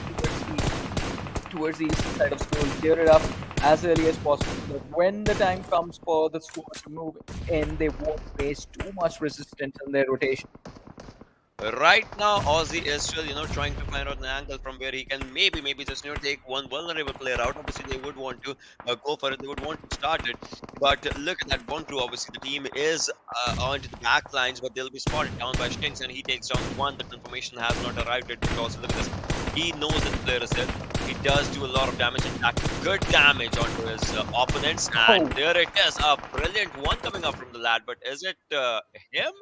towards the eastern side of school, clear it up as early as possible. But when the time comes for the squad to move in, they won't face too much resistance in their rotation. Right now, Aussie is still, trying to find out an angle from where he can maybe just, take one vulnerable player out. Obviously, they would want to go for it. They would want to start it. But look at that one crew. Obviously, the team is onto the back lines, but they'll be spotted down by Stinks, and he takes down one. The confirmation has not arrived yet because look at this. He knows that the player is there. He does do a lot of damage, and that good damage onto his opponents. And there it is. A brilliant one coming up from the lad. But is it him?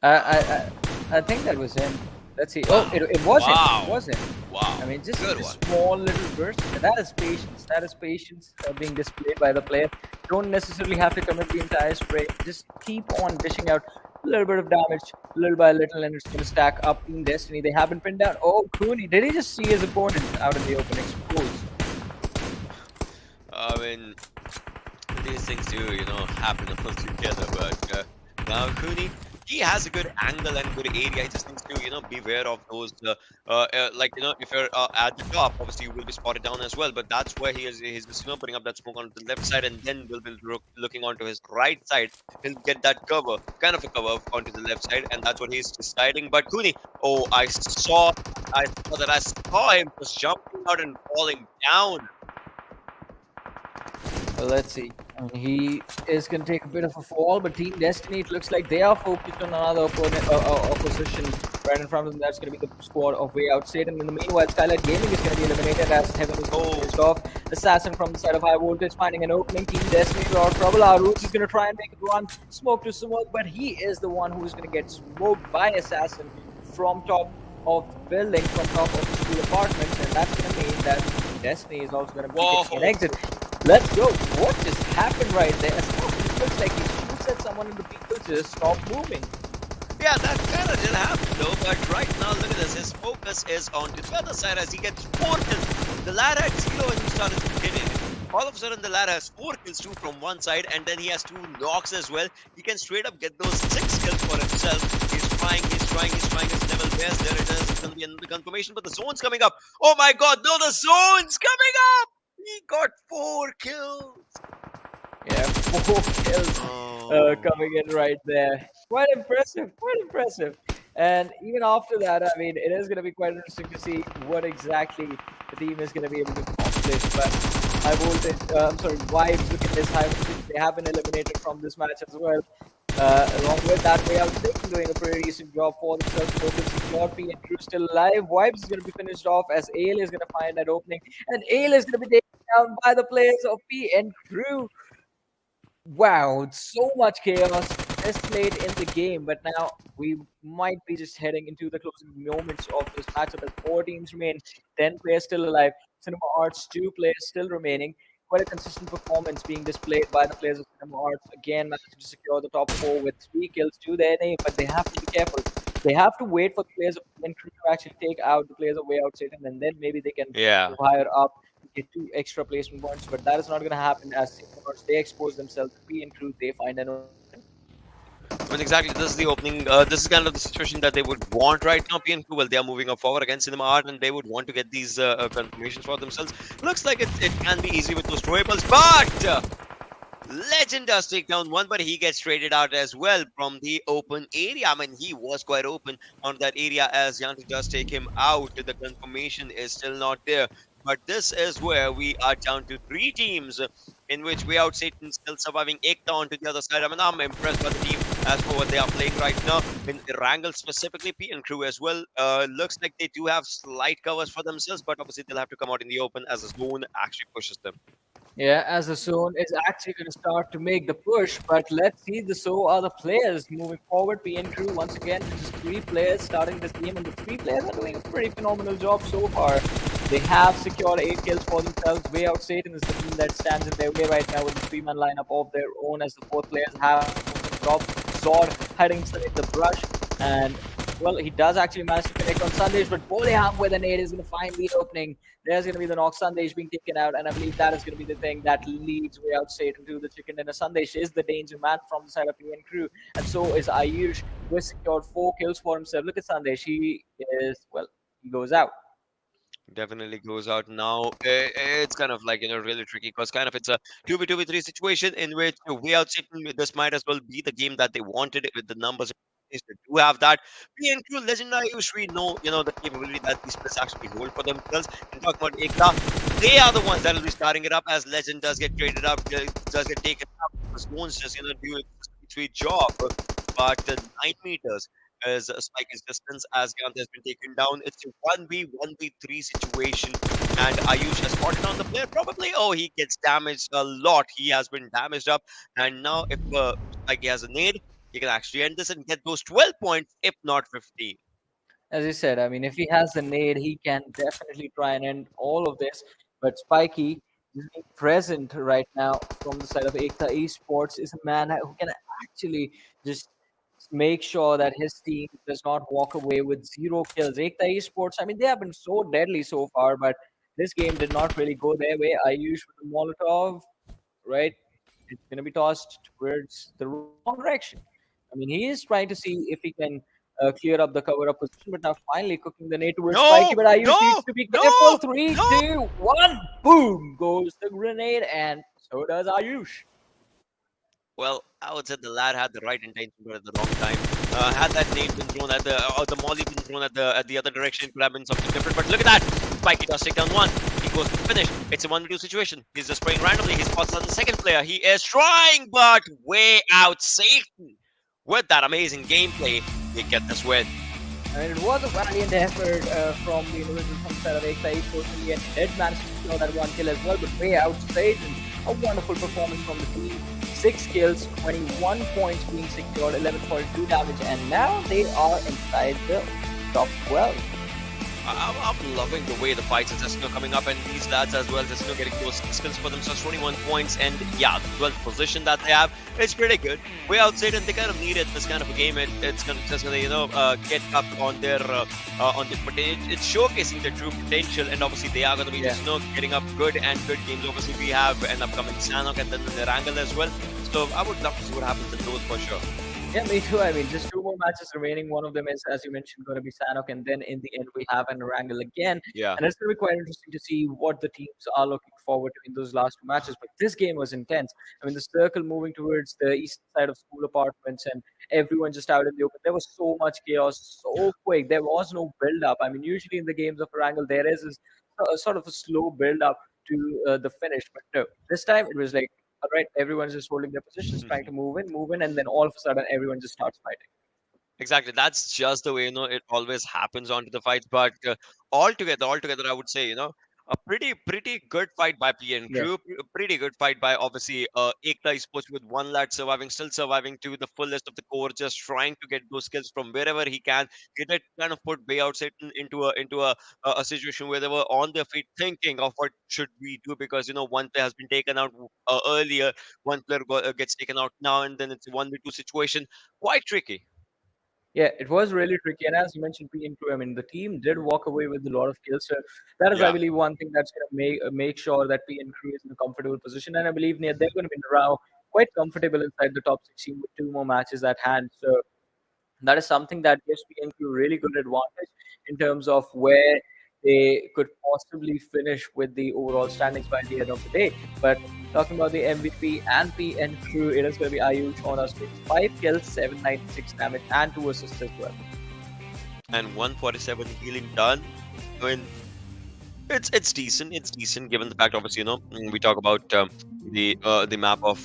I think that was him. Let's see. Oh, it was him. It was him. Wow. I mean, just Good a one. small little burst. That is patience. That is patience being displayed by the player. Don't necessarily have to commit the entire spray. Just keep on dishing out a little bit of damage, little by little, and it's going to stack up in Destiny. They have been pinned down. Oh, Cooney, did he just see his opponent out in the open exposed? I mean, these things do, happen to put together. But now Cooney, he has a good angle and good area. He just needs to, beware of those. If you're at the top, obviously you will be spotted down as well. But that's where he's just, putting up that smoke on the left side, and then will be looking onto his right side. He'll get that cover, kind of a cover onto the left side, and that's what he's deciding. But Cooney, oh, I saw him just jumping out and falling down. Well, let's see. I mean, he is going to take a bit of a fall, but Team Destiny, it looks like they are focused on another opposition right in front of them. That's going to be the squad of Wayout SATAN. In the meanwhile, Skylightz Gaming is going to be eliminated as Heaven is finished off. Assassin from the side of High Voltage finding an opening. Team Destiny to our trouble. Our Roots is going to try and make a run, smoke to smoke, but he is the one who is going to get smoked by Assassin from top of the building, from top of the school apartments, and that's going to mean that Destiny is also going to be taking an exit. Let's go. What just happened right there? It looks like he shoots at someone and the people just stop moving. Yeah, that kind of did happen though, but right now, look at this. His focus is on the other side as he gets 4 kills. The lad had 0 when he started to hit it. All of a sudden, the lad has 4 kills too from one side, and then he has 2 knocks as well. He can straight up get those 6 kills for himself. He's trying his level best. There it is. It's going to be another confirmation, but the zone's coming up. Oh my god, no, the zone's coming up! He got 4 kills. Yeah, 4 kills coming in right there. Quite impressive, quite impressive. And even after that, I mean, it is going to be quite interesting to see what exactly the team is going to be able to accomplish. But High Voltage, Vibes, look at this. High Voltage, they have been eliminated from this match as well. Along with that, Wayout SATAN doing a pretty decent job for themselves. Focus secured, P and Crew still alive. Vibes is going to be finished off as Ale is going to find that opening. And Ale is going to be taken down by the players of P and Crew. Wow, so much chaos displayed in the game, but now we might be just heading into the closing moments of this matchup as 4 teams remain, 10 players still alive, Cinema Arts 2 players still remaining. Quite a consistent performance being displayed by the players of Cinema Arts. Again, managing to secure the top 4 with 3 kills to their name, but they have to be careful. They have to wait for the players of PN Crew to actually take out the players of Wayout SATAN, and then maybe they can Yeah. move higher up to get 2 extra placement points. But that is not going to happen as Singapore, they expose themselves to PN Crew. They find an opening. I mean, exactly. This is the opening. This is kind of the situation that they would want right now. PNQ, well, they are moving up forward against Cinema Art, and they would want to get these confirmations for themselves. Looks like it can be easy with those throwables, but Legend does take down one, but he gets traded out as well from the open area. I mean, he was quite open on that area as Yanti does take him out. The confirmation is still not there. But this is where we are down to 3 teams, in which we out Satan still surviving EKTA onto the other side. I mean, I'm impressed by the team as for what they are playing right now. In Erangel specifically, P and Crew as well. Looks like they do have slight covers for themselves, but obviously they'll have to come out in the open as the zone actually pushes them. Yeah, as the zone is actually going to start to make the push, but let's see the so are the players moving forward. PN Crew once again, just 3 players starting this game, and the 3 players are doing a pretty phenomenal job so far. They have secured 8 kills for themselves. Wayout Satan is the team that stands in their way right now with the 3-man lineup of their own, as the 4th players have dropped Zord hiding inside the brush, and well, he does actually manage to connect on Sandesh, but Boleham with an 8 is going to find the opening. There's going to be the knock. Sandesh being taken out, and I believe that is going to be the thing that leads Wayout Satan to the chicken dinner. Sandesh is the danger man from the side of PN Crew, and so is Ayush, who has secured 4 kills for himself. Look at Sandesh. He is, well, he goes out. Definitely goes out now. It's kind of like, really tricky because kind of it's a 2v2v3 situation in which we out Satan. This might as well be the game that they wanted with the numbers. They do have that. PNQ Legendary usually know, the capability that these players actually hold for themselves. And talking about EKTA, they are the ones that will be starting it up as Legend does get traded up, does get taken up. Because Bones just, do a sweet job. But 9 meters as Spike is distance as Gant has been taken down. It's a 1v1v3 situation, and Ayush has spotted on the player. Probably, oh, he gets damaged a lot. He has been damaged up, and now if Spike has a nade, he can actually end this and get those 12 points, if not 15. As you said, I mean, if he has the nade, he can definitely try and end all of this. But Spiky, just being present right now from the side of EKTA Esports, is a man who can actually just make sure that his team does not walk away with 0 kills. EKTA Esports, I mean, they have been so deadly so far, but this game did not really go their way. Ayush with the Molotov, right? It's going to be tossed towards the wrong direction. I mean, he is trying to see if he can clear up the cover up position, but now finally cooking the nade towards Spiky. No, But Ayush needs no, to be careful. no, Three, no. 2, 1, boom goes the grenade, and so does Ayush. Well, I would say the lad had the right intention, but at the wrong time. Had that nade been thrown at or the molly been thrown at the other direction, it could have been something different. But look at that! Spikey does take down one. He goes to the finish. It's a 1v2 situation. He's just spraying randomly. He spots on the second player. He is trying, but way out Satan. With that amazing gameplay, they get this win. I mean, it was a valiant effort from the individual from the side of EKTA Esports. In the end, he did manage to secure that 1 kill as well, but way out Satan. A wonderful performance from the team. 6 kills, 21 points being secured, 11.2 damage, and now they are inside the top 12. I'm loving the way the fights are just coming up, and these lads as well, just getting those skills for themselves. 21 points, and yeah, the 12th position that they have, it's pretty good. Way outside, and they kind of needed this kind of a game. It's gonna just gonna get up on their potential. It's showcasing their true potential, and obviously they are gonna be just getting up good games. Obviously, we have an upcoming Sanhok and then the Erangel as well. So I would love to see what happens in those for sure. Yeah, me too. I mean, just 2 more matches remaining. One of them is, as you mentioned, going to be Sanhok, and then in the end, we have an Erangel again. Yeah. And it's going to be quite interesting to see what the teams are looking forward to in those last 2 matches. But this game was intense. I mean, the circle moving towards the east side of school apartments, and everyone just out in the open. There was so much chaos, so quick. There was no build up. I mean, usually in the games of Erangel, there is this sort of a slow build up to the finish. But no, this time it was like, all right, everyone's just holding their positions, trying to move in, and then all of a sudden everyone just starts fighting. Exactly. That's just the way it always happens onto the fights. But altogether, I would say a pretty good fight by PN Yeah. Crew. Pretty good fight by obviously EKTA Esports with one lad surviving, still surviving to the fullest of the core, just trying to get those skills from wherever he can. He did kind of put Bayout Satan into a situation where they were on their feet thinking of what should we do, because one player has been taken out earlier, one player gets taken out now, and then it's a 1v2 situation. Quite tricky. Yeah, it was really tricky. And as you mentioned, PN2, I mean, the team did walk away with a lot of kills. So that is, I Yeah. believe, one thing that's going to make sure that PN2 is in a comfortable position. And I believe they're going to be around quite comfortable inside the top 16 with two more matches at hand. So that is something that gives PNQ really good advantage in terms of where they could possibly finish with the overall standings by the end of the day. But talking about the MVP and PNQ, it is going to be Ayush on us with 5 kills, 796 damage, and 2 assists as well. And 147 healing done. I mean, it's decent. It's decent given the fact, obviously, we talk about the map of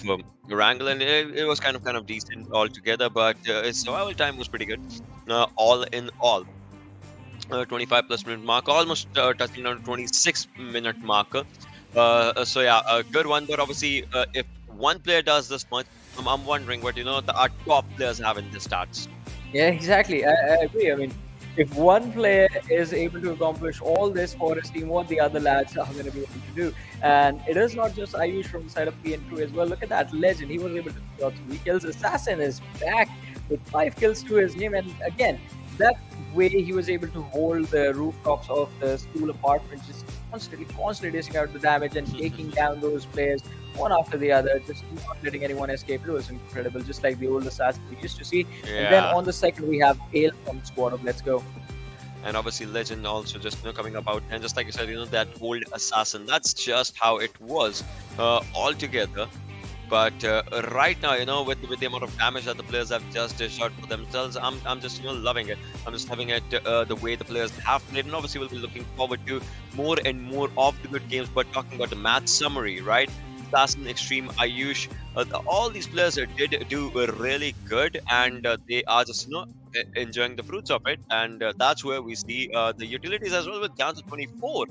Erangel, and it was kind of decent altogether. But its survival time was pretty good. All in all, 25 plus minute mark, almost touching on 26-minute marker. So yeah, a good one. But obviously, if one player does this much, I'm wondering what our top players have in the stats. Yeah, exactly. I agree. I mean, if one player is able to accomplish all this for his team, what the other lads are going to be able to do. And it is not just Ayush from the side of PN2 as well. Look at that legend. He was able to get 3 kills. Assassin is back with 5 kills to his name. And again, that way he was able to hold the rooftops of the school apartment, just constantly dishing out the damage and taking down those players one after the other, just not letting anyone escape. It was incredible, just like the old assassins we used to see. And then Yeah. on the second, we have Ale from Squad of Let's Go. And obviously legend also just coming about, and just like you said, that old assassin, that's just how it was altogether. But right now, with the amount of damage that the players have just dished out for themselves, I'm just loving it. I'm just loving it, the way the players have played, and obviously we'll be looking forward to more and more of the good games. But talking about the match summary, right? Assassin, Xtreme, Ayush, all these players did do really good, and they are just enjoying the fruits of it. And that's where we see the utilities as well, with down to 24.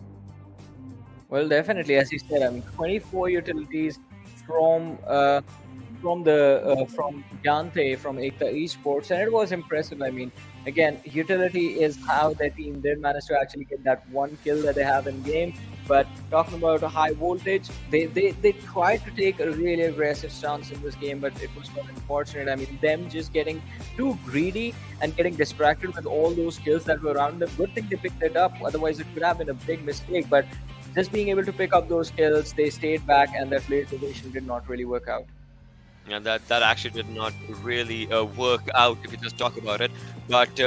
Well, definitely, as you said, I mean, 24 utilities from from Jante from EKTA Esports, and it was impressive. I mean, again, utility is how their team did manage to actually get that one kill that they have in game. But talking about a high voltage, they tried to take a really aggressive stance in this game, but it was not unfortunate. I mean, them just getting too greedy and getting distracted with all those kills that were around them. Good thing they picked it up, otherwise it could have been a big mistake. But just being able to pick up those kills, they stayed back, and their play position did not really work out. And that actually did not really work out if you just talk about it. But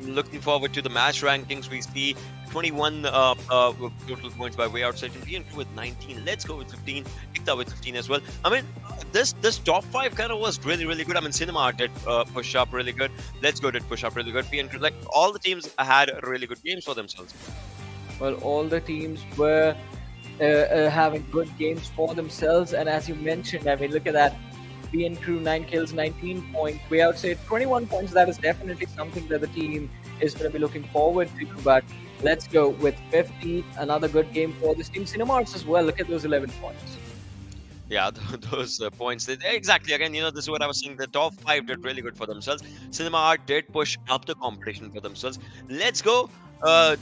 looking forward to the match rankings, we see 21 total points by Wayout SATAN, PN2 with 19. Let's go with 15. EKTA with 15 as well. I mean, this top 5 kind of was really good. I mean, Cinema did push up really good. Let's Go did push up really good. PN2, like, all the teams had really good games for themselves. Well, all the teams were having good games for themselves, and as you mentioned, I mean, look at that. BN Crew 9 kills, 19 points. We would say 21 points. That is definitely something that the team is going to be looking forward to. But let's go with 50. Another good game for this team. Cinemars as well. Look at those 11 points. Yeah, those points. Exactly. Again, this is what I was saying. The top 5 did really good for themselves. Cinema Art did push up the competition for themselves. Let's Go. I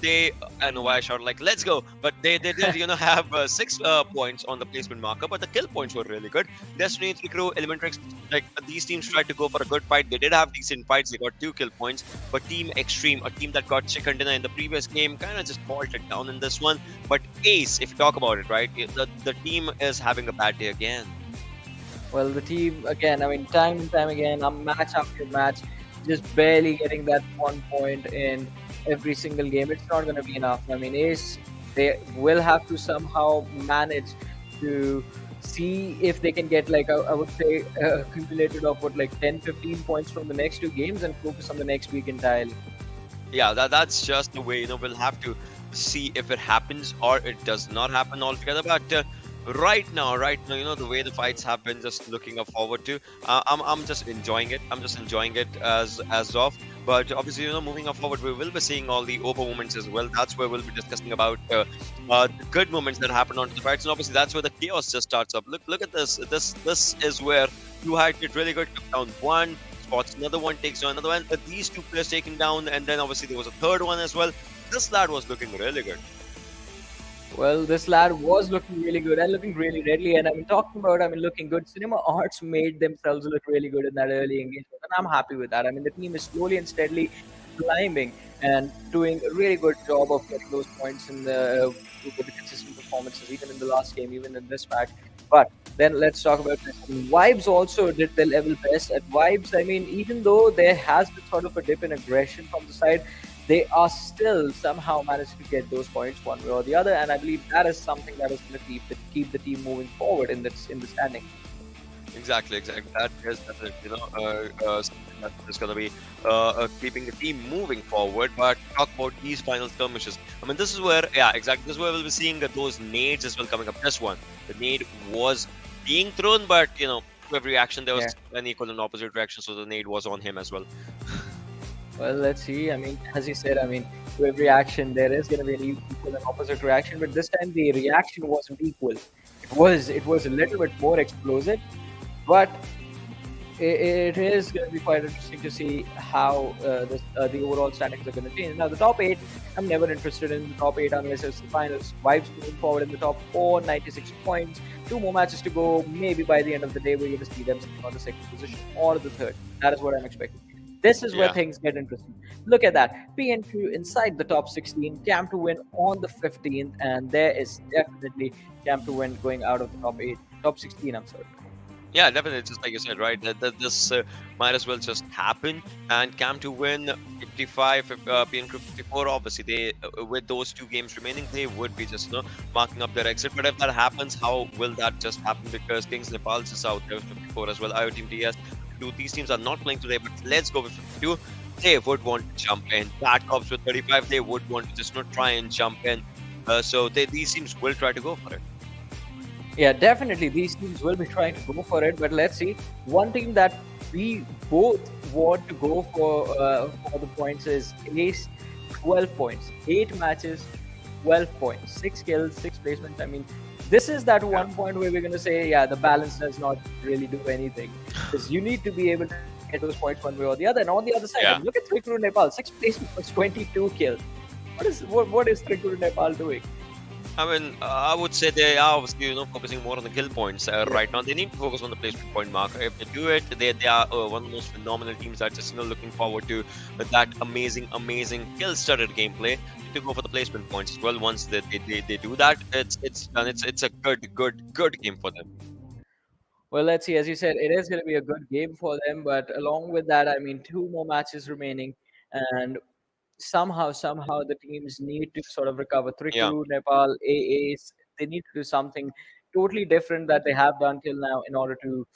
don't know why I shouted like "Let's Go," but they did have 6 points on the placement marker, but the kill points were really good. Destiny, Trikru, Elementrix, like, these teams tried to go for a good fight. They did have decent fights. They got 2 kill points, but Team Xtreme, a team that got chicken dinner in the previous game, kind of just bolted down in this one. But Ace, if you talk about it, right, the team is having a bad day again. Well, the team, again, I mean, time and time again, match after match, just barely getting that 1 point in every single game. It's not going to be enough. I mean, Ace, they will have to somehow manage to see if they can get, like, I would say, accumulated of what, like 10-15 points from the next 2 games and focus on the next week entirely. Yeah, that's just the way. We'll have to see if it happens or it does not happen altogether. But right now, the way the fights have been, just looking forward to. I'm just enjoying it. I'm just enjoying it as of. But obviously, moving forward, we will be seeing all the over moments as well. That's where we'll be discussing about the good moments that happen onto the fights, and obviously that's where the chaos just starts up. Look at this. This is where you had it really good. Took down one, spots another one, takes down another one. These 2 players taken down, and then obviously there was a third one as well. This lad was looking really good. Well, this lad was looking really good and looking really deadly. And I mean, talking about, I mean, looking good. Cinema Arts made themselves look really good in that early engagement, and I'm happy with that. I mean, the team is slowly and steadily climbing and doing a really good job of getting those points in the with the consistent performances, even in the last game, even in this match. But then let's talk about this. I mean, Vibes also did their level best at Vibes. I mean, even though there has been sort of a dip in aggression from the side, they are still somehow managed to get those points one way or the other, and I believe that is something that is going to keep the team moving forward in the standing. Exactly. That is definitely, something that is going to be keeping the team moving forward. But talk about these final skirmishes. I mean, this is where, yeah, exactly. This is where we'll be seeing those nades as well coming up. This one, the nade was being thrown, but to every action there was an equal and opposite reaction, so the nade was on him as well. Well, let's see. I mean, as you said, I mean, to every action there is going to be an equal and opposite reaction, but this time the reaction wasn't equal. It was a little bit more explosive, but it is going to be quite interesting to see how the overall standings are going to change. Now, the top 8, I'm never interested in the top 8 unless it's the finals. Vibes moving forward in the top 4, 96 points. 2 more matches to go. Maybe by the end of the day, we're going to see them sitting on the second position or the third. That is what I'm expecting. This is where Yeah. things get interesting. Look at that. PNQ inside the top 16, CampToWin on the 15th, and there is definitely CampToWin going out of the top 8. Top 16, I'm sorry. Yeah, definitely. Just like you said, right? That this might as well just happen. And CampToWin 55, PNQ 54. Obviously, they with those 2 games remaining, they would be just marking up their exit. But if that happens, how will that just happen? Because KINGsNepal is out there with 54 as well. Aayo Team Ts. These teams are not playing today, but let's go with 52. They would want to jump in. BADCOPS with 35. They would want to just try and jump in. So these teams will try to go for it. Yeah, definitely. These teams will be trying to go for it, but let's see. One team that we both want to go for the points is Ace, 12 points, 8 matches, 12 points, 6 kills, 6 placements. I mean, this is that one point where we're going to say, yeah, the balance does not really do anything. Because you need to be able to get those points one way or the other. And on the other side, Yeah. look at Trikru Nepal, 6 placements, 22 kills. What is Trikru Nepal doing? I mean, I would say they are obviously focusing more on the kill points right now. They need to focus on the placement point marker. If they do it, they are one of the most phenomenal teams that just looking forward to that amazing kill-studded gameplay to go for the placement points as well. Once they do that, it's done. It's a good game for them. Well, let's see. As you said, it is going to be a good game for them, but along with that, I mean, 2 more matches remaining, and somehow the teams need to sort of recover. Yeah. Trikru, Nepal, AAs, they need to do something totally different that they have done till now in order to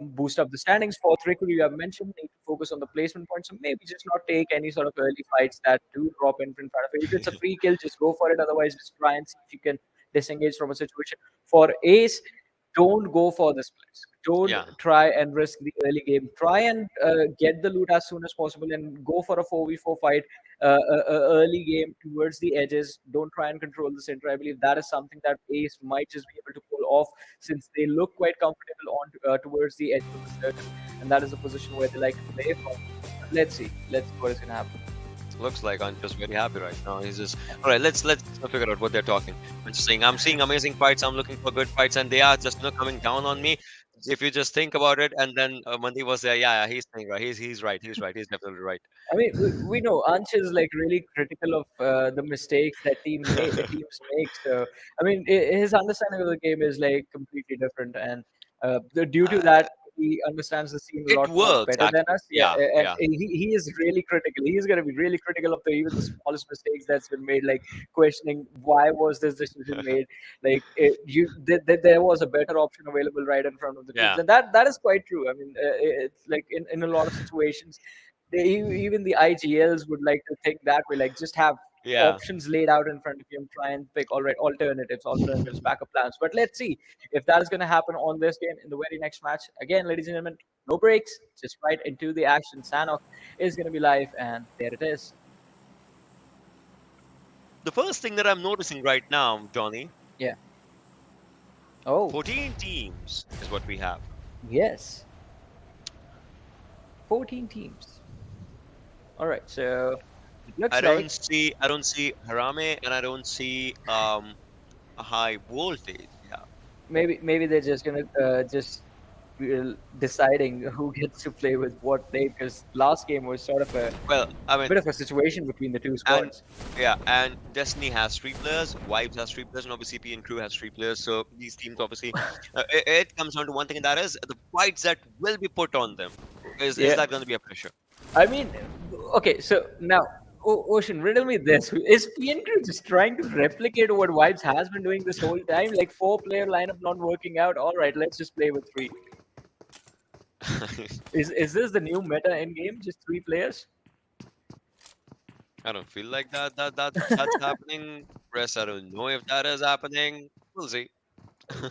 boost up the standings. For Trikru, you have mentioned, need to focus on the placement points, so maybe just not take any sort of early fights that do drop in front of it. If it's a free kill, just go for it. Otherwise, just try and see if you can disengage from a situation. For Ace, don't go for the splits. Don't Yeah. try and risk the early game. Try and get the loot as soon as possible and go for a 4v4 fight early game towards the edges. Don't try and control the center. I believe that is something that Ace might just be able to pull off since they look quite comfortable on towards the edge of the circle, and that is a position where they like to play from. But let's see what is going to happen. Looks like I'm just very happy right now. He's just all right. Let's figure out what they're talking. I'm just saying I'm seeing amazing fights. I'm looking for good fights, and they are just not coming down on me. If you just think about it, and then Mandi was there. Yeah, he's saying right. He's right. He's right. He's definitely right. I mean, we know Ansh is like really critical of the mistakes that teams make. So, I mean, his understanding of the game is like completely different, and due to that, he understands the scene a It lot more works better than actually. us. Yeah, and Yeah. he is really critical. He's going to be really critical of even the smallest mistakes that's been made, like questioning why was this decision made. Like there was a better option available right in front of the teams, Yeah. and that is quite true. I mean, it's like in a lot of situations even the IGLs would like to think that way, like just have Yeah. options laid out in front of you and try and pick all right alternatives, backup plans. But let's see if that is going to happen on this game in the very next match. Again, ladies and gentlemen, no breaks, just right into the action. Sanhok is going to be live, and there it is. The first thing that I'm noticing right now, Johnny, Yeah. Oh, 14 teams is what we have. yes. 14 teams. All right, so it looks I like don't see Harame and I don't see a high voltage. Yeah. Maybe they're just gonna just deciding who gets to play with what play, because last game was sort of a Well, I mean, bit of a situation between the two and squads. yeah, and Destiny has 3 players, Vibes has 3 players, and obviously P and Crew has 3 players. So these teams obviously, it comes down to one thing, and that is the fights that will be put on them. Is Yeah, that going to be a pressure? I mean, okay, so now, Ocean, riddle me this: is PNQ just trying to replicate what Vibes has been doing this whole time? Like 4 player lineup not working out. All right, let's just play with three. Is this the new meta in game? Just 3 players? I don't feel like that's happening. Rest, I don't know if that is happening. We'll see.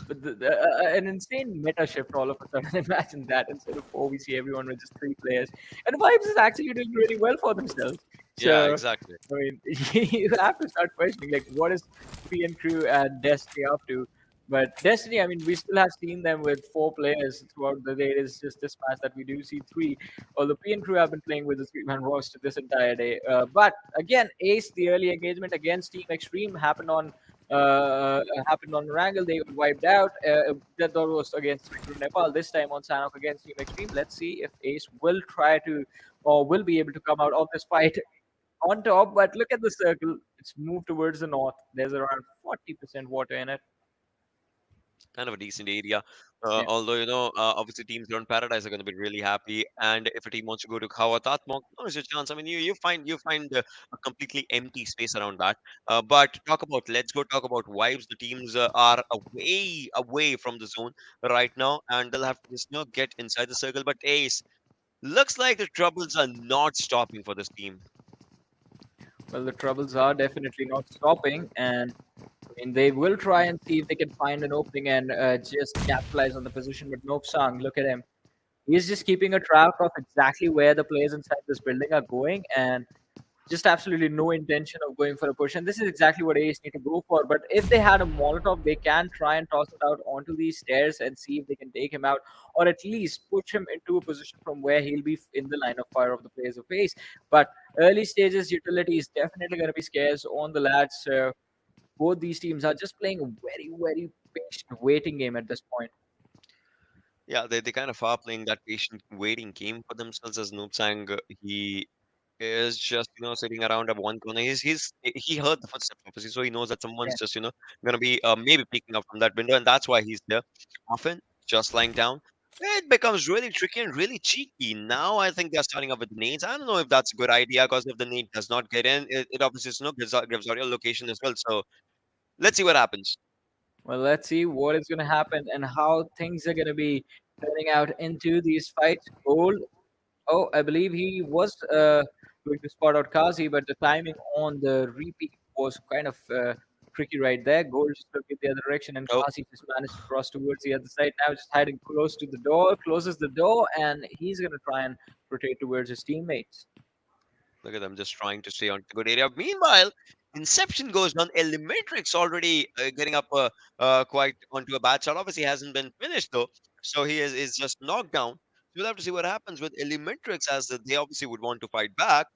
But an insane meta shift all of a sudden. Imagine that, instead of 4, we see everyone with just 3 players. And Vibes is actually doing really well for themselves. Yeah, So, exactly. I mean, you have to start questioning, like, what is PN Crew and Destiny up to? But Destiny, I mean, we still have seen them with 4 players throughout the day. It is just this match that we do see 3. Although PN Crew have been playing with the 3-man roster this entire day. But again, Ace, the early engagement against Team Extreme happened on Erangel. They got wiped out. That was against Trikru Nepal. This time on Sanhok against Team Extreme. Let's see if Ace will try to, or will be able to come out of this fight on top. But look at the circle. It's moved towards the north. There's around 40% water in it. Kind of a decent area. Yeah. Although obviously teams around Paradise are going to be really happy, and if a team wants to go to Kawatatmok, no, there's a chance. I mean, you find a completely empty space around that. But let's go talk about Vibes. The teams are away from the zone right now, and they'll have to just get inside the circle. But Ace, looks like the troubles are not stopping for this team. Well, the troubles are definitely not stopping, and I mean, they will try and see if they can find an opening and just capitalize on the position. But Nope Sang, look at him. He's just keeping a track of exactly where the players inside this building are going, and just absolutely no intention of going for a push. And this is exactly what Ace need to go for. But if they had a Molotov, they can try and toss it out onto these stairs and see if they can take him out, or at least push him into a position from where he'll be in the line of fire of the players of Ace. But early stages utility is definitely going to be scarce on the lads. Both these teams are just playing a very, very patient waiting game at this point. Yeah, they kind of are playing that patient waiting game for themselves as Noopsang. He is just sitting around at one corner. He heard the footsteps obviously, so he knows that Yeah. someone's just gonna be maybe peeking up from that window, and that's why he's there. Often just lying down. It becomes really tricky and really cheeky. Now I think they're starting up with nades. I don't know if that's a good idea because if the nade does not get in, it obviously gives out your location as well. So let's see what happens. Well, let's see what is going to happen and how things are going to be turning out into these fights. Gold. Oh, I believe he was going to spot out Kazi, but the timing on the repeat was kind of tricky right there. Gold just looked in the other direction, and Oh, Kazi just managed to cross towards the other side. Now just hiding close to the door, closes the door, and he's going to try and rotate towards his teammates. look at them just trying to stay on the good area. Meanwhile, Inception goes on. Elementrix already getting up quite onto a bad shot. Obviously, hasn't been finished though, so he is just knocked down. We'll have to see what happens with Elementrix as they obviously would want to fight back.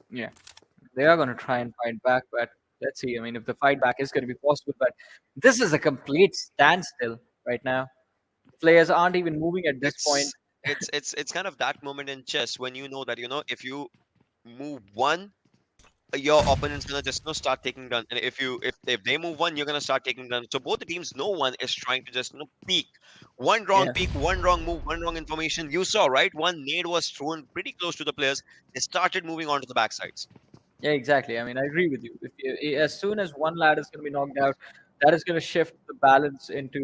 Yeah, they are going to try and fight back, but let's see. I mean, if the fight back is going to be possible, but this is a complete standstill right now. Players aren't even moving at this point. It's kind of that moment in chess when you know that if you move one, your opponent's gonna just start taking down, and if they move one, you're gonna start taking down. So both the teams, no one is trying to just peek. One wrong Yeah. peek, one wrong move, one wrong information. You saw right, one nade was thrown pretty close to the players. They started moving on to the backsides. Yeah, exactly. I mean, I agree with you. As soon as one lad is going to be knocked out, that is going to shift the balance into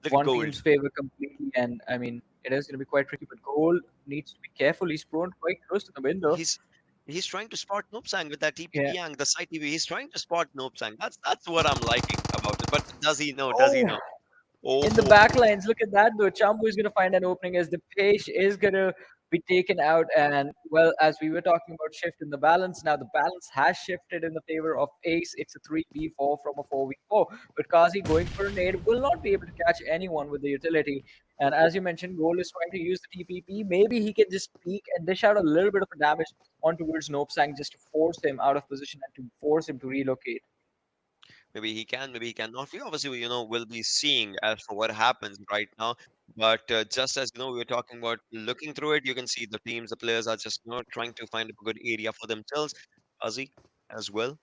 Look at one Gold. team's favor completely. And I mean, it is going to be quite tricky. But Gold needs to be careful. He's prone quite close to the window. He's trying to spot Noopsang with that Yeah. TPP ang, the side TV. He's trying to spot Noopsang. That's what I'm liking about it. But does he know? Does he Oh, know? Oh, in the back lines, look at that though. Chambu is going to find an opening as the page is going to be taken out. And well, as we were talking about shift in the balance, now the balance has shifted in the favor of Ace. It's a 3v4 from a 4v4. But Kazi going for a nade will not be able to catch anyone with the utility. And as you mentioned, Gold is trying to use the TPP. Maybe he can just peek and dish out a little bit of a damage on towards Nopesang just to force him out of position and to force him to relocate. Maybe he can, maybe he cannot. We obviously, will be seeing as for what happens right now. But just as we were talking about looking through it, you can see the teams, the players are just trying to find a good area for themselves. Ozzy as well,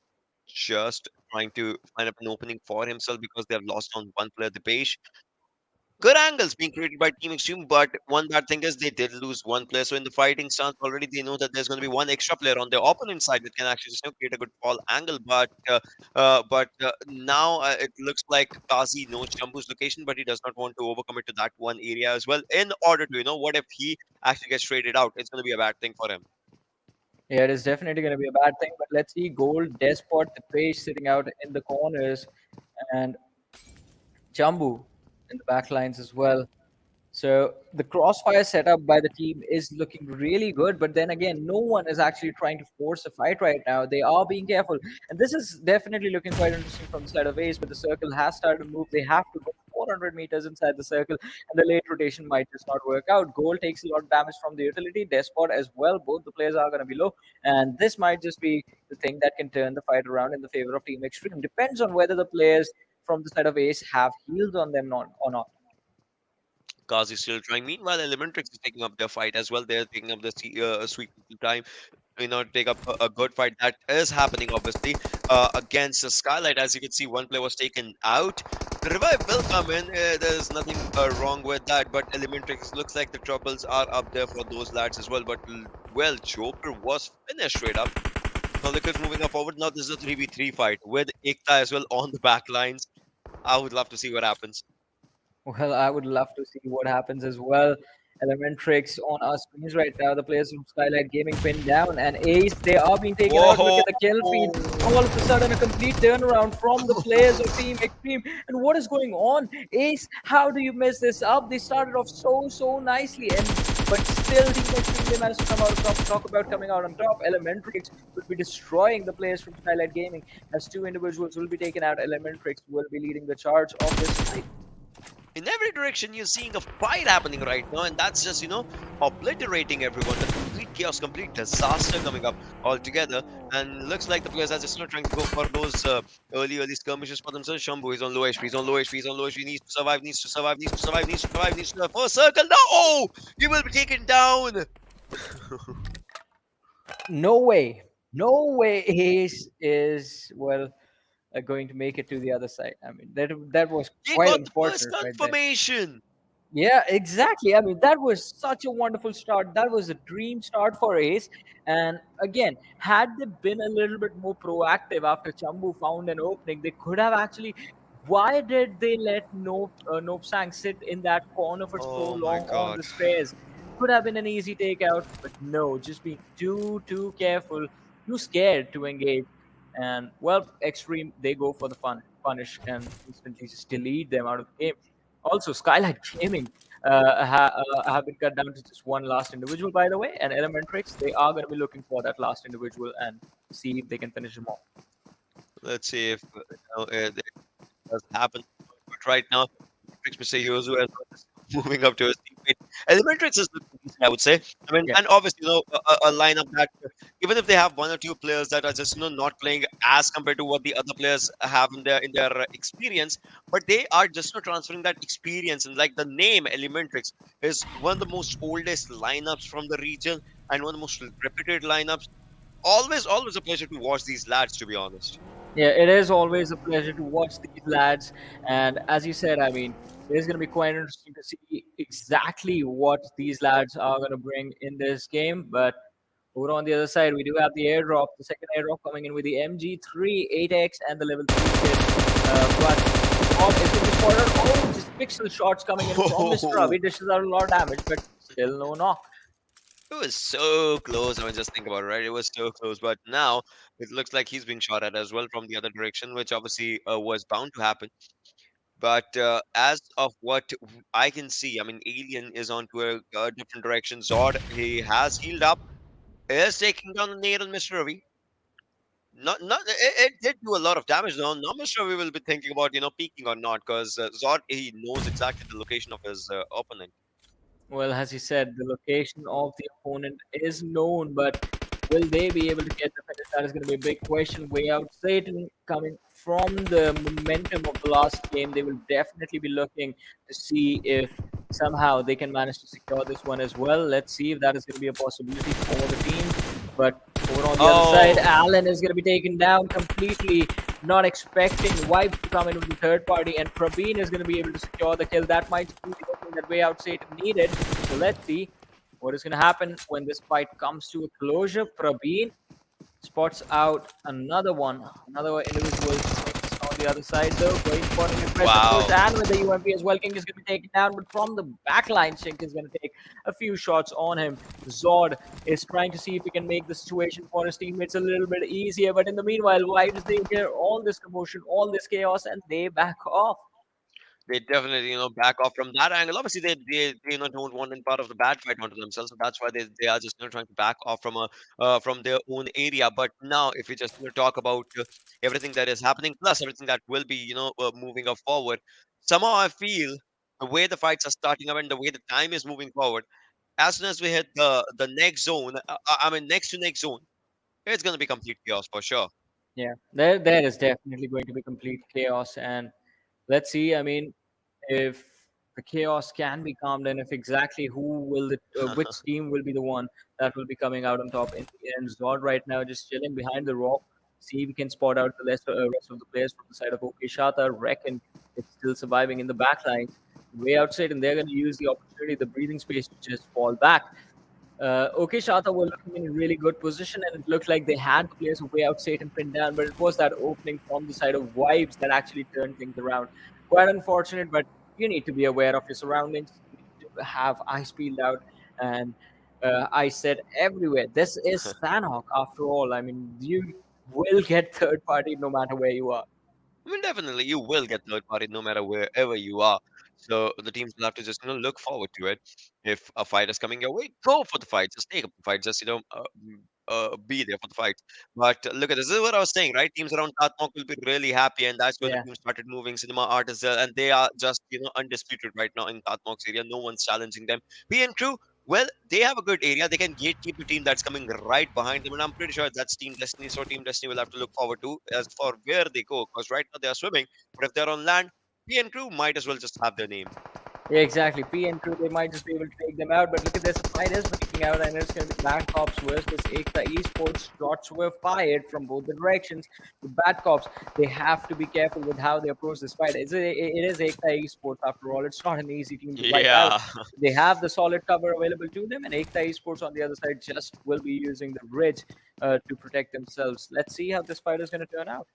just trying to find up an opening for himself because they have lost on one player, the page. Good angles being created by Team Extreme, but one bad thing is they did lose one player. So in the fighting stance already, they know that there's going to be one extra player on their opponent side that can actually just create a good fall angle. But now it looks like Kazi knows Chambu's location, but he does not want to overcommit to that one area as well. In order to, what if he actually gets traded out? It's going to be a bad thing for him. Yeah, it is definitely going to be a bad thing. But let's see, Gold, Despot, the page sitting out in the corners, and Jambu in the back lines as well. So the crossfire setup by the team is looking really good, but then again, no one is actually trying to force a fight right now. They are being careful, and this is definitely looking quite interesting from the side of Ace. But the circle has started to move. They have to go 400 meters inside the circle, and the late rotation might just not work out. Gold takes a lot of damage from the utility. Despot as well. Both the players are going to be low, and this might just be the thing that can turn the fight around in the favor of Team Extreme. Depends on whether the players from the side of Ace have heals on them or not. Kazi still trying. Meanwhile, Elementrix is taking up their fight as well. They're taking up the sweet little time, take up a good fight that is happening obviously against the Skylight. As you can see, one player was taken out. The revive will come in. There's nothing wrong with that, but Elementrix looks like the troubles are up there for those lads as well. But well, Joker was finished straight up. Pelicans moving up forward. Now this is a 3v3 fight with EKTA as well on the back lines. I would love to see what happens. Well, I would love to see what happens as well. Elementrix on our screens right now. The players from Skylight Gaming pinned down, and Ace, they are being taken out. Look Whoa! at the kill feed. All of a sudden, a complete turnaround from the players of Team Extreme. And what is going on? Ace, how do you mess this up? They started off so nicely, and but still, Team Extreme, they managed to come out on top. Talk about coming out on top. Elementrix will be destroying the players from Skylight Gaming, as two individuals will be taken out. Elementrix will be leading the charge of this fight. In every direction you're seeing a fight happening right now, and that's just obliterating everyone. The complete chaos, complete disaster coming up altogether. And looks like the players are just not trying to go for those early skirmishes for themselves. Shambhu is on low HP, he's on low HP, he's on low HP, needs to survive, needs to survive, needs to survive, needs to survive, needs to survive. First circle, no! Oh, he will be taken down. No way. No way Ace is going to make it to the other side. I mean, that was He quite got the first unfortunate right there. confirmation. Yeah, exactly. I mean, that was such a wonderful start. That was a dream start for Ace. And again, had they been a little bit more proactive after Chambu found an opening, they could have actually. Why did they let Nope Sang sit in that corner for so Oh my long on god. the stairs? Could have been an easy takeout, but no, just being too careful, too scared to engage. And well, Extreme, they go for the punish and instantly just delete them out of the game. Also, Skylight Gaming have been cut down to just one last individual, by the way, and Elementrix, they are going to be looking for that last individual and see if they can finish him off. Let's see if it does happen. But right now, Tricks Mr. Yozu as well is moving up to his teammate. Elementrix is looking decent, I would say. I mean, Yeah. and obviously, a lineup that even if they have one or two players that are just not playing as compared to what the other players have in their experience, but they are just not transferring that experience. And like the name Elementrix is one of the most oldest lineups from the region and one of the most reputed lineups. Always a pleasure to watch these lads, to be honest. Yeah, it is always a pleasure to watch these lads. And as you said, I mean, it's going to be quite interesting to see exactly what these lads are going to bring in this game. But over on the other side, we do have the airdrop, the second airdrop coming in with the MG3 8X and the level 3 kit. But Scott is going to be spotted. Oh, just pixel shots coming in from Mr. Ravi. Dishes out a lot of damage, but still no knock. It was so close. I mean, just think about it, right? It was so close. But now it looks like he's been shot at as well from the other direction, which obviously was bound to happen. But as of what I can see, I mean, Alien is onto a different direction. Zod, he has healed up, is taking down the nail on Mr. Ravi. Not it did do a lot of damage though. Now Mr. Ravi will be thinking about peeking or not, because Zod, he knows exactly the location of his opponent. Well, as you said, the location of the opponent is known, but Will they be able to get the finish? That is going to be a big question. Wayout SATAN coming from the momentum of the last game, they will definitely be looking to see if somehow they can manage to secure this one as well. Let's see if that is going to be a possibility for the team. But over on the other side, Oh, Allen is going to be taken down completely. Not expecting Vibes to come in with the third party, and Praveen is going to be able to secure the kill. That might be the opening that Wayout SATAN needed. So let's see what is going to happen when this fight comes to a closure. Praveen spots out another individual on the other side, though. Very important impressive wow. push, and with the UMP as well, King is going to be taken down, but from the backline, Shink is going to take a few shots on him. Zod is trying to see if he can make the situation for his teammates a little bit easier, but in the meanwhile, why do they hear all this commotion, all this chaos, and they back off? They definitely, back off from that angle. Obviously, they don't want any part of the bad fight onto themselves, so that's why they are just trying to back off from their own area. But now, if we just talk about everything that is happening, plus everything that will be moving up forward, somehow I feel the way the fights are starting up and the way the time is moving forward, as soon as we hit the next zone, I mean next to next zone, it's gonna be complete chaos for sure. Yeah, there is definitely going to be complete chaos, and let's see. I mean, if the chaos can be calmed, and if exactly which team will be the one that will be coming out on top in the end. Zod right now just chilling behind the rock. See if we can spot out the rest of the players from the side of Okishata. Reckon it's still surviving in the back lines. Way outside, and they're going to use the opportunity, the breathing space to just fall back. Okay, Shata were looking in a really good position, and it looked like they had the players way out Satan pinned down, but it was that opening from the side of Vibes that actually turned things around. Quite unfortunate, but you need to be aware of your surroundings. You need to have eyes peeled out and eyes set everywhere. This is Sanhok, after all. I mean, you will get third party no matter where you are. I mean, definitely, you will get third party no matter wherever you are. So the teams will have to just look forward to it. If a fight is coming your way, go for the fight. Just take up the fight. Just be there for the fight. But look at this. This is what I was saying, right? Teams around Tatmok will be really happy, and that's where the Yeah. team started moving. Cinema Art as well, and they are just undisputed right now in Tatmok's area. No one's challenging them. PN Crew, well, they have a good area. They can gatekeep the team that's coming right behind them, and I'm pretty sure that's Team Destiny. So Team Destiny will have to look forward to as for where they go, because right now they are swimming, but if they're on land, PN Crew might as well just have their name. Yeah, exactly. P and crew, they might just be able to take them out. But look at this, the fight is breaking out, and it's going to be BADCOPS versus EKTA Esports. Shots were fired from both the directions. The BADCOPS, they have to be careful with how they approach this fight. It is EKTA Esports after all. It's not an easy team to wipe out. Yeah. They have the solid cover available to them, and EKTA Esports on the other side just will be using the bridge to protect themselves. Let's see how this fight is going to turn out.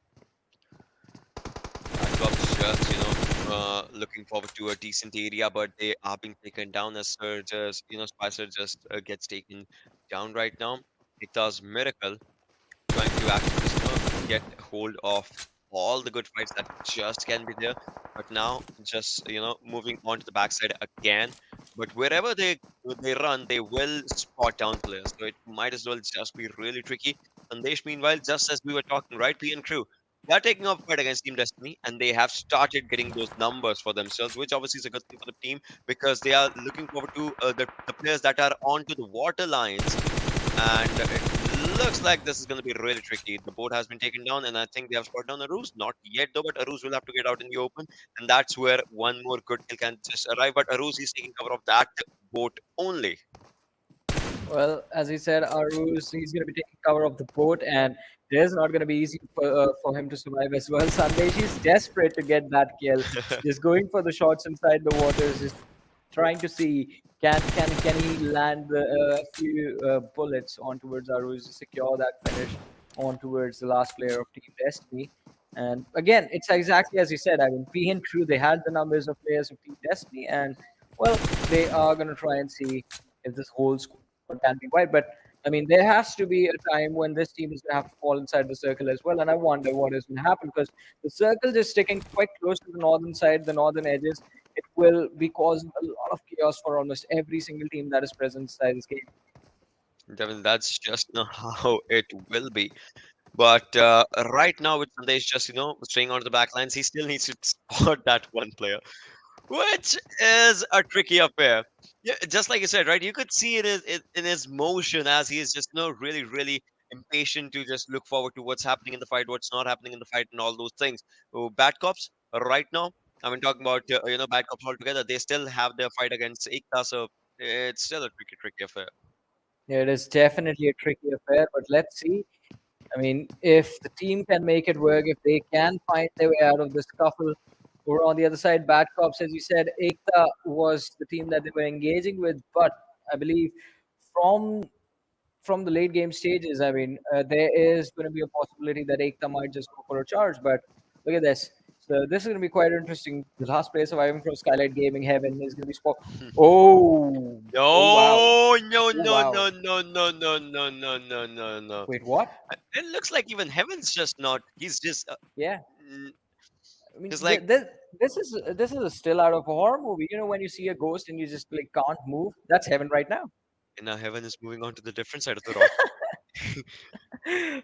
BADCOPS just, looking forward to a decent area, but they are being taken down as Surges, Spicer just gets taken down right now. It does Miracle trying to actually just, get hold of all the good fights that just can be there. But now just moving on to the backside again. But wherever they run, they will spot down players. So it might as well just be really tricky. Sandesh, meanwhile, just as we were talking, right, P and Crew, they are taking up fight against Team Destiny, and they have started getting those numbers for themselves, which obviously is a good thing for the team because they are looking forward to the players that are onto the water lines, and it looks like this is going to be really tricky. The boat has been taken down, and I think they have spotted down Aruz. Not yet, though, but Aruz will have to get out in the open, and that's where one more good kill can just arrive. But Aruz is taking cover of that boat only. Well, as he said, Arus, he's going to be taking cover of the boat, and it is not going to be easy for him to survive as well. Sandesh, he's desperate to get that kill, just going for the shots inside the waters, just trying to see can he land a few bullets on towards Arus to secure that finish on towards the last player of Team Destiny. And again, it's exactly as he said. I mean, P and Crew, they had the numbers of players of Team Destiny, and well, they are going to try and see if this whole squad can be wiped. But I mean, there has to be a time when this team is going to have to fall inside the circle as well. And I wonder what is going to happen because the circle is sticking quite close to the northern side, the northern edges. It will be causing a lot of chaos for almost every single team that is present inside this game. Devin, that's just not how it will be. But right now, with Sandesh just staying on the back lines, he still needs to spot that one player. which is a tricky affair. Yeah, just like you said, right? You could see it in his motion as he is just really, really impatient to just look forward to what's happening in the fight, what's not happening in the fight, and all those things. So, Bad Cops right now. I mean, talking about Bad Cops altogether, they still have their fight against EKTA, so it's still a tricky affair. Yeah, it is definitely a tricky affair, but let's see. I mean, if the team can make it work, if they can find their way out of the scuffle, or on the other side, Bad Cops, as you said, Ekta was the team that they were engaging with, but I believe from from the late game stages, I mean, there is going to be a possibility that Ekta might just go for a charge. But look at this. So this is going to be quite interesting. The last player surviving from Skylightz Gaming Heaven is going to be Spock. Oh, oh wow, No, no, oh no, wow. no, no, no, no, no, no, no, no, no. Wait, what? It looks like even Heaven's just not. He's just. Yeah. Mm, I mean, He's like, this is a still out of a horror movie. You know, when you see a ghost and you just like can't move, that's heaven right now. now Heaven is moving on to the different side of the rock.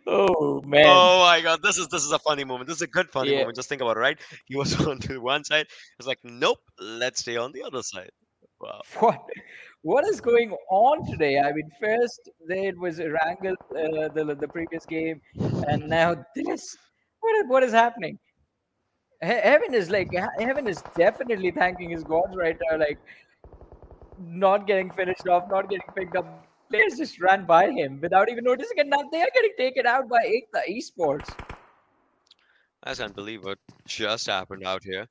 Oh man, Oh my God, this is a funny moment. This is a good funny yeah. moment. Just think about it, right? He was on to one side. It's like, nope, let's stay on the other side. Wow. What what is going on today? I mean, first there it was Erangel, the previous game, and now this. What is happening? Heaven is like heaven is definitely thanking his gods right now, like not getting finished off, not getting picked up. Players just ran by him without even noticing, and now they are getting taken out by EKTA Esports. I can't believe what just happened out here.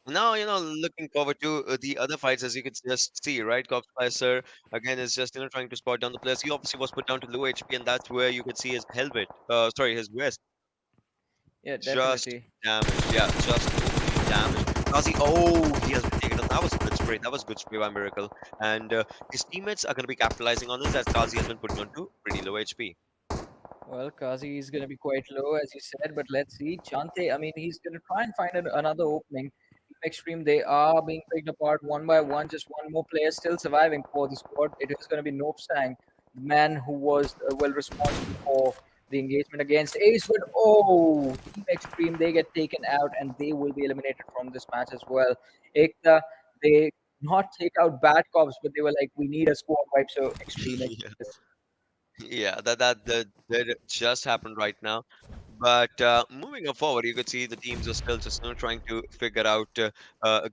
Now, looking forward to the other fights, as you can just see, right? Cobb Spicer again is just trying to spot down the players. He obviously was put down to low HP, and that's where you can see his helmet. Sorry, his vest Yeah, just definitely. damaged. Yeah, just totally damaged. Kazi, oh, he has been taken out. That was a good spray. That was good spray by Miracle, and his teammates are going to be capitalizing on this as Kazi has been put down to pretty low HP. Well, Kazi is going to be quite low, as you said, but let's see. Chante, I mean, he's going to try and find another opening. Team Extreme, they are being picked apart one by one. Just one more player still surviving for the squad. It is going to be Nopstang, the man who was well responsible for the engagement against Ace. But oh, Team Extreme, they get taken out and they will be eliminated from this match as well. Ekta, they not take out bad cops, but they were like, we need a squad wipe, so Extreme. Yeah, that just happened right now. But moving on forward, you could see the teams are still just trying to figure out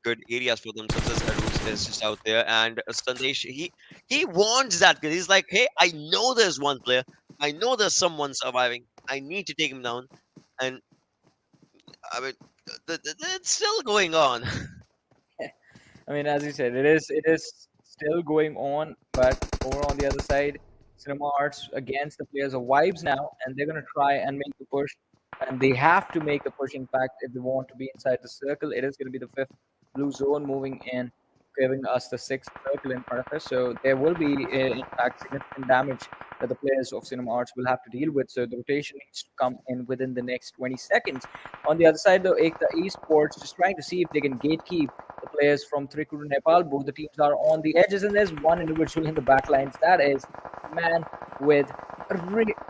good areas for themselves. As Aruz is just out there, and Sandesh he wants that kill. He's like, hey, I know there's one player. I know there's someone surviving. I need to take him down. And I mean, it's still going on. I mean, as you said, it is still going on, but over on the other side, Cinema Arts against the players of Vibes now, and they're gonna try and make the push, and they have to make a push. In fact, if they want to be inside the circle, it is gonna be the fifth blue zone moving in, giving us the sixth circle in front of us. So there will be, in fact, significant damage that the players of Cinema Arts will have to deal with. So the rotation needs to come in within the next 20 seconds. On the other side, though, EKTA Esports just trying to see if they can gatekeep the players from Trikru Nepal. Both the teams are on the edges, and there's one individual in the back lines. That is a man with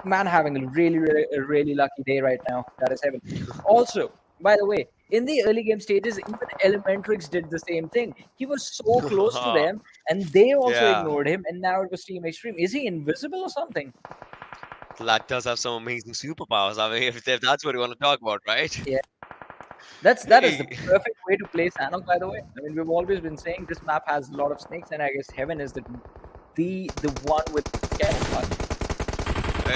man having a really lucky day right now. That is heaven. Also, by the way, in the early game stages, even Elementrix did the same thing. He was so close to them, and they also Yeah, ignored him. And now it was Team Extreme. Is he invisible or something? Lad does have some amazing superpowers. I mean, if that's what you want to talk about, right? Yeah. That is the Hey. perfect way to play Sanhok, by the way. I mean, we've always been saying this map has a lot of snakes, and I guess Heaven is the one with camouflage.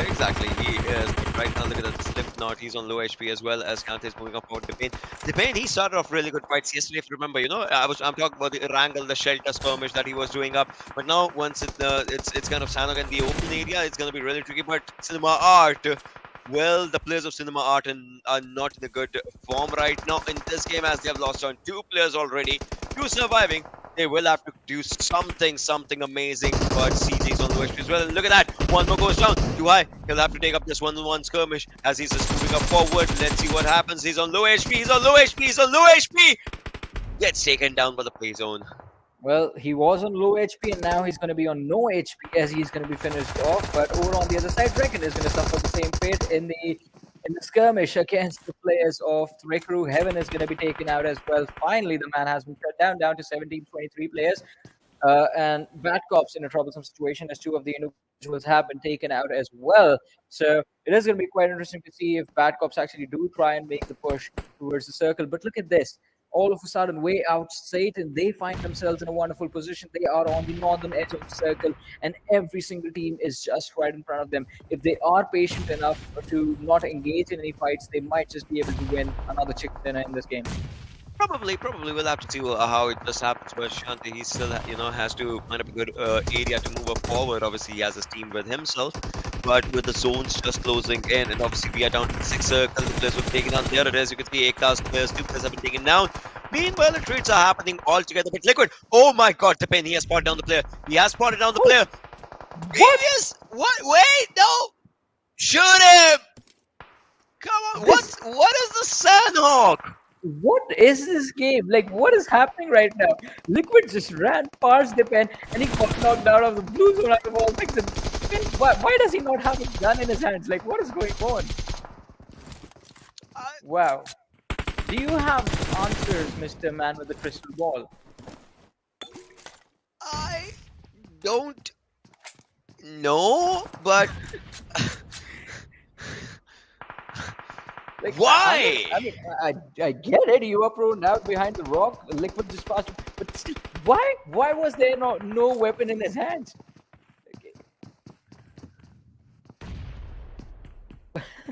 Exactly, he is. But right now, look at that Slipknot. He's on low HP as well as Kante is moving up forward. Depayne, he started off really good fights yesterday. If you remember, I'm talking about the Erangel, the shelter skirmish that he was doing up. But now, once it's kind of Sanhok in the open area, it's gonna be really tricky. But Cinema Art, well, the players of Cinema Art are not in a good form right now in this game as they have lost on two players already. Two surviving. They will have to do something amazing. But CJ's on low HP as well. And look at that. One more goes down. Too high. He'll have to take up this 1-on-1 skirmish as he's just moving up forward. Let's see what happens. He's on low HP. He's on low HP. He's on low HP. Gets taken down by the play zone. Well, he was on low HP, and now he's going to be on no HP as he's going to be finished off. But over on the other side, Reckon is going to suffer the same fate in the skirmish against the players of Trikru. Heaven is going to be taken out as well. Finally, the man has been cut down to 17, 23 players. And BADCOPS in a troublesome situation as two of the individuals have been taken out as well. So it is going to be quite interesting to see if BADCOPS actually do try and make the push towards the circle. But look at this. All of a sudden, Wayout SATAN, they find themselves in a wonderful position. They are on the northern edge of the circle, and every single team is just right in front of them. If they are patient enough to not engage in any fights, they might just be able to win another chicken dinner in this game. Probably we'll have to see how it just happens. But Shanti, he still, has to find up a good area to move up forward. Obviously, he has his team with himself, but with the zones just closing in, and obviously we are down to the 6 circle. The players were taken down. There it is. You can see EKTA's players, 2 players have been taken down. Meanwhile, the trades are happening all together. But Liquid, oh my God, the pen. He has spotted down the player. He has spotted down the player. Previous, what? Wait, no, shoot him! Come on, what is the Sanhok? What is this game? Like, what is happening right now? Liquid just ran past the pen and he got knocked out of the blue zone out of all things. And why does he not have a gun in his hands? Like, what is going on? Wow. Do you have answers, Mr. Man with the crystal ball? I don't know, but Like, why? I get it. You are thrown out behind the rock. Liquid just passed. But still, why? Why was there no weapon in his hands?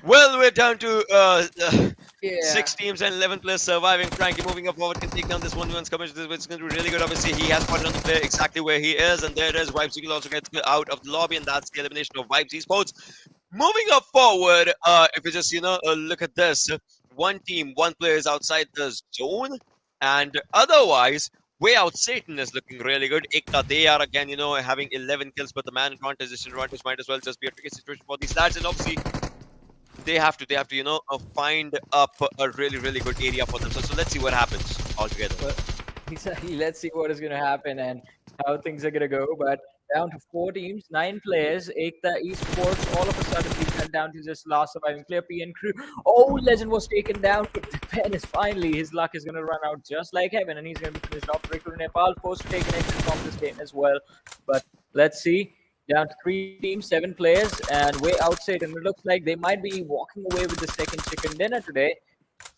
Well, we're down to Yeah. 6 teams and 11 players surviving. Frankie moving up forward can take down this 1v1 skirmish. It's going to be really good. Obviously, he has spotted on the player exactly where he is, and there it is. VibesEsports also gets out of the lobby, and that's the elimination of VibesEsports. Moving up forward, if you just look at this, one team, one player is outside the zone, and otherwise, Wayout SATAN is looking really good. EKTA, they are again, having 11 kills, but the man advantage, disadvantage might as well just be a tricky situation for these lads, and obviously they have to find up a really good area for themselves. So let's see what happens altogether. Well, let's see what is going to happen and how things are going to go. But down to 4 teams, 9 players. EKTA Esports all of a sudden being cut down to just last surviving player. PN Crew. Oh, Legend was taken down, but the pen is finally, his luck is going to run out just like heaven, and he's going to be finished off. Trikru Nepal forced to take an exit from this game as well. But let's see. Down to 3 teams, 7 players, and Wayout SATAN. It looks like they might be walking away with the second chicken dinner today.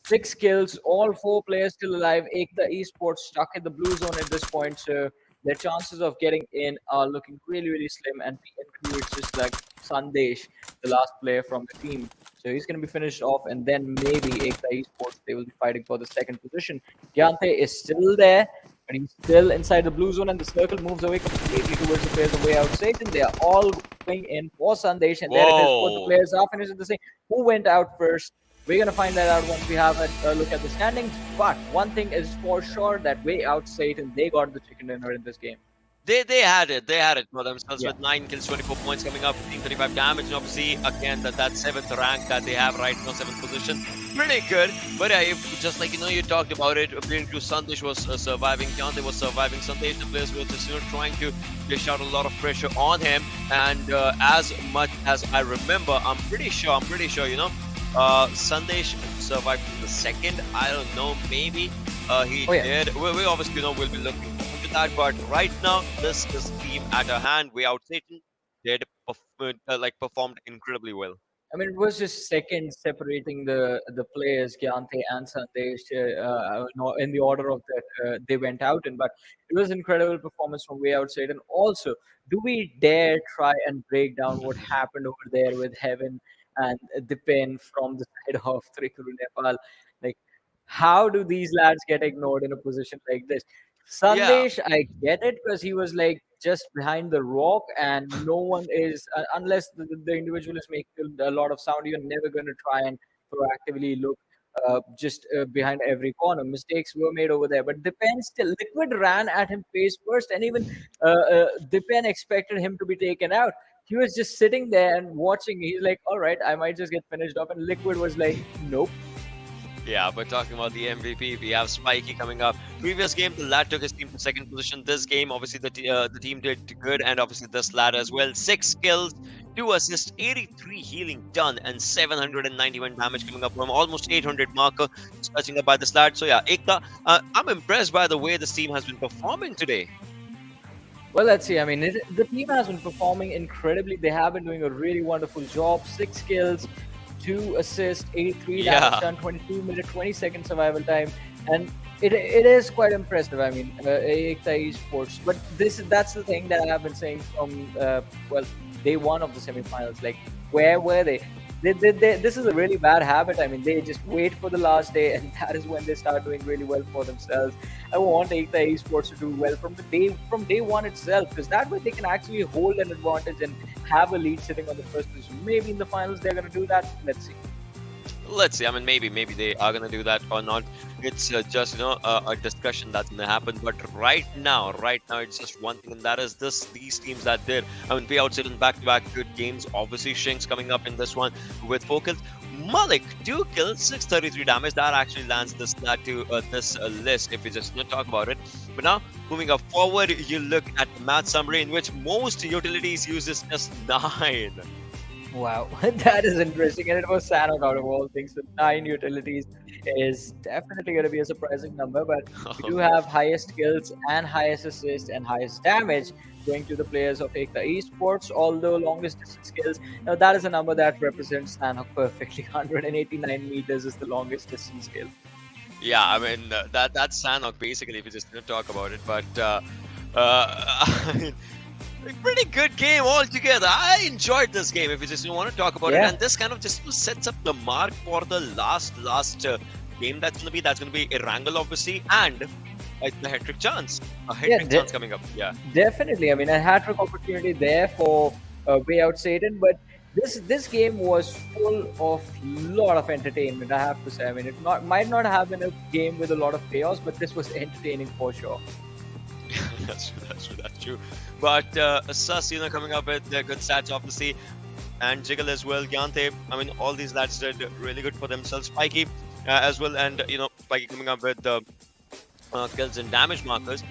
6 kills, all 4 players still alive. EKTA Esports stuck in the blue zone at this point, so their chances of getting in are looking really slim. And PN Crew, it's just like Sandesh, the last player from the team. So he's going to be finished off, and then maybe EKTA Esports, they will be fighting for the second position. Gyante is still there, but he's still inside the blue zone, and the circle moves away completely towards the players of Wayout SATAN. They are all going in for Sandesh, and there it is. Both the players are finished at the same. Who went out first? We're going to find that out once we have a look at the standings. But one thing is for sure, that Wayout SATAN, they got the chicken dinner in this game. They had it for themselves with 9 kills, 24 points coming up, 35 damage, and obviously again that 7th rank that they have right now, 7th position, pretty good. But if just like you talked about it, appearing to Sandesh was surviving, Gyante was surviving, Sandesh, the players were just trying to dish out a lot of pressure on him, and as much as I remember, I'm pretty sure Sandesh survived in the second. I don't know, maybe he did. We obviously we'll be looking forward to that, but right now this is team at a hand. Wayout SATAN did performed incredibly well. I mean, it was just seconds separating the players, Gyante and Sandesh, in the order of that they went out in. But it was incredible performance from Wayout SATAN. Also, do we dare try and break down what happened over there with Heaven and the pen from the side of Trikru Nepal? Like, how do these lads get ignored in a position like this? Sandesh, I get it, because he was like just behind the rock, and no one is unless the individual is making a lot of sound. You're never going to try and proactively look just behind every corner. Mistakes were made over there, but Dipen still, Liquid ran at him face first, and even Dipen expected him to be taken out. He was just sitting there and watching. He's like, all right, I might just get finished off, and Liquid was like, nope. Yeah, but talking about the MVP, we have Spiky coming up. Previous game, the lad took his team to second position. This game, obviously, the team did good, and obviously this lad as well. 6 kills, 2 assists, 83 healing done, and 791 damage coming up from almost 800 marker, just touching up by the slat. So yeah, Ekta, I'm impressed by the way this team has been performing today. Well, let's see. I mean, the team has been performing incredibly. They have been doing a really wonderful job. 6 kills, 2 assists, 83 Yeah. damage done, 22-minute, 20-second survival time, and it is quite impressive. I mean, EKTA Esports. But that's the thing that I have been saying from well, day one of the semifinals. Like, where were they? This is a really bad habit. I mean, they just wait for the last day, and that is when they start doing really well for themselves. I want EKTA Esports to do well from day one itself, because that way they can actually hold an advantage and have a lead sitting on the first position. Maybe in the finals they're going to do that. Let's see. Let's see. I mean, maybe they are gonna do that or not. It's just a discussion that's gonna happen. But right now, it's just one thing, and that is these teams that did. I mean, Wayout SATAN back-to-back good games. Obviously, Shinx coming up in this one with 4 kills. Malik 2 kills, 633 damage. That actually lands this list if we just talk about it. But now moving up forward, you look at the match summary in which most utilities uses just 9. Wow, that is interesting, and it was Sanhok out of all things. So 9 utilities is definitely going to be a surprising number, but we do have highest kills and highest assists and highest damage going to the players of EKTA Esports, although longest distance kills. Now that is a number that represents Sanhok perfectly. 189 meters is the longest distance kill. Yeah, I mean that's Sanhok basically if you just talk about it. But I mean, a pretty good game altogether. I enjoyed this game if you just want to talk about it, and this kind of just sets up the mark for the last game that's going to be Erangel obviously, and the hat-trick chance. A hat-trick chance coming up. Yeah, definitely. I mean, a hat-trick opportunity there for Wayout SATAN, but this game was full of lot of entertainment, I have to say. I mean, it might not have been a game with a lot of chaos, but this was entertaining for sure. that's true. But Sus, coming up with good stats obviously, and Jiggle as well, Yante. I mean, all these lads did really good for themselves. Spiky as well, and Spiky coming up with the kills and damage markers.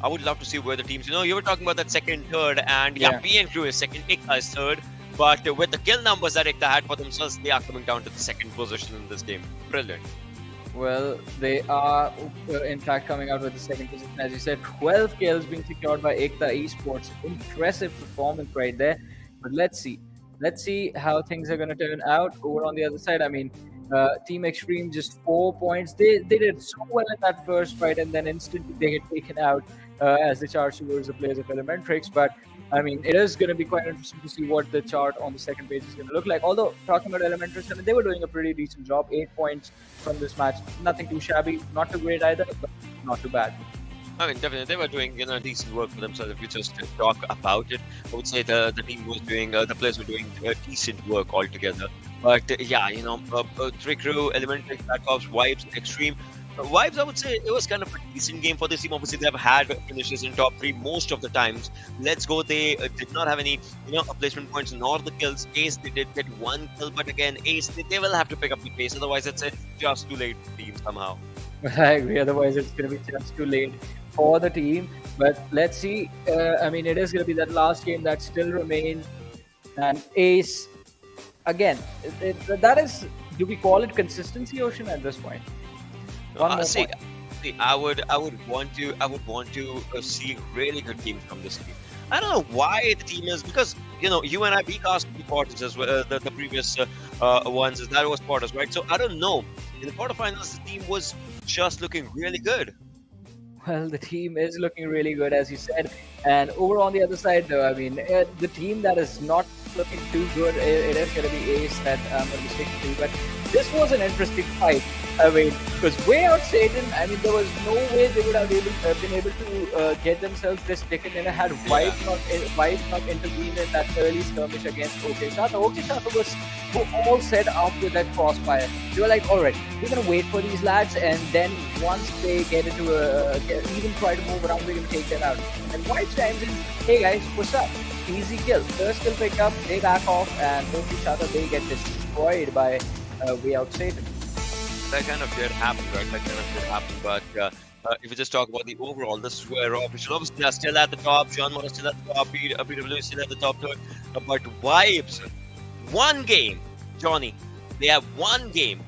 I would love to see where the teams. You were talking about that second, third, and PNQ is second, EKTA is third. But with the kill numbers that EKTA had for themselves, they are coming down to the second position in this game. Brilliant. Well, they are in fact coming out with the second position. As you said, 12 kills being secured by EKTA Esports. Impressive performance right there. But let's see how things are going to turn out over on the other side. I mean, Team XTREME just 4 points. They did so well in that first fight, and then instantly they get taken out as they charge towards the players of Elementrix. But I mean, it is going to be quite interesting to see what the chart on the second page is going to look like. Although, talking about Elementrix, I mean, they were doing a pretty decent job. 8 points from this match. Nothing too shabby, not too great either, but not too bad. I mean, definitely, they were doing decent work for themselves. If you just talk about it, I would say the team was doing, the players were doing decent work altogether. But Trikru, Elementrix, BADCOPS, Vibes, XTREME. Vibes, I would say it was kind of a decent game for this team. Obviously, they've had finishes in top 3 most of the times. Let's Go, they did not have any, placement points nor the kills. Ace, they did get 1 kill, but again, Ace, they will have to pick up the pace. Otherwise, it's just too late for the team somehow. I agree. Otherwise, it's going to be just too late for the team. But let's see. I mean, it is going to be that last game that still remains. And Ace, again, that is, do we call it consistency, Ocean, at this point? See, I would want to see really good teams from this team. I don't know why the team is, because you and I, we cast the quarters as well, the previous ones, that was quarters, right? So I don't know. In the quarterfinals, the team was just looking really good. Well, the team is looking really good, as you said. And over on the other side, though, I mean, the team that is not looking too good, it is going to be Ace that I'm going to be sticking to. But this was an interesting fight. I mean, because Wayout SATAN, I mean, there was no way they would have been able to get themselves this ticket, and had Vibes not intervened in that early skirmish against XACEx. XACEx was all set up with that crossfire. They were like, all right, we're going to wait for these lads, and then once they get into even try to move around, we're going to take them out. And Vibes times in, hey guys, what's up? Easy kill. First kill pick up, they back off, and XACEx, they get destroyed by Wayout SATAN. That kind of did happen, right? But If you just talk about the overall, the Raw official, obviously they are still at the top. JyanMaara is still at the top. PW is still at the top third. But Vibes, one game, Johnny, they have one game.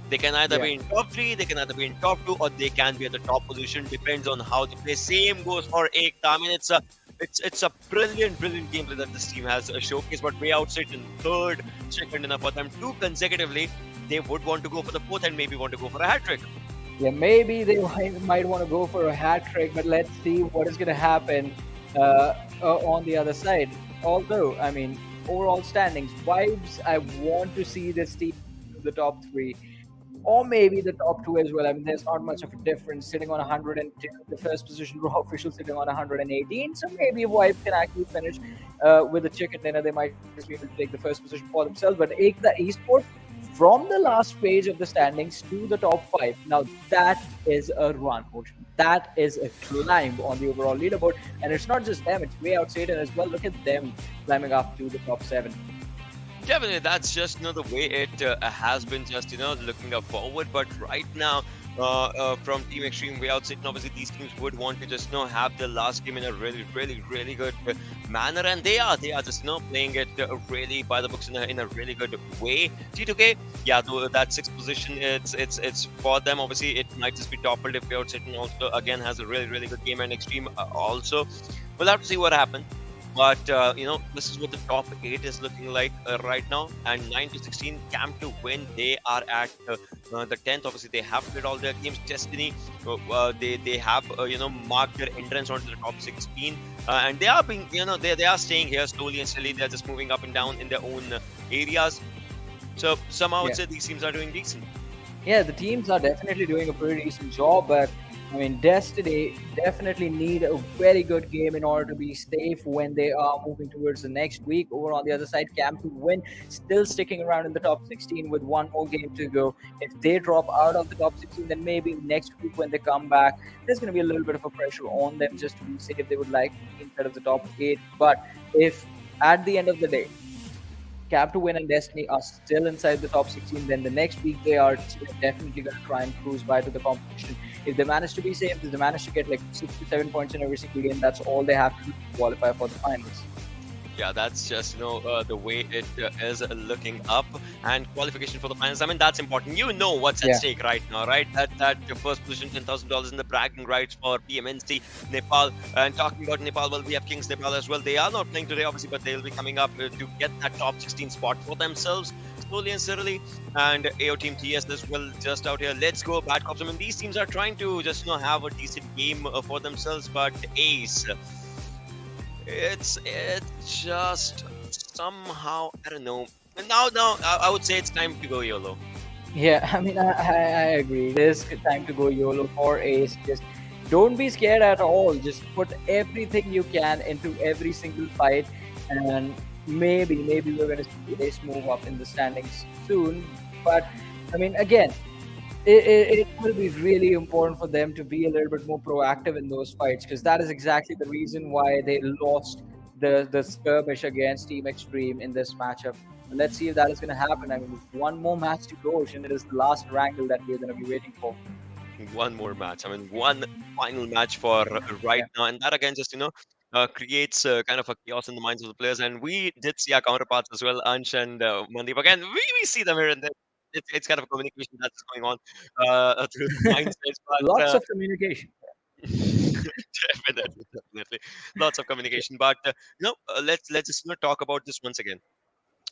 They can either be in top 3, they can either be in top 2, or they can be at the top position. Depends on how they play. Same goes for EKTA. I mean, it's a brilliant game that this team has showcased. But Wayout SATAN in third, second enough for them 2 consecutively. They would want to go for the 4th and maybe want to go for a hat trick. Yeah, maybe they might want to go for a hat trick, but let's see what is going to happen on the other side. Although, I mean, overall standings, Vibes, I want to see this team in the top 3. Or maybe the top 2 as well. I mean, there's not much of a difference. Sitting on 102, the first position Raw official sitting on 118. So maybe if Vibe can actually finish with a chicken dinner, they might just be able to take the first position for themselves. But EKTA Esports, from the last page of the standings to the top 5. Now that is a run, Ocean. That is a climb on the overall leaderboard. And it's not just them, it's Wayout SATAN as well. Look at them climbing up to the top 7. Definitely, that's just the way it has been just looking up forward. But right now, from Team XTREME, Wayout SATAN, obviously these teams would want to just have their last game in a really good manner, and they are just playing it really by the books in a really good way. T2K, yeah, though that 6th position, it's for them. Obviously, it might just be toppled if Wayout SATAN also again has a really good game, and XTREME also. We'll have to see what happens. But this is what the top 8 is looking like right now, and 9 to 16 CampToWin, they are at the 10th. Obviously they have played all their games. Destiny, they have marked their entrance onto the top 16, and they are being they are staying here slowly and steadily. They're just moving up and down in their own areas. So somehow I would say these teams are doing decent. Yeah, the teams are definitely doing a pretty decent job, but I mean, Destiny definitely need a very good game in order to be safe when they are moving towards the next week. Over on the other side, CampToWin still sticking around in the top 16 with one more game to go. If they drop out of the top 16, then maybe next week when they come back, there's going to be a little bit of a pressure on them just to be safe. They would like instead of the top 8. But if at the end of the day, CampToWin and Destiny are still inside the top 16, then the next week they are definitely going to try and cruise by to the competition. If they manage to be safe, if they manage to get like 6 to 7 points in every single game, that's all they have to do to qualify for the finals. Yeah, that's just the way it is looking up, and qualification for the finals. I mean, that's important. What's at stake right now, right? That your first position, $10,000 in the bragging rights for PMNC Nepal. And talking about Nepal, well, we have KINGsNepal as well. They are not playing today, obviously, but they'll be coming up to get that top 16 spot for themselves slowly and steadily. And Aayo Team Ts as well, just out here. Let's go, BADCOPS. I mean, these teams are trying to just have a decent game for themselves, but Ace. It's just somehow, I don't know. Now I would say it's time to go YOLO. Yeah, I mean, I agree. It is time to go YOLO for Ace. Just don't be scared at all. Just put everything you can into every single fight, and maybe we're going to see Ace move up in the standings soon. But I mean, again, it will be really important for them to be a little bit more proactive in those fights, because that is exactly the reason why they lost the skirmish against Team XTREME in this matchup. And let's see if that is going to happen. I mean, one more match to go, and it is the last Erangel that we're going to be waiting for. One more match. I mean, one final match for right now, and that again just creates kind of a chaos in the minds of the players. And we did see our counterparts as well, Ansh and Mandeep. Again, we see them here and there. It's kind of a communication that's going on through the mindsets. Lots of communication. Definitely, lots of communication. But let's just talk about this once again.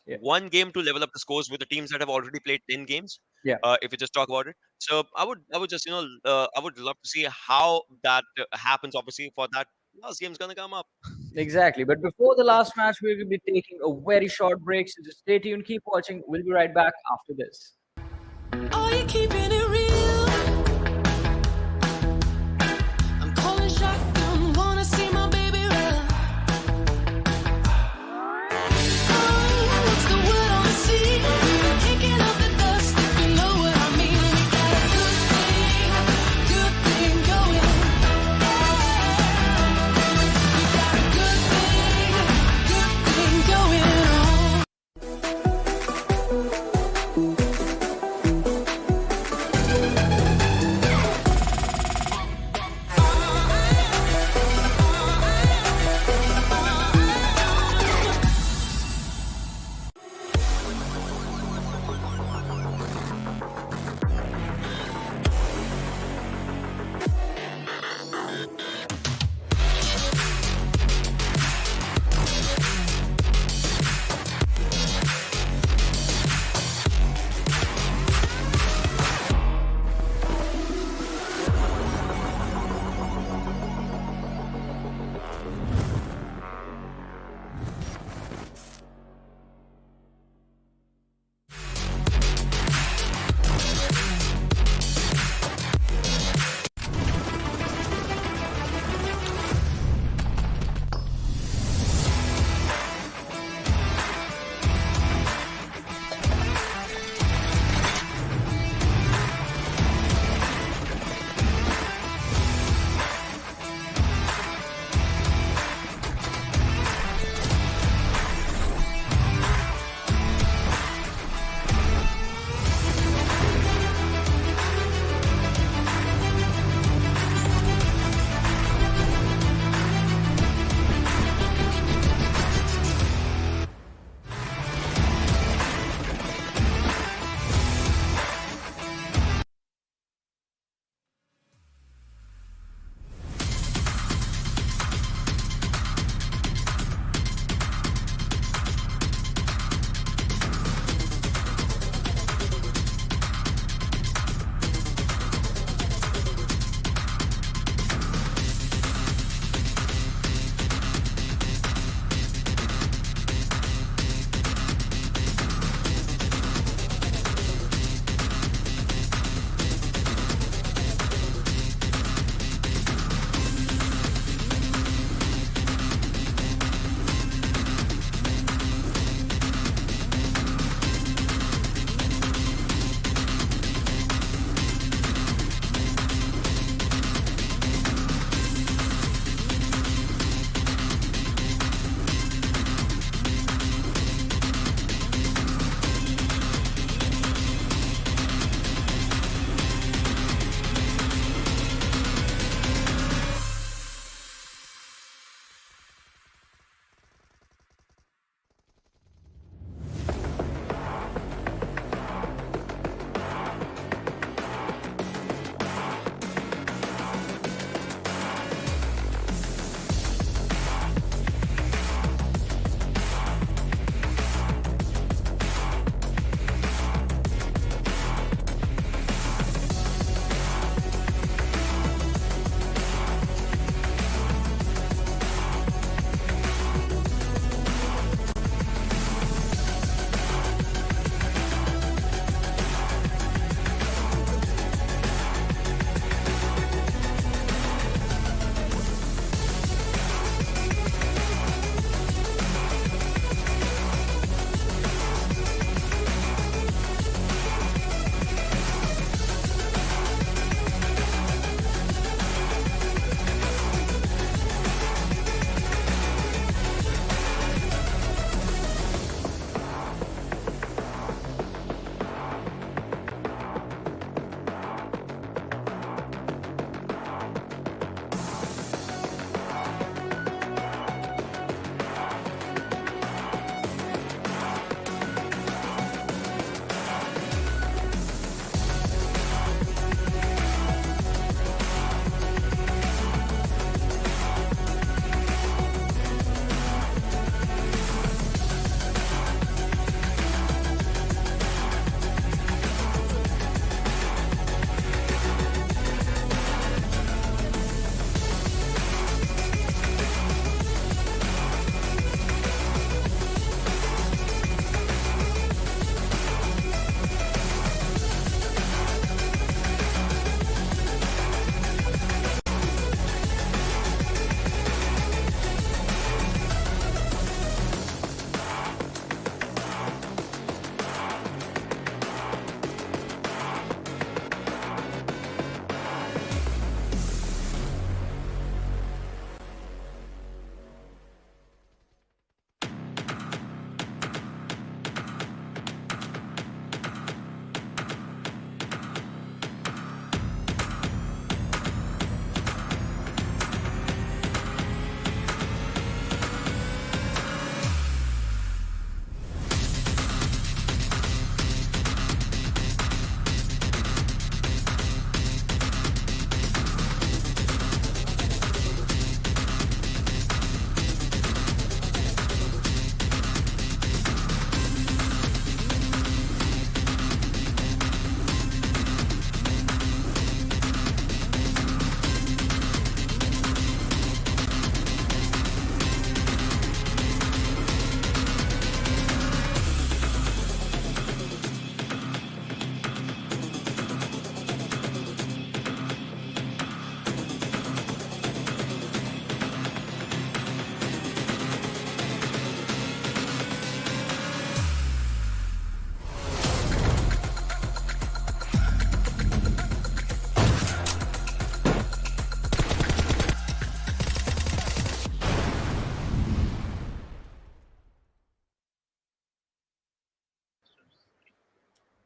Yeah. One game to level up the scores with the teams that have already played 10 games. Yeah. If you just talk about it, so I would just I would love to see how that happens. Obviously, for that last game's gonna come up. Exactly. But before the last match, we're going to be taking a very short break. So just stay tuned, keep watching. We'll be right back after this. Are you keeping it real? I'm calling shotgun, wanna see my baby run. Oh, what's the word on the sea? Kicking up the dust, if you know what I mean. We got a good thing going. We got a good thing going on.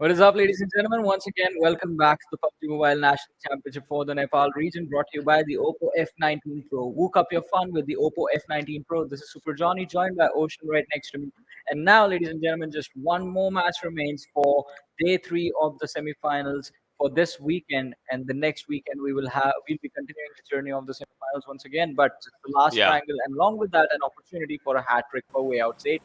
What is up, ladies and gentlemen? Once again, welcome back to the PUBG Mobile National Championship for the Nepal region, brought to you by the Oppo F19 Pro. Woke up your fun with the Oppo F19 Pro. This is Super Johnny, joined by Ocean right next to me. And now, ladies and gentlemen, just one more match remains for day 3 of the semifinals for this weekend. And the next weekend, we'll be continuing the journey of the semifinals once again. But just the last Yeah. triangle, and along with that, an opportunity for a hat trick for Wayout SATAN.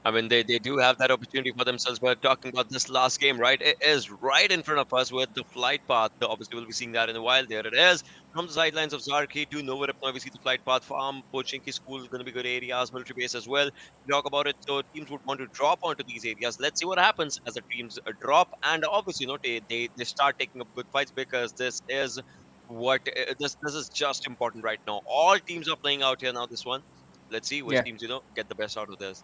I mean, they do have that opportunity for themselves. We're talking about this last game, right? It is right in front of us with the flight path. Obviously, we'll be seeing that in a while. There it is. From the sidelines of Zarki to nowhere up now, we see the flight path farm. Pochinki school is going to be good areas, military base as well. We talk about it. So teams would want to drop onto these areas. Let's see what happens as the teams drop. And obviously, they start taking up good fights because this is what this is just important right now. All teams are playing out here now. This one. Let's see which Yeah. teams get the best out of this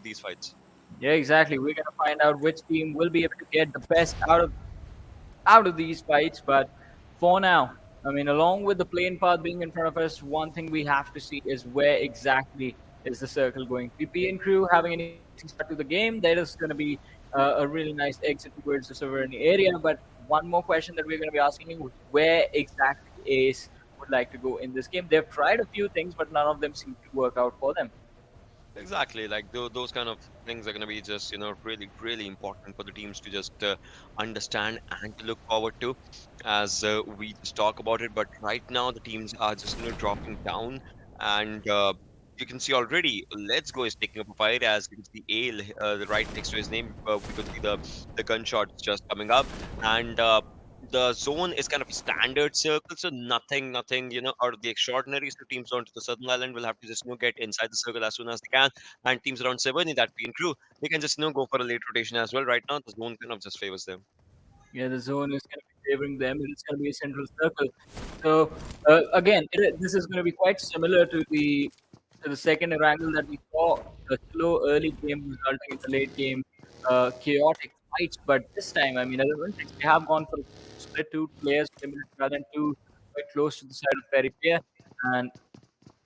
these fights. Yeah, exactly. We're gonna find out which team will be able to get the best out of these fights. But for now, I mean, along with the plane path being in front of us, one thing we have to see is where exactly is the circle going. PP and crew having an easy start to the game. There is going to be a really nice exit towards the sovereignty area. But one more question that we're going to be asking you: where exactly Ace would like to go in this game? They've tried a few things, but none of them seem to work out for them. Exactly, like those kind of things are going to be just really really important for the teams to just understand and to look forward to as we just talk about it. But right now the teams are just dropping down, and you can see already. Let's Go is taking up a fight as you can see Ale, the right next to his name. We could see the gunshots just coming up, and the zone is kind of a standard circle, so nothing, out of the extraordinary. So teams onto the southern island will have to just get inside the circle as soon as they can, and teams around Severny, that being crew, they can just go for a late rotation as well. Right now, the zone kind of just favors them. Yeah, the zone is going to be favoring them. It's going to be a central circle. So again, this is going to be quite similar to the second Erangel that we saw. The slow early game resulting in the late game chaotic fights. But this time, I mean, Elementrix, they have gone for split two players, limited rather than two quite close to the side of Peripia, and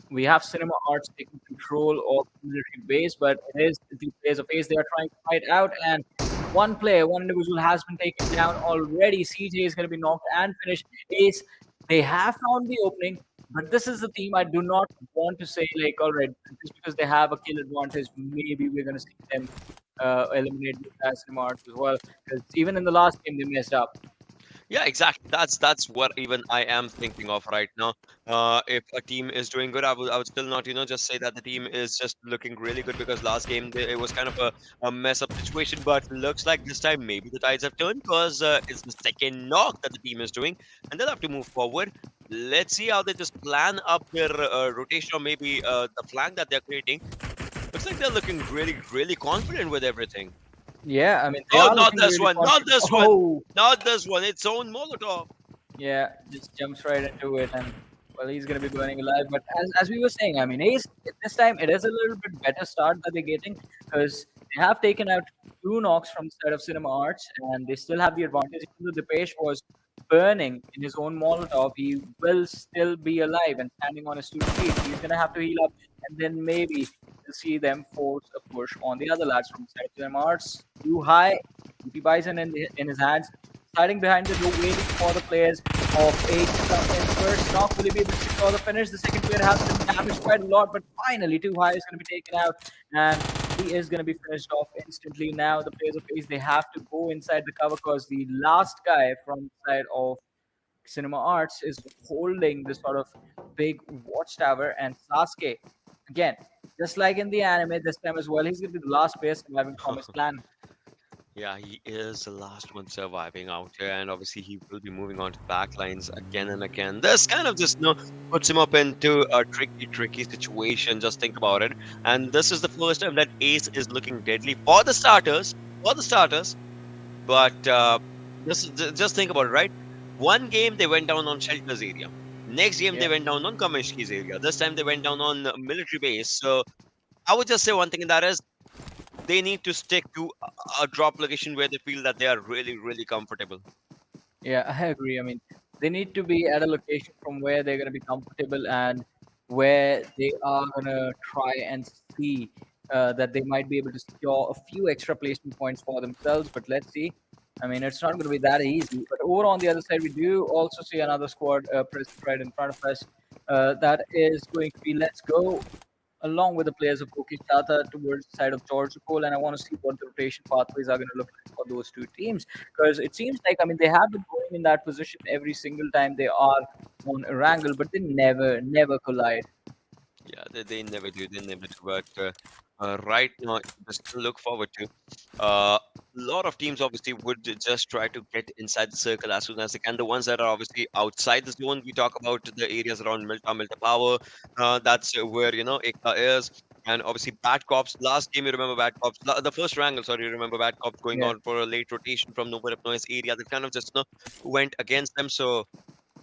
we have Cinema Arts taking control of the military base, but it is the players of Ace they are trying to fight out, and one individual has been taken down already. CJ is going to be knocked and finished. Ace, they have found the opening, but this is the team I do not want to say, like, all right, just because they have a kill advantage, maybe we're going to see them eliminate the Cinema Arts as well, because even in the last game, they messed up. Yeah, exactly. That's what even I am thinking of right now. If a team is doing good, I would still not just say that the team is just looking really good because last game it was kind of a mess up situation. But looks like this time maybe the tides have turned because it's the second knock that the team is doing, and they'll have to move forward. Let's see how they just plan up their rotation or maybe the flank that they're creating. Looks like they're looking really really confident with everything. Yeah, I mean, they Oh, are not looking this really one, not confident. this one, Oh, not this one. Its own Molotov. yeah, just jumps right into it, and well, he's gonna be burning alive. But as we were saying, I mean, Ace this time it is a little bit better start that they're getting because they have taken out two knocks from the side of Cinema Arts, and they still have the advantage. Even though Dipesh was burning in his own Molotov, he will still be alive and standing on his 2 feet. He's gonna have to heal up, and then maybe we'll see them force a push on the other lads from the side of Cinema Arts. Too high, BP Bison in his hands. Hiding behind the door, waiting for the players of 8 to come in first. Knock will he be able to secure the finish? The second player has been damaged quite a lot, but finally Too High is going to be taken out, and he is going to be finished off instantly. Now the players of Ace, they have to go inside the cover because the last guy from the side of Cinema Arts is holding this sort of big watchtower, and Sasuke, again, just like in the anime this time as well, he's going to be the last player surviving from his clan. Yeah, he is the last one surviving out here, and obviously he will be moving on to backlines again and again. This kind of just puts him up into a tricky situation. Just think about it. And this is the first time that Ace is looking deadly for the starters. But just think about it, right? One game they went down on Shelter's area. Next game they Yeah. went down on Kamishki's area. This time they went down on military base. So I would just say one thing, and that is they need to stick to a drop location where they feel that they are really, really comfortable. Yeah, I agree. I mean, they need to be at a location from where they're going to be comfortable and where they are going to try and see that they might be able to secure a few extra placement points for themselves. But let's see. I mean, it's not going to be that easy. But over on the other side, we do also see another squad present right in front of us. That is going to be Let's Go, along with the players of KINGsNepal towards the side of Georgia Cole. And I want to see what the rotation pathways are going to look like for those two teams. Because it seems like, I mean, they have been going in that position every single time they are on Erangel, but they never collide. Yeah, they never do. They never do. But right now, just look forward to. A lot of teams obviously would just try to get inside the circle as soon as they can. The ones that are obviously outside the zone, we talk about the areas around Milta Power. That's where EKTA is. And obviously, BADCOPS. Last game, you remember BADCOPS. The first Erangel, sorry, you remember BADCOPS going Yeah. on for a late rotation from nowhere up noise area that kind of just went against them. So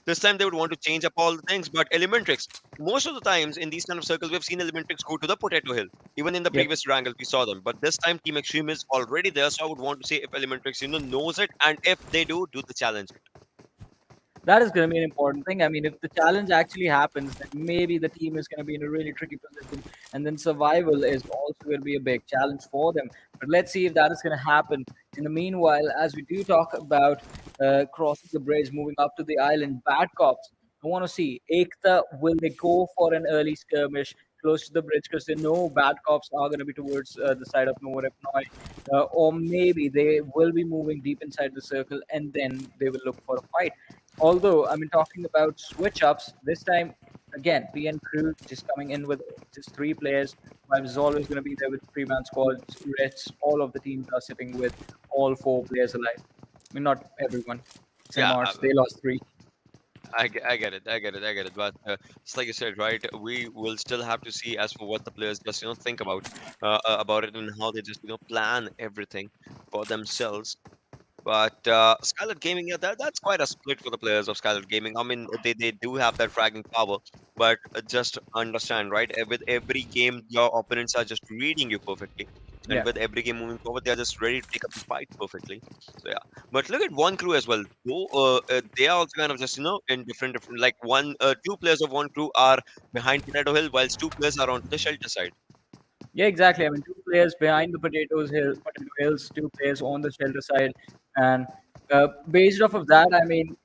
this time they would want to change up all the things, but Elementrix, most of the times in these kind of circles, we've seen Elementrix go to the potato hill. Even in the Yep. previous Erangel, we saw them. But this time, Team XTREME is already there, so I would want to say if Elementrix, knows it, and if they do the challenge. That is going to be an important thing. I mean, if the challenge actually happens, then maybe the team is going to be in a really tricky position, and then survival is also going to be a big challenge for them. But let's see if that is going to happen. In the meanwhile, as we do talk about crossing the bridge, moving up to the island, BADCOPS, I want to see EKTA, will they go for an early skirmish close to the bridge because they know BADCOPS are going to be towards the side of Nowhere Pnoy, or maybe they will be moving deep inside the circle and then they will look for a fight. Although, I mean, talking about switch ups, this time, again, PN Crew just coming in with just 3 players. Vibes is always going to be there with 3-man squad. Reds, all of the teams are sitting with all 4 players alive. I mean, not everyone. St. Yeah, Mark's, they lost 3. I get it. But just like you said, right, we will still have to see as for what the players just think about it and how they just plan everything for themselves. But Skylightz Gaming, yeah, that's quite a split for the players of Skylightz Gaming. I mean, they do have that fragging power, but just understand, right? With every game, your opponents are just reading you perfectly. And Yeah. with every game moving forward, they're just ready to take up the fight perfectly. So yeah, but look at one crew as well. Though they are also kind of just in different like two players of one crew are behind Potato Hill, whilst 2 players are on the shelter side. Yeah, exactly. I mean, 2 players behind the potato hills, 2 players on the shelter side, and based off of that, I mean,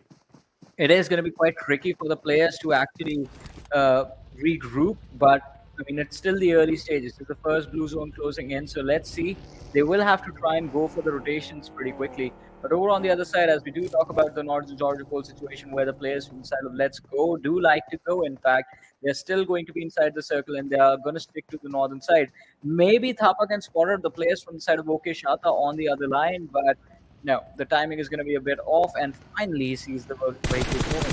it is going to be quite tricky for the players to actually regroup. But I mean, it's still the early stages. It's the first blue zone closing in, so let's see. They will have to try and go for the rotations pretty quickly. But over on the other side, as we do talk about the North Georgia Cole situation, where the players from the side of Let's Go do like to go. In fact, they're still going to be inside the circle and they are going to stick to the northern side. Maybe Thapa can spot the players from the side of OK Shata on the other line, but no, the timing is going to be a bit off. And finally, he sees the vehicle moving.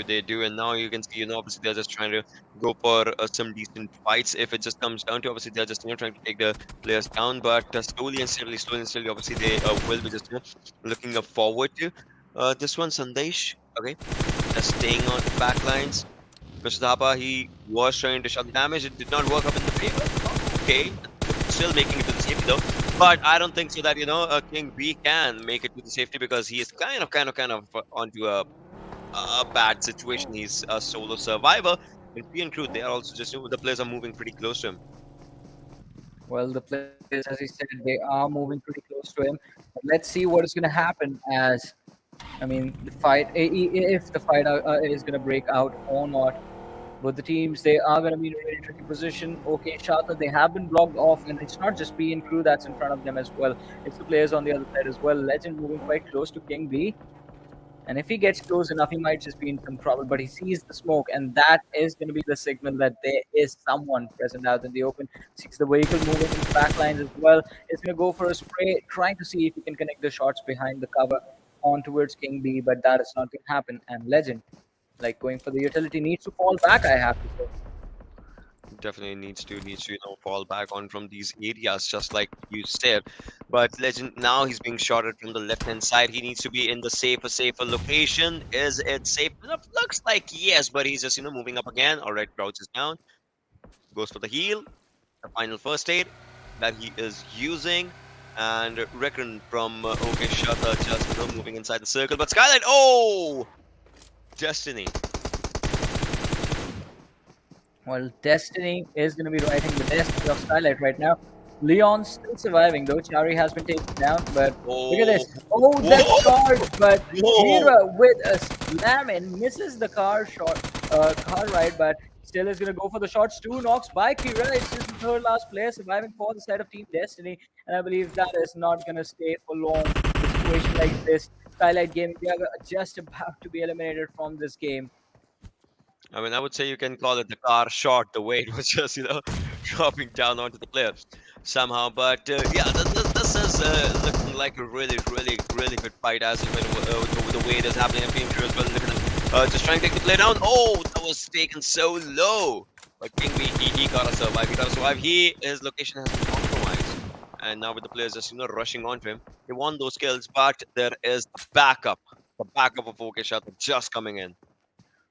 They do, and now you can see, obviously they're just trying to go for some decent fights. If it just comes down to, obviously they're just trying to take the players down, but slowly and steadily, obviously they will be just looking up forward to this one. Sandesh, okay, just staying on the back lines. Mr. Thapa, he was trying to shut the damage. It did not work up in the favor. Okay, still making it to the safety though. But I don't think so that King B can make it to the safety because he is kind of onto a bad situation. He's a solo survivor. And P and Crew, they are also just the players are moving pretty close to him. Well, the players, as he said, they are moving pretty close to him. But let's see what is going to happen as, I mean, the fight, if the fight is going to break out or not. But the teams, they are going to be in a really tricky position. Okay, Shata, they have been blocked off, and it's not just P and Crew that's in front of them as well. It's the players on the other side as well. Legend moving quite close to King B. And if he gets close enough, he might just be in some trouble. But he sees the smoke, and that is going to be the signal that there is someone present out in the open. Sees the vehicle moving in the back lines as well. It's going to go for a spray, trying to see if he can connect the shots behind the cover on towards King B, but that is not going to happen. And Legend, like going for the utility, needs to fall back, I have to say. Definitely needs to fall back on from these areas, just like you said. But Legend, now he's being shotted from the left hand side. He needs to be in the safer location. Is it safe enough? Looks like yes, but he's just moving up again. All right, crouches down, goes for the heal, the final first aid that he is using. And Reckon from OK Shata just moving inside the circle. But Skylightz, oh, Destiny. Well, Destiny is going to be writing the destiny of Skylight right now. Leon's still surviving, though. Chari has been taken down, but look at Oh, this. Oh, the whoa, charge, but whoa. Kira with a slam and misses the car ride, but still is going to go for the shots. Two knocks by Kira. It's just the third last player surviving for the side of Team Destiny, and I believe that is not going to stay for long. A situation like this, Skylight Gaming, they are just about to be eliminated from this game. I mean, I would say you can call it the car shot, the way it was just, dropping down onto the player somehow. But yeah, this is looking like a really, really, really good fight as the way it is happening in PMQ as well. Look at him just trying to take the play down. Oh, that was taken so low. But King B, he gotta survive. He gotta survive. His location has been compromised. And now with the players just, rushing onto him, he won those kills, but there is the backup of OK Shot just coming in.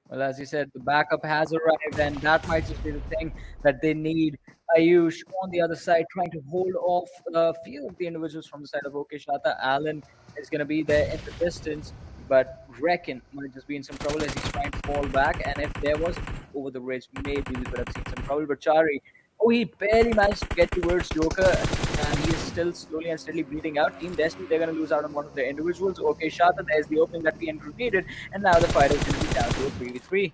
Well, as you said, the backup has arrived, and that might just be the thing that they need. Ayush on the other side trying to hold off a few of the individuals from the side of Okeshata. Allen is going to be there in the distance, but Reckon might just be in some trouble as he's trying to fall back. And if there was a over the ridge, maybe we could have seen some trouble. But Chari, oh, he barely managed to get towards Joker, and he is still slowly and steadily bleeding out. Team Destiny, they're going to lose out on one of their individuals. Okeshata, there's the opening that PN needed, and now the fight is going to be down to a 3v3.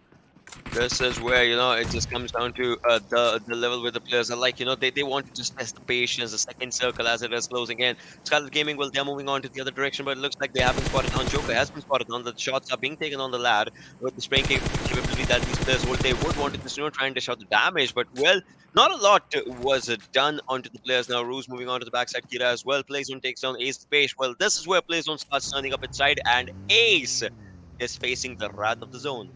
This is where it just comes down to the level where the players are like they want to just test the patience, the second circle as it is closing in. Scarlet Gaming, well, they're moving on to the other direction, but it looks like they haven't spotted on. Joker has been spotted on. The shots are being taken on the lad with the spraying capability that these players would want to just try and dish out the damage, but well, not a lot was done onto the players. Now Ruse moving on to the backside. Kira as well. Playzone takes down Ace Space. Well, this is where Playzone starts turning up its side, and Ace is facing the wrath of the zone.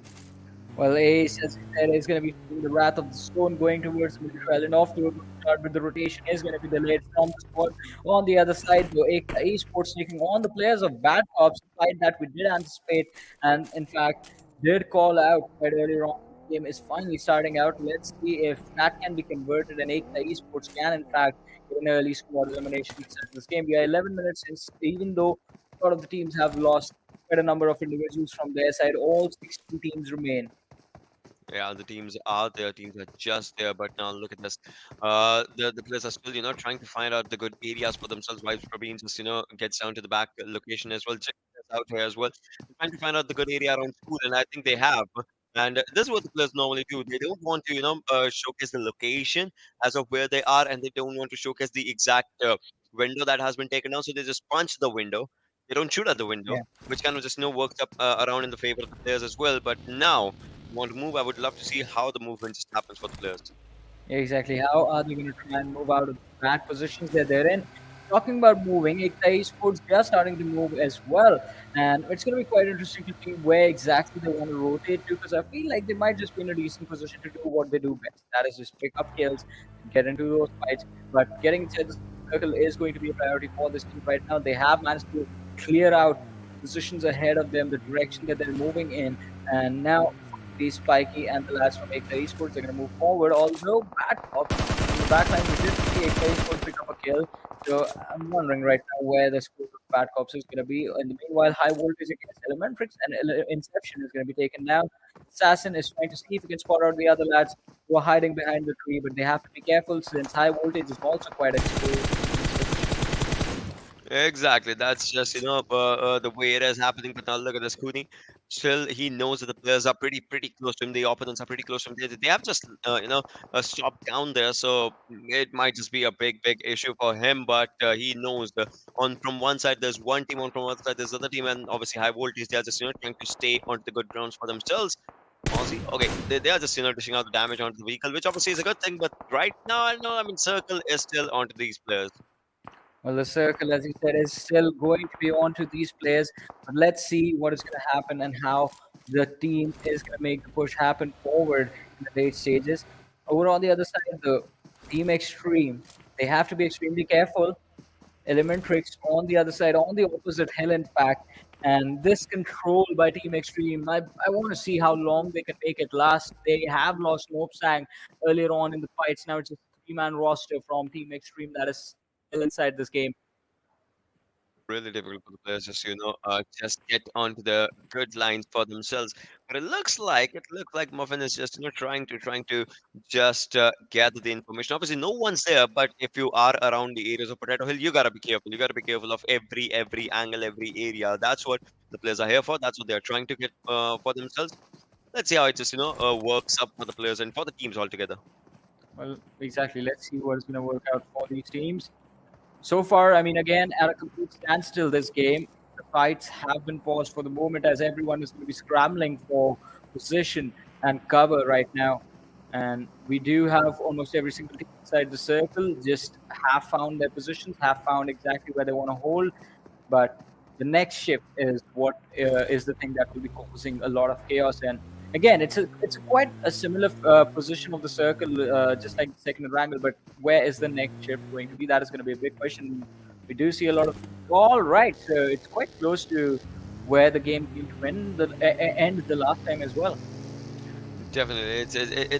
Well, Ace, as you said, is going to be feeling the wrath of the stone going towards the middle and off to a good start, but the rotation is going to be delayed from the spot. On the other side, though, Esports taking on the players of BADCOPS, a fight that we did anticipate and, in fact, did call out quite earlier on. The game is finally starting out. Let's see if that can be converted and EKTA Esports can, in fact, get an early squad elimination in this game. We are 11 minutes in, even though a lot of the teams have lost quite a number of individuals from their side, all 16 teams remain. Yeah, the teams are there. Teams are just there. But now look at this. The players are still, trying to find out the good areas for themselves. Vibes Praveen just, gets down to the back location as well. Check this out here as well. They're trying to find out the good area around school, and I think they have. And this is what the players normally do. They don't want to, showcase the location as of where they are, and they don't want to showcase the exact window that has been taken down. So they just punch the window. They don't shoot at the window, which kind of just, works up around in the favor of the players as well. But now want to move, I would love to see how the movement just happens for the players. Yeah, exactly. How are they going to try and move out of the bad positions that they're in? Talking about moving, XTREME Esports, they are starting to move as well. And it's going to be quite interesting to see where exactly they want to rotate to, because I feel like they might just be in a decent position to do what they do best. That is just pick up kills, get into those fights. But getting inside the circle is going to be a priority for this team right now. They have managed to clear out positions ahead of them, the direction that they're moving in. And now Spiky and the lads from XTREME Esports are going to move forward. Although BADCOPS in the backline, we did see XTREME Esports pick up a kill. So I'm wondering right now where the score of BADCOPS is going to be. In the meanwhile, high voltage against Elementrix and Inception is going to be taken down. Assassin is trying to see if he can spot out the other lads who are hiding behind the tree, but they have to be careful since high voltage is also quite exposed. Exactly. That's just the way it is happening. But now look at this Cooney. Still, he knows that the players are pretty close to him. The opponents are pretty close to him. They have just stopped down there, so it might just be a big issue for him. But he knows on from one side there's one team, on from one side there's other team, and obviously high voltage. They are just trying to stay on the good grounds for themselves. Aussie. Okay, they are just dishing out the damage onto the vehicle, which obviously is a good thing. But right now, I know. I mean, Circle is still onto these players. Well, the circle, as you said, is still going to be on to these players. But let's see what is going to happen and how the team is going to make the push happen forward in the late stages. Over on the other side, the team extreme, they have to be extremely careful. Elementrix on the other side, on the opposite hill, in fact. And this control by Team Extreme, I want to see how long they can make it last. They have lost Mopsang earlier on in the fights. Now it's a three-man roster from Team Extreme that is still inside this game. Really difficult for the players just just get onto the good lines for themselves. But it looks like Muffin is just trying to just gather the information. Obviously, no one's there, but if you are around the areas of Potato Hill, you gotta be careful. You gotta be careful of every angle, every area. That's what the players are here for. That's what they're trying to get for themselves. Let's see how it just works up for the players and for the teams altogether. Well, exactly. Let's see what is going to work out for these teams. So far, I mean, again, at a complete standstill this game. The fights have been paused for the moment as everyone is going to be scrambling for position and cover right now. And we do have almost every single team inside the circle just have found their positions, have found exactly where they want to hold. But the next shift is what is the thing that will be causing a lot of chaos. And again, it's quite a similar position of the circle, just like the second Erangel. But where is the next shift going to be? That is going to be a big question. We do see a lot of all right, so it's quite close to where the game came to end the last time as well. Definitely,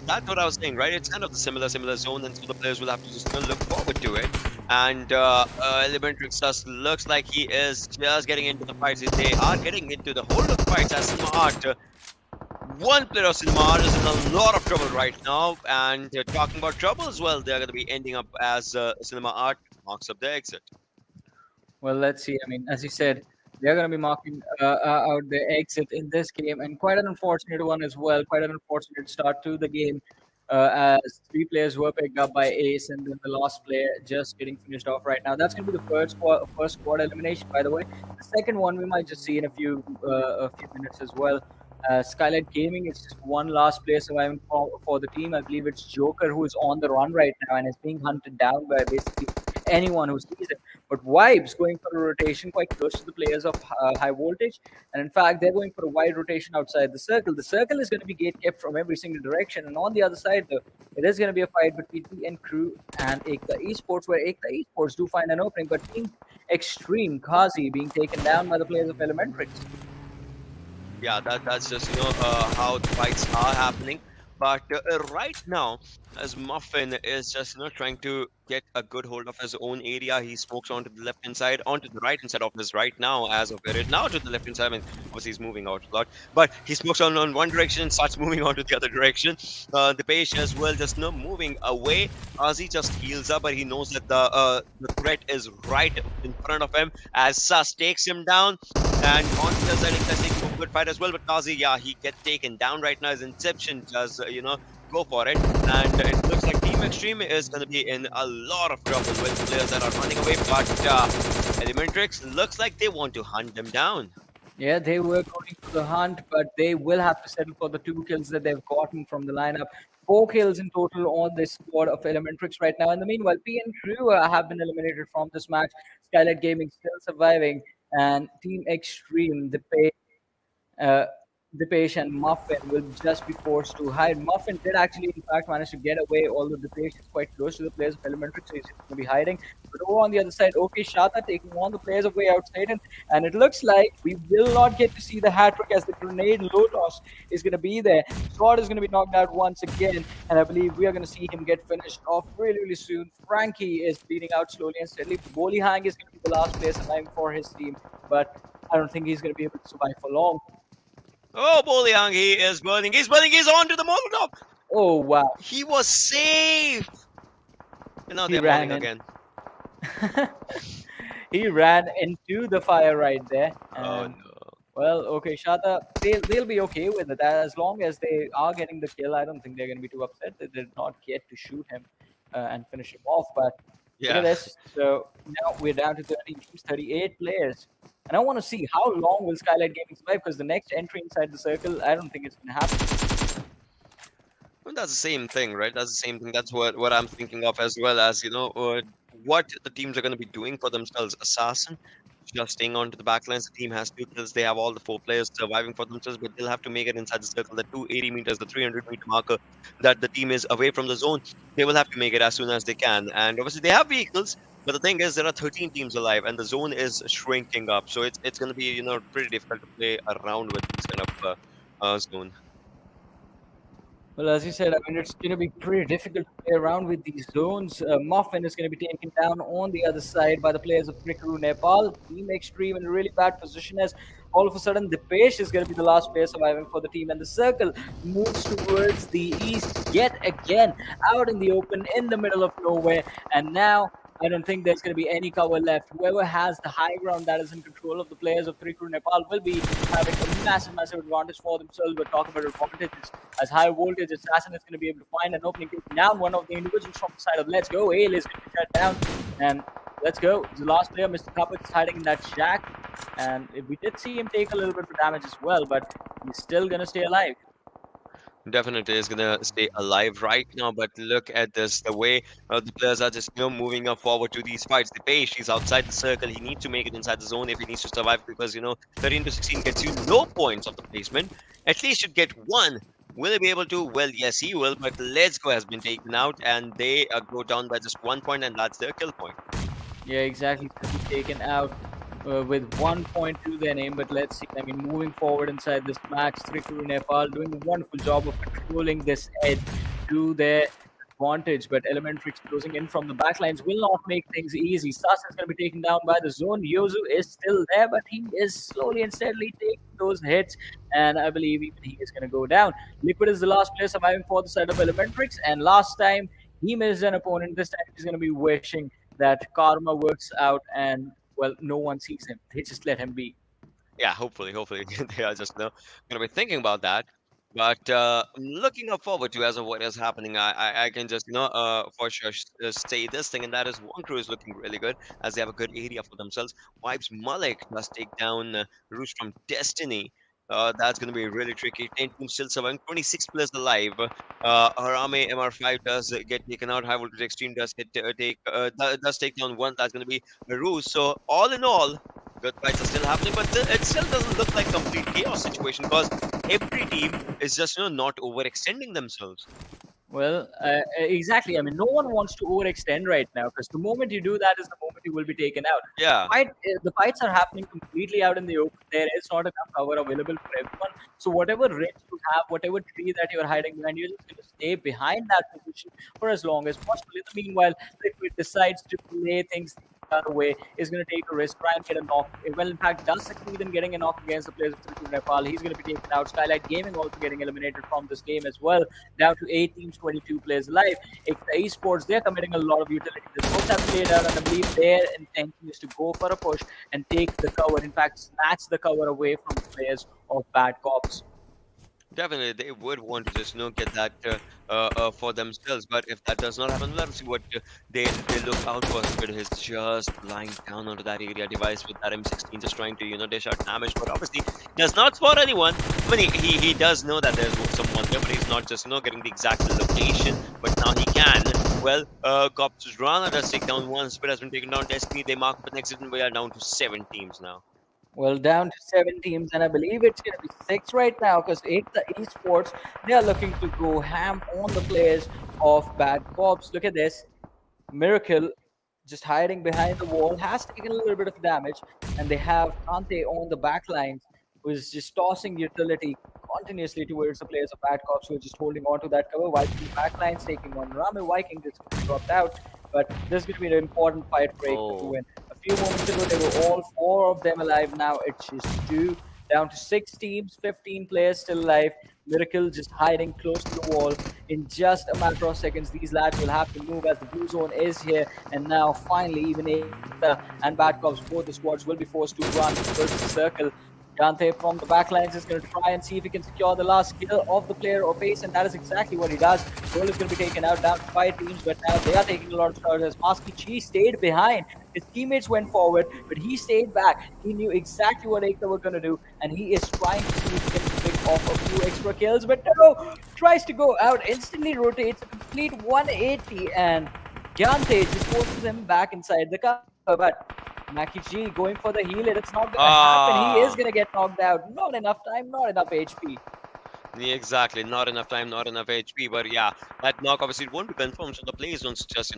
that's what I was saying, right? It's kind of the similar zone, and so the players will have to just look forward to it. And Elementrix just looks like he is just getting into the fights. They are getting into the whole of the fights as Smart. One player of Cinemart is in a lot of trouble right now, and talking about trouble as well, they're going to be ending up as Cinema Art marks up their exit. Well, let's see. I mean, as you said, they're going to be marking out the exit in this game, and quite an unfortunate one as well. Quite an unfortunate start to the game, as three players were picked up by Ace, and then the last player just getting finished off right now. That's going to be the first squad elimination, by the way. The second one we might just see in a few minutes as well. Skylightz Gaming is just one last player surviving for the team. I believe it's Joker who is on the run right now and is being hunted down by basically anyone who sees it. But Vibes going for a rotation quite close to the players of high voltage, and in fact they're going for a wide rotation outside the circle. The circle is going to be gate kept from every single direction, and on the other side, though, it is going to be a fight between Trikru and EKTA Esports, where EKTA Esports do find an opening, but Team XTREME Kazi being taken down by the players of Elementrix. Yeah, that's just how the fights are happening. But right now, as Muffin is just trying to get a good hold of his own area, he smokes onto the left hand side, onto the right hand side of his right now, as of it now to the left hand side. I mean, obviously he's moving out a lot, but he smokes on one direction, starts moving on to the other direction. The page as well, just moving away. Ozzy just heals up, but he knows that the threat is right in front of him. As Sus takes him down, and on the other side, he's taking a good fight as well. But Kazi, yeah, he gets taken down right now. His Inception does, go for it. And it looks like Team XTREME is going to be in a lot of trouble with players that are running away. But Elementrix looks like they want to hunt them down. Yeah, they were going for the hunt, but they will have to settle for the 2 kills that they've gotten from the lineup. 4 kills in total on this squad of Elementrix right now. In the meanwhile, P and Crew have been eliminated from this match. Skylightz Gaming still surviving, and Team XTREME, uh, Dipesh and Muffin will just be forced to hide. Muffin did actually, in fact, manage to get away, although Dipesh is quite close to the players of Elementrix, so he's going to be hiding. But over on the other side, Shata taking on the players of Wayout SATAN, and it looks like we will not get to see the hat trick as the grenade low toss is going to be there. Scott is going to be knocked out once again, and I believe we are going to see him get finished off really soon. Frankie is bleeding out slowly and steadily. Bolihang is going to be the last player surviving for his team, but I don't think he's going to be able to survive for long. Oh, Boliang, he is burning. He's burning. He's on to the Molotov. Oh, wow. He was safe. And now He they're ran burning in. again. He ran into the fire right there. Oh, And, no. well, okay, Shata, they'll be okay with it. As long as they are getting the kill, I don't think they're going to be too upset. They did not get to shoot him and finish him off. But look Yeah. at this. So now we're down to 30 teams, 38 players. And I want to see how long will Skylightz Gaming survive, because the next entry inside the circle, I don't think it's going to happen. Well, that's the same thing, right? That's the same thing. That's what I'm thinking of, as well as what the teams are going to be doing for themselves. Assassin just staying on to the backlines. The team has 2 kills. They have all the 4 players surviving for themselves, but they'll have to make it inside the circle. The 280 meters, the 300-meter marker that the team is away from the zone, they will have to make it as soon as they can. And obviously, they have vehicles. But the thing is, there are 13 teams alive, and the zone is shrinking up. So it's going to be pretty difficult to play around with this kind of zone. Well, as you said, I mean, it's going to be pretty difficult to play around with these zones. Muffin is going to be taken down on the other side by the players of Trikru Nepal. Team Extreme in a really bad position as all of a sudden the Dipesh is going to be the last player surviving for the team. And the circle moves towards the east yet again, out in the open, in the middle of nowhere. And now I don't think there's going to be any cover left. Whoever has the high ground that is in control of the players of Trikru Nepal will be having a massive, massive advantage for themselves. But talk about advantages, as high voltage assassin is going to be able to find an opening, taking down one of the individuals from the side of Let's Go. Ale is going to be shut down, and Let's Go. The last player, Mr. Kappa, is hiding in that shack, and we did see him take a little bit of damage as well, but he's still going to stay alive. Definitely is gonna stay alive right now, but look at this, the way the players are just moving up forward to these fights. The Page, he's outside the circle, he needs to make it inside the zone if he needs to survive, because 13 to 16 gets you no points of the placement. At least should get one. Will he be able to? Well, yes, he will, but Let's Go has been taken out, and they go down by just 1 point, and that's their kill point. Yeah, exactly. To be taken out with 1 point to their name, but let's see. I mean, moving forward inside this match, Trikru Nepal doing a wonderful job of controlling this edge to their advantage, but Elementrix closing in from the backlines will not make things easy. Sasa is going to be taken down by the zone. Yozu is still there, but he is slowly and steadily taking those hits, and I believe even he is going to go down. Liquid is the last player surviving for the side of Elementrix, and last time he missed an opponent. This time he's going to be wishing that karma works out and, well, no one sees him. They just let him be. Yeah, hopefully they are just gonna be thinking about that. But I'm looking up forward to as of what is happening. I can just for sure say this thing, and that is one crew is looking really good as they have a good area for themselves. Vibes Malik does take down Roost from Destiny. That's going to be really tricky. 10 teams still surviving, 26 players alive. Harame MR5 does get taken out. High Voltage Extreme does get does take down one. That's going to be Roost. So all in all, good fights are still happening, but it still doesn't look like complete chaos situation because every team is just not overextending themselves. Well, exactly. I mean, no one wants to overextend right now because the moment you do that is the moment you will be taken out. Yeah. The fights are happening completely out in the open. There is not enough cover available for everyone. So whatever ridge you have, whatever tree that you're hiding behind, you're just going to stay behind that position for as long as possible. In the meanwhile, Liquid decides to play things the other way, is going to take a risk, try and get a knock. Well, in fact, does succeed in getting a knock against the players of Trikru Nepal. He's going to be taken out. Skylightz Gaming also getting eliminated from this game as well. Down to 8 teams, 22 players alive. Esports, they're committing a lot of utility. The both have played out, and I believe their intention is to go for a push and take the cover. In fact, snatch the cover away from the players of BADCOPS. Definitely, they would want to just get that for themselves. But if that does not happen, let's see what they look out for. But he's just lying down onto that area device with that M16, just trying to dish out damage. But obviously, does not spot anyone. I mean, he does know that there's someone there, but he's not just getting the exact location. But now he can. Well, Cops Rana does take down one. Spit has been taken down. Destiny, they mark up an exit, and we are down to 7 teams now. Well, down to 7 teams, and I believe it's going to be 6 right now because the Esports, they are looking to go ham on the players of BADCOPS. Look at this. Miracle just hiding behind the wall, has taken a little bit of damage, and they have Kante on the back lines, who is just tossing utility continuously towards the players of BADCOPS, who are just holding on to that cover. Viking back lines taking one. Rame Viking just dropped out, but this is going to be an important fight for XTREME to win. A few moments ago, they were all 4 of them alive. Now it's just 2. Down to 6 teams, 15 players still alive. Miracle just hiding close to the wall. In just a matter of seconds, these lads will have to move as the blue zone is here. And now, finally, even EKTA and BADCOPS, both the squads will be forced to run towards the circle. Dante from the backlines is going to try and see if he can secure the last kill of the player of Ace, and that is exactly what he does. Goal is going to be taken out, down to 5 teams, but now they are taking a lot of shots as Masky Chi stayed behind. His teammates went forward, but he stayed back. He knew exactly what EKTA were going to do, and he is trying to see if he can pick off a few extra kills, but no! Tries to go out, instantly rotates a complete 180, and Gyante just forces him back inside the cover, but Maki G going for the heal, it's not going to happen. He is going to get knocked out. Not enough time, not enough HP. Yeah, exactly, not enough time, not enough HP. But yeah, that knock obviously won't be confirmed, so the plays don't just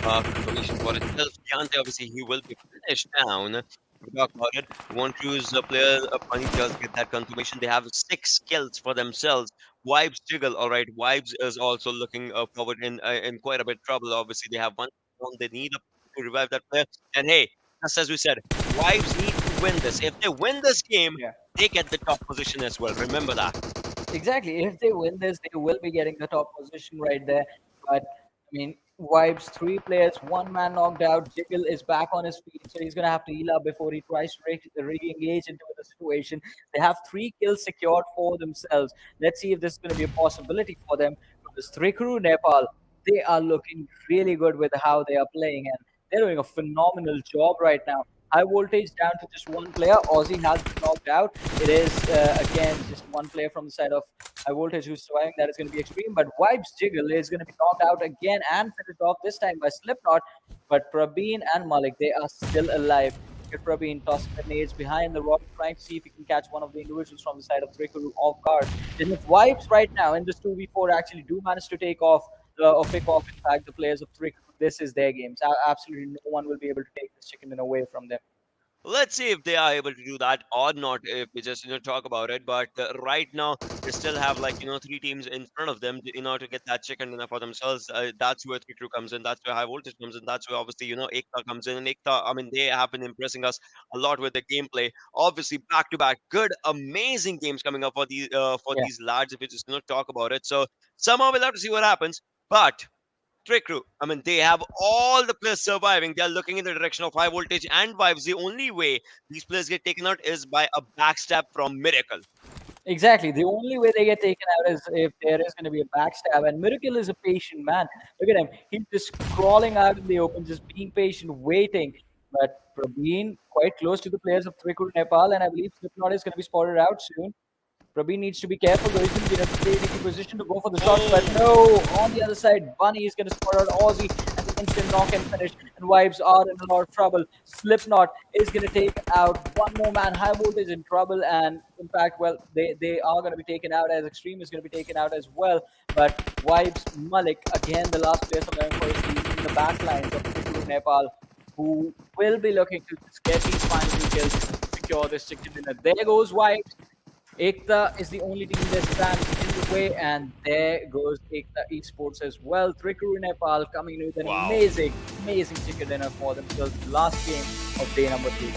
confirmation for itself. Yante obviously he will be finished down. We talk about it. One choose a player, Bunny does get that confirmation. They have 6 kills for themselves. Vibes jiggle, all right. Vibes is also looking forward in quite a bit trouble. Obviously, they have one down. They need a to revive that player. And hey, just as we said, Vibes need to win this. If they win this game, Yeah. they get the top position as well. Remember that. Exactly. If they win this, they will be getting the top position right there. But I mean, Vibes 3 players, one man knocked out. Jiggle is back on his feet, so he's gonna have to heal up before he tries to re-engage into the situation. They have 3 kills secured for themselves. Let's see if this is gonna be a possibility for them. Because Trikru Nepal, they are looking really good with how they are playing, and they're doing a phenomenal job right now. High voltage down to just one player. Aussie has been knocked out. It is again just one player from the side of high voltage who's surviving. That is going to be extreme. But Vibes Jiggle is going to be knocked out again and finished off this time by Slipknot. But Prabeen and Malik, they are still alive. Look at Prabeen tossing the nades behind the rock, trying to see if he can catch one of the individuals from the side of Trikru off guard. And if Vibes right now in this 2v4 actually do manage to take off or pick off, in fact, the players of Trikru, this is their game. So absolutely no one will be able to take this chicken dinner away from them. Let's see if they are able to do that or not. If we just talk about it, but right now they still have like 3 teams in front of them in order to get that chicken dinner for themselves. That's where Trikru comes in. That's where High Voltage comes in. That's where obviously XTREME comes in. And XTREME, I mean, they have been impressing us a lot with their gameplay. Obviously, back to back, good, amazing games coming up for Yeah. these lads. If we just talk about it, so somehow we'll have to see what happens. But Trikru, I mean, they have all the players surviving. They are looking in the direction of high voltage and vibes. The only way these players get taken out is by a backstab from Miracle. Exactly. The only way they get taken out is if there is going to be a backstab. And Miracle is a patient man. Look at him. He's just crawling out in the open, just being patient, waiting. But Prabeen quite close to the players of Trikru Nepal, and I believe Slipknot is going to be spotted out soon. Prabeen needs to be careful though. He's going to be in a tricky position to go for the shot, but no. On the other side, Bunny is going to spot out Aussie and the instant knock and finish. And Vibes are in a lot of trouble. Slipknot is going to take out one more man. High Voltage in trouble, and in fact, well, they are going to be taken out as XTREME is going to be taken out as well. But Vibes Malik, again, the last player surviving for his team in the back lines of Trikru Nepal, who will be looking to just get these final 2 kills to secure this chicken dinner. There goes Vibes. EKTA is the only team that stands in the way, and there goes EKTA Esports as well. Trikru Nepal coming in with an Wow. amazing chicken dinner for themselves. Last game of day number 2.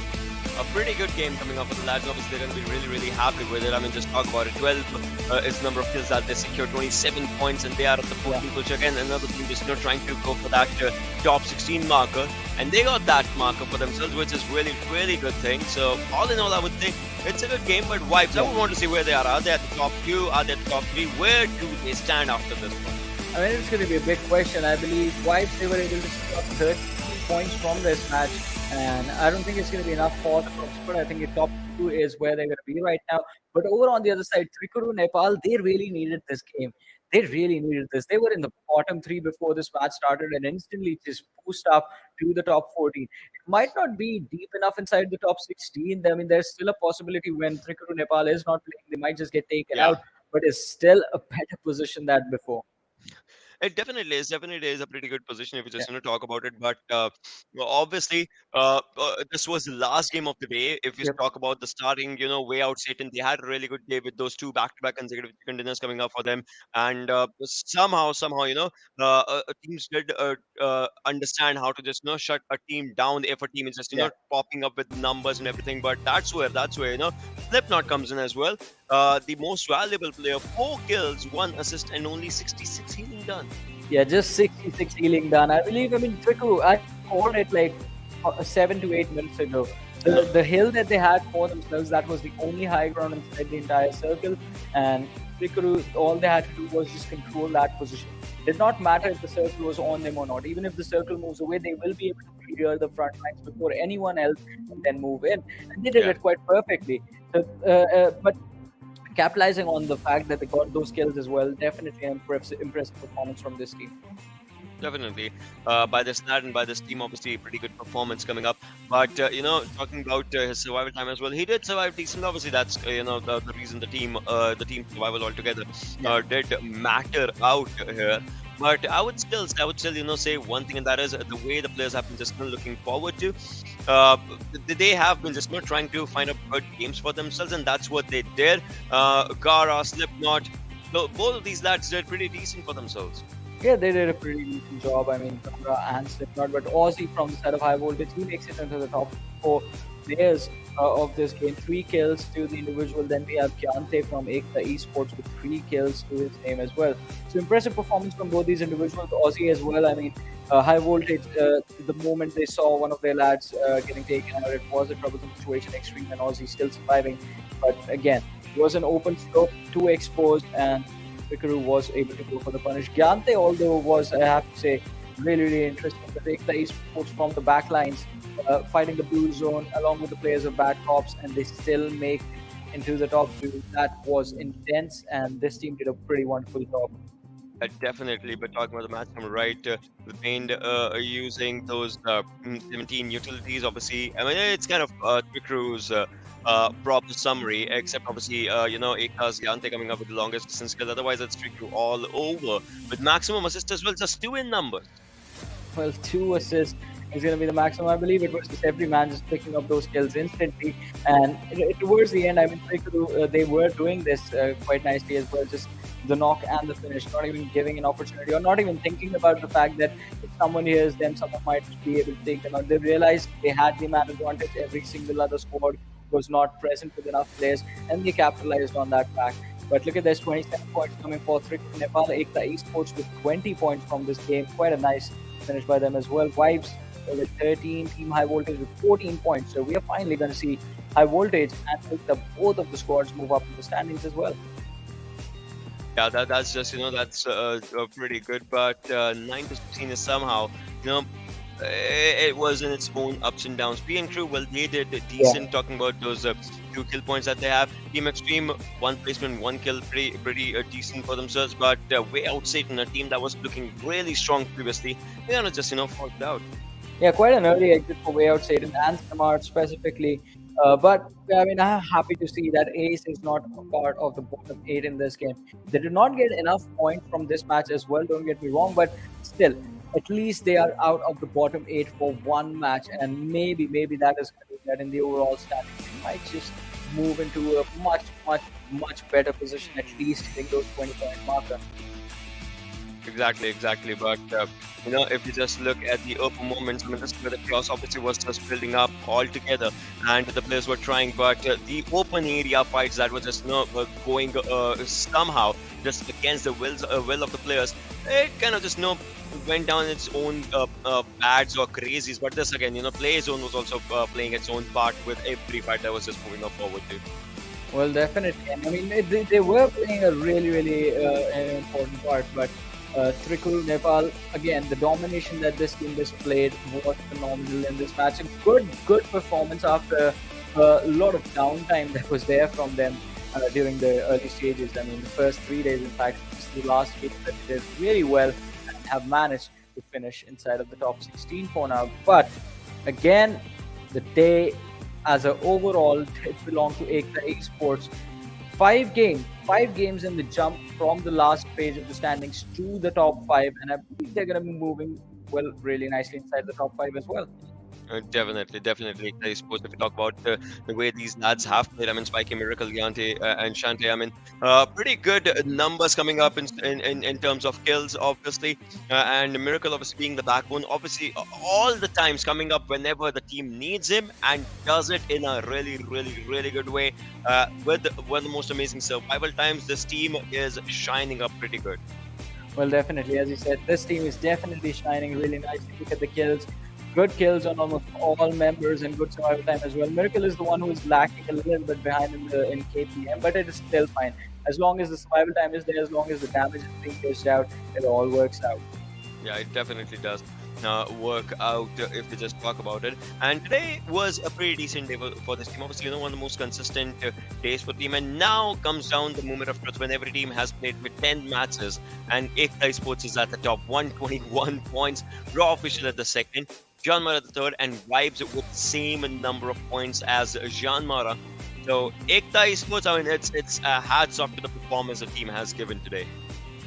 A pretty good game coming up for the lads. Obviously, they're going to be really, really happy with it. I mean, just talk about it. 12 is the number of kills that they secured, 27 points, and they are at the 14th position. Again, another team just trying to go for that top 16 marker, and they got that marker for themselves, which is really, really good thing. So, all in all, I would think it's a good game, but Vibes, I would want to see where they are. Are they at the top 2? Are they at the top 3? Where do they stand after this one? I mean, it's going to be a big question. I believe Vibes, they were able to score 13 points from this match, and I don't think it's going to be enough for the top spot. I think the top 2 is where they're going to be right now. But over on the other side, Trikru Nepal, they really needed this game. They really needed this. They were in the bottom 3 before this match started and instantly just boost up to the top 14. It might not be deep enough inside the top 16. I mean, there's still a possibility when Trikru Nepal is not playing, they might just get taken Yeah. out, but it's still a better position than before. It definitely is. Definitely is a pretty good position if you just talk about it. But well, obviously, this was the last game of the day. If you Yep. talk about the starting, Wayout SATAN, they had a really good day with those 2 back-to-back consecutive chicken dinners coming up for them. And somehow, teams did understand how to just shut a team down if a team is just Yeah. popping up with numbers and everything. But that's where Slipknot comes in as well. The most valuable player, 4 kills, 1 assist, and only 66 healing done. Yeah, just 66 healing done. I believe, I mean, Trikru, I called it like 7 to 8 minutes ago. The hill that they had for themselves, that was the only high ground inside the entire circle. And Trikru, all they had to do was just control that position. Did not matter if the circle was on them or not. Even if the circle moves away, they will be able to clear the front lines before anyone else can then move in. And they did Yeah. it quite perfectly. So, but capitalizing on the fact that they got those kills as well, definitely an impressive performance from this team. Definitely. By this lad and by this team, obviously, pretty good performance coming up. But, talking about his survival time as well, he did survive decent. Obviously, that's, the reason the team survival altogether did matter out here. But I would still, say one thing, and that is the way the players have been just looking forward to. Uh, they have been just trying to find out good games for themselves, and that's what they did. Gara, Slipknot, both of these lads did pretty decent for themselves. Yeah, they did a pretty decent job. I mean, Kamra and Slipknot, but Aussie from the side of high voltage, he makes it into the top 4 players of this game. 3 kills to the individual. Then we have Kyante from EKTA Esports with 3 kills to his name as well. So impressive performance from both these individuals. Aussie as well. I mean, high voltage. The moment they saw one of their lads getting taken out, it was a troublesome situation. XTREME and Aussie still surviving, but again, it was an open scope, 2 exposed, and Trikru was able to go for the punish. Gyante, although, was, I have to say, really interesting. But EKTA Esports from the backlines, fighting the blue zone along with the players of BADCOPS, and they still make into the top 2. That was intense, and this team did a pretty wonderful job. Definitely, but talking about the match, I'm right. The paint using those 17 utilities, obviously. I mean, it's kind of Trikru's proper summary, except obviously, Ekta's Yante coming up with the longest distance kill. Otherwise, it's Trikru all over. With maximum assists as well, just 2 in numbers. Well, 2 assists is going to be the maximum. I believe it was just every man just picking up those kills instantly. And towards the end, I mean, they were doing this quite nicely as well. Just the knock and the finish, not even giving an opportunity or not even thinking about the fact that if someone hears them, someone might be able to take them out. They realized they had the man advantage. Every single other squad was not present with enough players, and they capitalized on that fact. But look at this, 27 points coming for Trikru Nepal. EKTA Esports with 20 points from this game. Quite a nice finish by them as well. Vibes with 13, Team High Voltage with 14 points. So we are finally going to see High Voltage and EKTA, both of the squads, move up in the standings as well. Yeah, that's just, that's pretty good. But 9 to 16 is somehow, it was in its own ups and downs. P and Crew, well, they did decent, talking about those 2 kill points that they have. Team XTREME, 1 placement, 1 kill, pretty decent for themselves. But Wayout SATAN, a team that was looking really strong previously, they're gonna just, falked out. Yeah, quite an early exit for Wayout SATAN and Miramar specifically. But I mean, I'm happy to see that Ace is not a part of the bottom 8 in this game. They did not get enough points from this match as well, don't get me wrong, but still, at least they are out of the bottom 8 for 1 match, and maybe that is going to be that in the overall standings. They might just move into a much better position, at least hitting those 20-point marker. Exactly. But if you just look at the open moments, I mean, this is where the chaos obviously was just building up all together, and the players were trying. But the open area fights that were just going somehow just against the will of the players, it kind of just went down its own bads or crazies. But this again, Play Zone was also playing its own part with every fight that was just moving up forward too. Well, definitely. I mean, they were playing a really important part, but Trikru Nepal, again, the domination that this team displayed was phenomenal in this match. A good performance after a lot of downtime that was there from them during the early stages. I mean, the first 3 days, in fact, it's the last week that they did really well and have managed to finish inside of the top 16 for now. But again, the day as an overall did belong to EKTA Esports. 5 games in the jump from the last page of the standings to the top 5, and I believe they're going to be moving really nicely inside the top 5 as well. Definitely. I suppose if we talk about the way these lads have played, I mean, Spikey, Miracle, Gyante, and Shante, I mean, pretty good numbers coming up in terms of kills, obviously, and Miracle obviously being the backbone, obviously all the times coming up whenever the team needs him, and does it in a really good way. With one of the most amazing survival times, this team is shining up pretty good. Well, definitely, as you said, this team is definitely shining really nicely. Look at the kills. Good kills on almost all members and good survival time as well. Miracle is the one who is lacking a little bit behind in KPM, but it is still fine. As long as the survival time is there, as long as the damage is being dished out, it all works out. Yeah, it definitely does work out if we just talk about it. And today was a pretty decent day for this team. Obviously, one of the most consistent days for the team. And now comes down the moment of truth when every team has played with 10 matches and EKTA Esports is at the top, 121 points. Raw Official at the second, JyanMaara at the third, and Vibes with the same number of points as JyanMaara. So EKTA Esports, I mean, it's hats off to the performance the team has given today.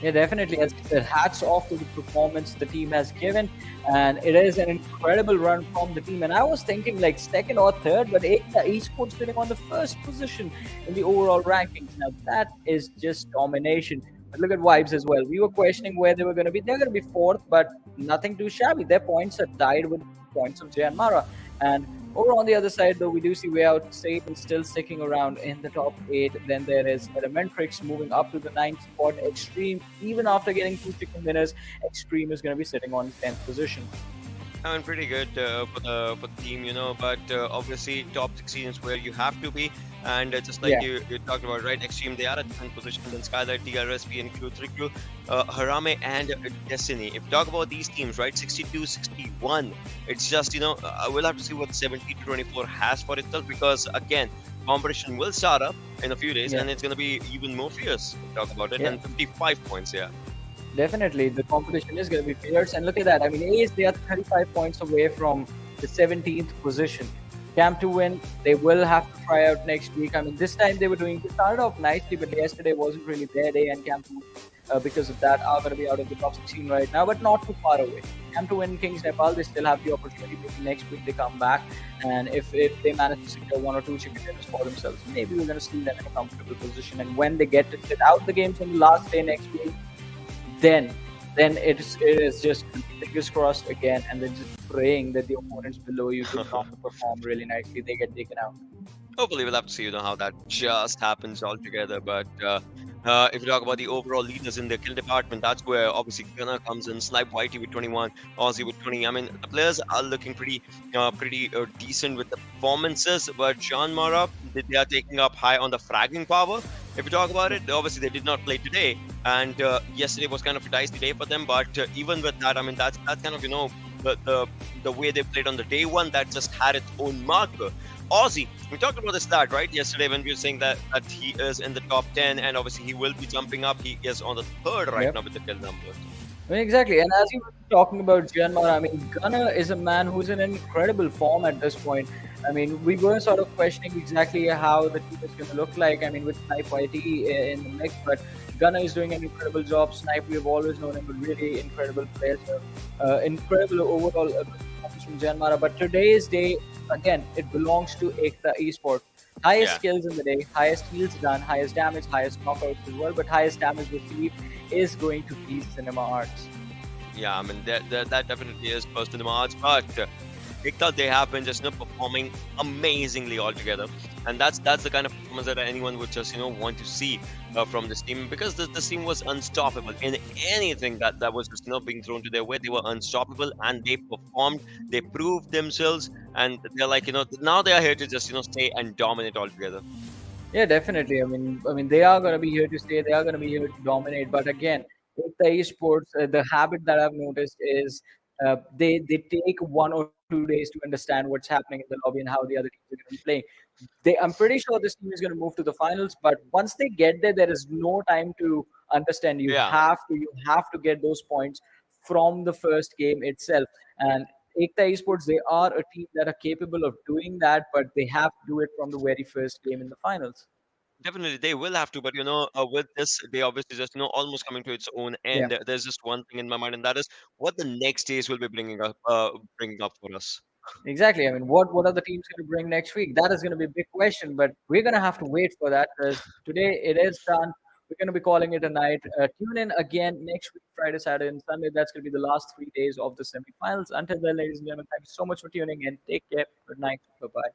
Yeah, definitely. As I said, hats off to the performance the team has given, and it is an incredible run from the team. And I was thinking like second or third, but EKTA Esports sitting on the first position in the overall rankings. Now that is just domination. But look at Vibes as well. We were questioning where they were going to be. They're going to be fourth, but nothing too shabby. Their points are tied with points of JyanMaara. And over on the other side, though, we do see Wayout SATAN still sticking around in the top 8. Then there is Elementrix moving up to the 9th spot. XTREME, even after getting 2 chicken winners, XTREME is going to be sitting on 10th position. I mean, pretty good for the team, but obviously top 16 is where you have to be, and just like Yeah. you talked about, right? Extreme, they are at 10th position, then Skylightz, DRSP, and Trikru, Harame, and Destiny. If you talk about these teams, right, 62, 61, it's just we'll have to see what 70 to 24 has for itself, because again, competition will start up in a few days, Yeah. and it's going to be even more fierce. If you talk about it, Yeah. and 55 points, yeah. Definitely, the competition is going to be fierce. And look at that. I mean, Ace, they are 35 points away from the 17th position. CampToWin, they will have to try out next week. I mean, this time they started off nicely, but yesterday wasn't really their day. And CampToWin, because of that, are going to be out of the top 16 right now, but not too far away. CampToWin, KINGsNepal, they still have the opportunity. Maybe next week they come back. And if they manage to secure 1 or 2 chicken dinners for themselves, maybe we're going to see them in a comfortable position. And when they get to sit out the games on the last day next week, then it is just fingers crossed again, and then just praying that the opponents below you do not perform really nicely. They get taken out. Hopefully, we'll have to see how that just happens altogether. But if you talk about the overall leaders in the kill department, that's where obviously Gunner comes in. Snipe Whitey with 21, Aussie with 20. I mean, the players are looking pretty decent with the performances. But JyanMaara, they are taking up high on the fragging power. If you talk about it, obviously they did not play today, and yesterday was kind of a dicey day for them. But even with that, I mean, that's kind of the way they played on the day one, that just had its own marker. Aussie, we talked about this stat, right, yesterday when we were saying that he is in the top 10, and obviously he will be jumping up. He is on the third right Yep. now with the kill numbers. I mean, exactly. And as you were talking about JyanMaara, I mean, Gunner is a man who's in incredible form at this point. I mean, we were sort of questioning exactly how the team is going to look like. I mean, with Snipe YT in the mix, but Gunner is doing an incredible job. Snipe, we've always known him a really incredible player. So, incredible overall performance from JyanMaara. But today's day, again, it belongs to EKTA Esports. Highest Yeah. skills in the day, highest heals done, highest damage, highest knockouts as well, but highest damage received is going to be Cinema Arts. Yeah, I mean that definitely is first in the march, but EKTA, they have been just performing amazingly altogether, and that's the kind of performance that anyone would just want to see from this team, because this team was unstoppable in anything that was just being thrown to their way. They were unstoppable, and they performed. They proved themselves, and they're like now they are here to just stay and dominate altogether. Yeah, definitely. I mean, they are going to be here to stay. They are going to be here to dominate. But again, with the esports, the habit that I've noticed is they take 1 or 2 days to understand what's happening in the lobby and how the other teams are going to be playing. I'm pretty sure this team is going to move to the finals. But once they get there, there is no time to understand. You Yeah. have to you have to get those points from the first game itself. And EKTA Esports, they are a team that are capable of doing that, but they have to do it from the very first game in the finals. Definitely, they will have to, but with this, they obviously just almost coming to its own Yeah, end. There's just one thing in my mind, and that is what the next days will be bringing up for us. exactly. I mean, what are the teams going to bring next week? That is going to be a big question, but we're going to have to wait for that because today it is done. We're going to be calling it a night. Tune in again next week, Friday, Saturday, and Sunday. That's going to be the last 3 days of the semifinals. Until then, ladies and gentlemen, thank you so much for tuning in. Take care. Good night. Bye bye.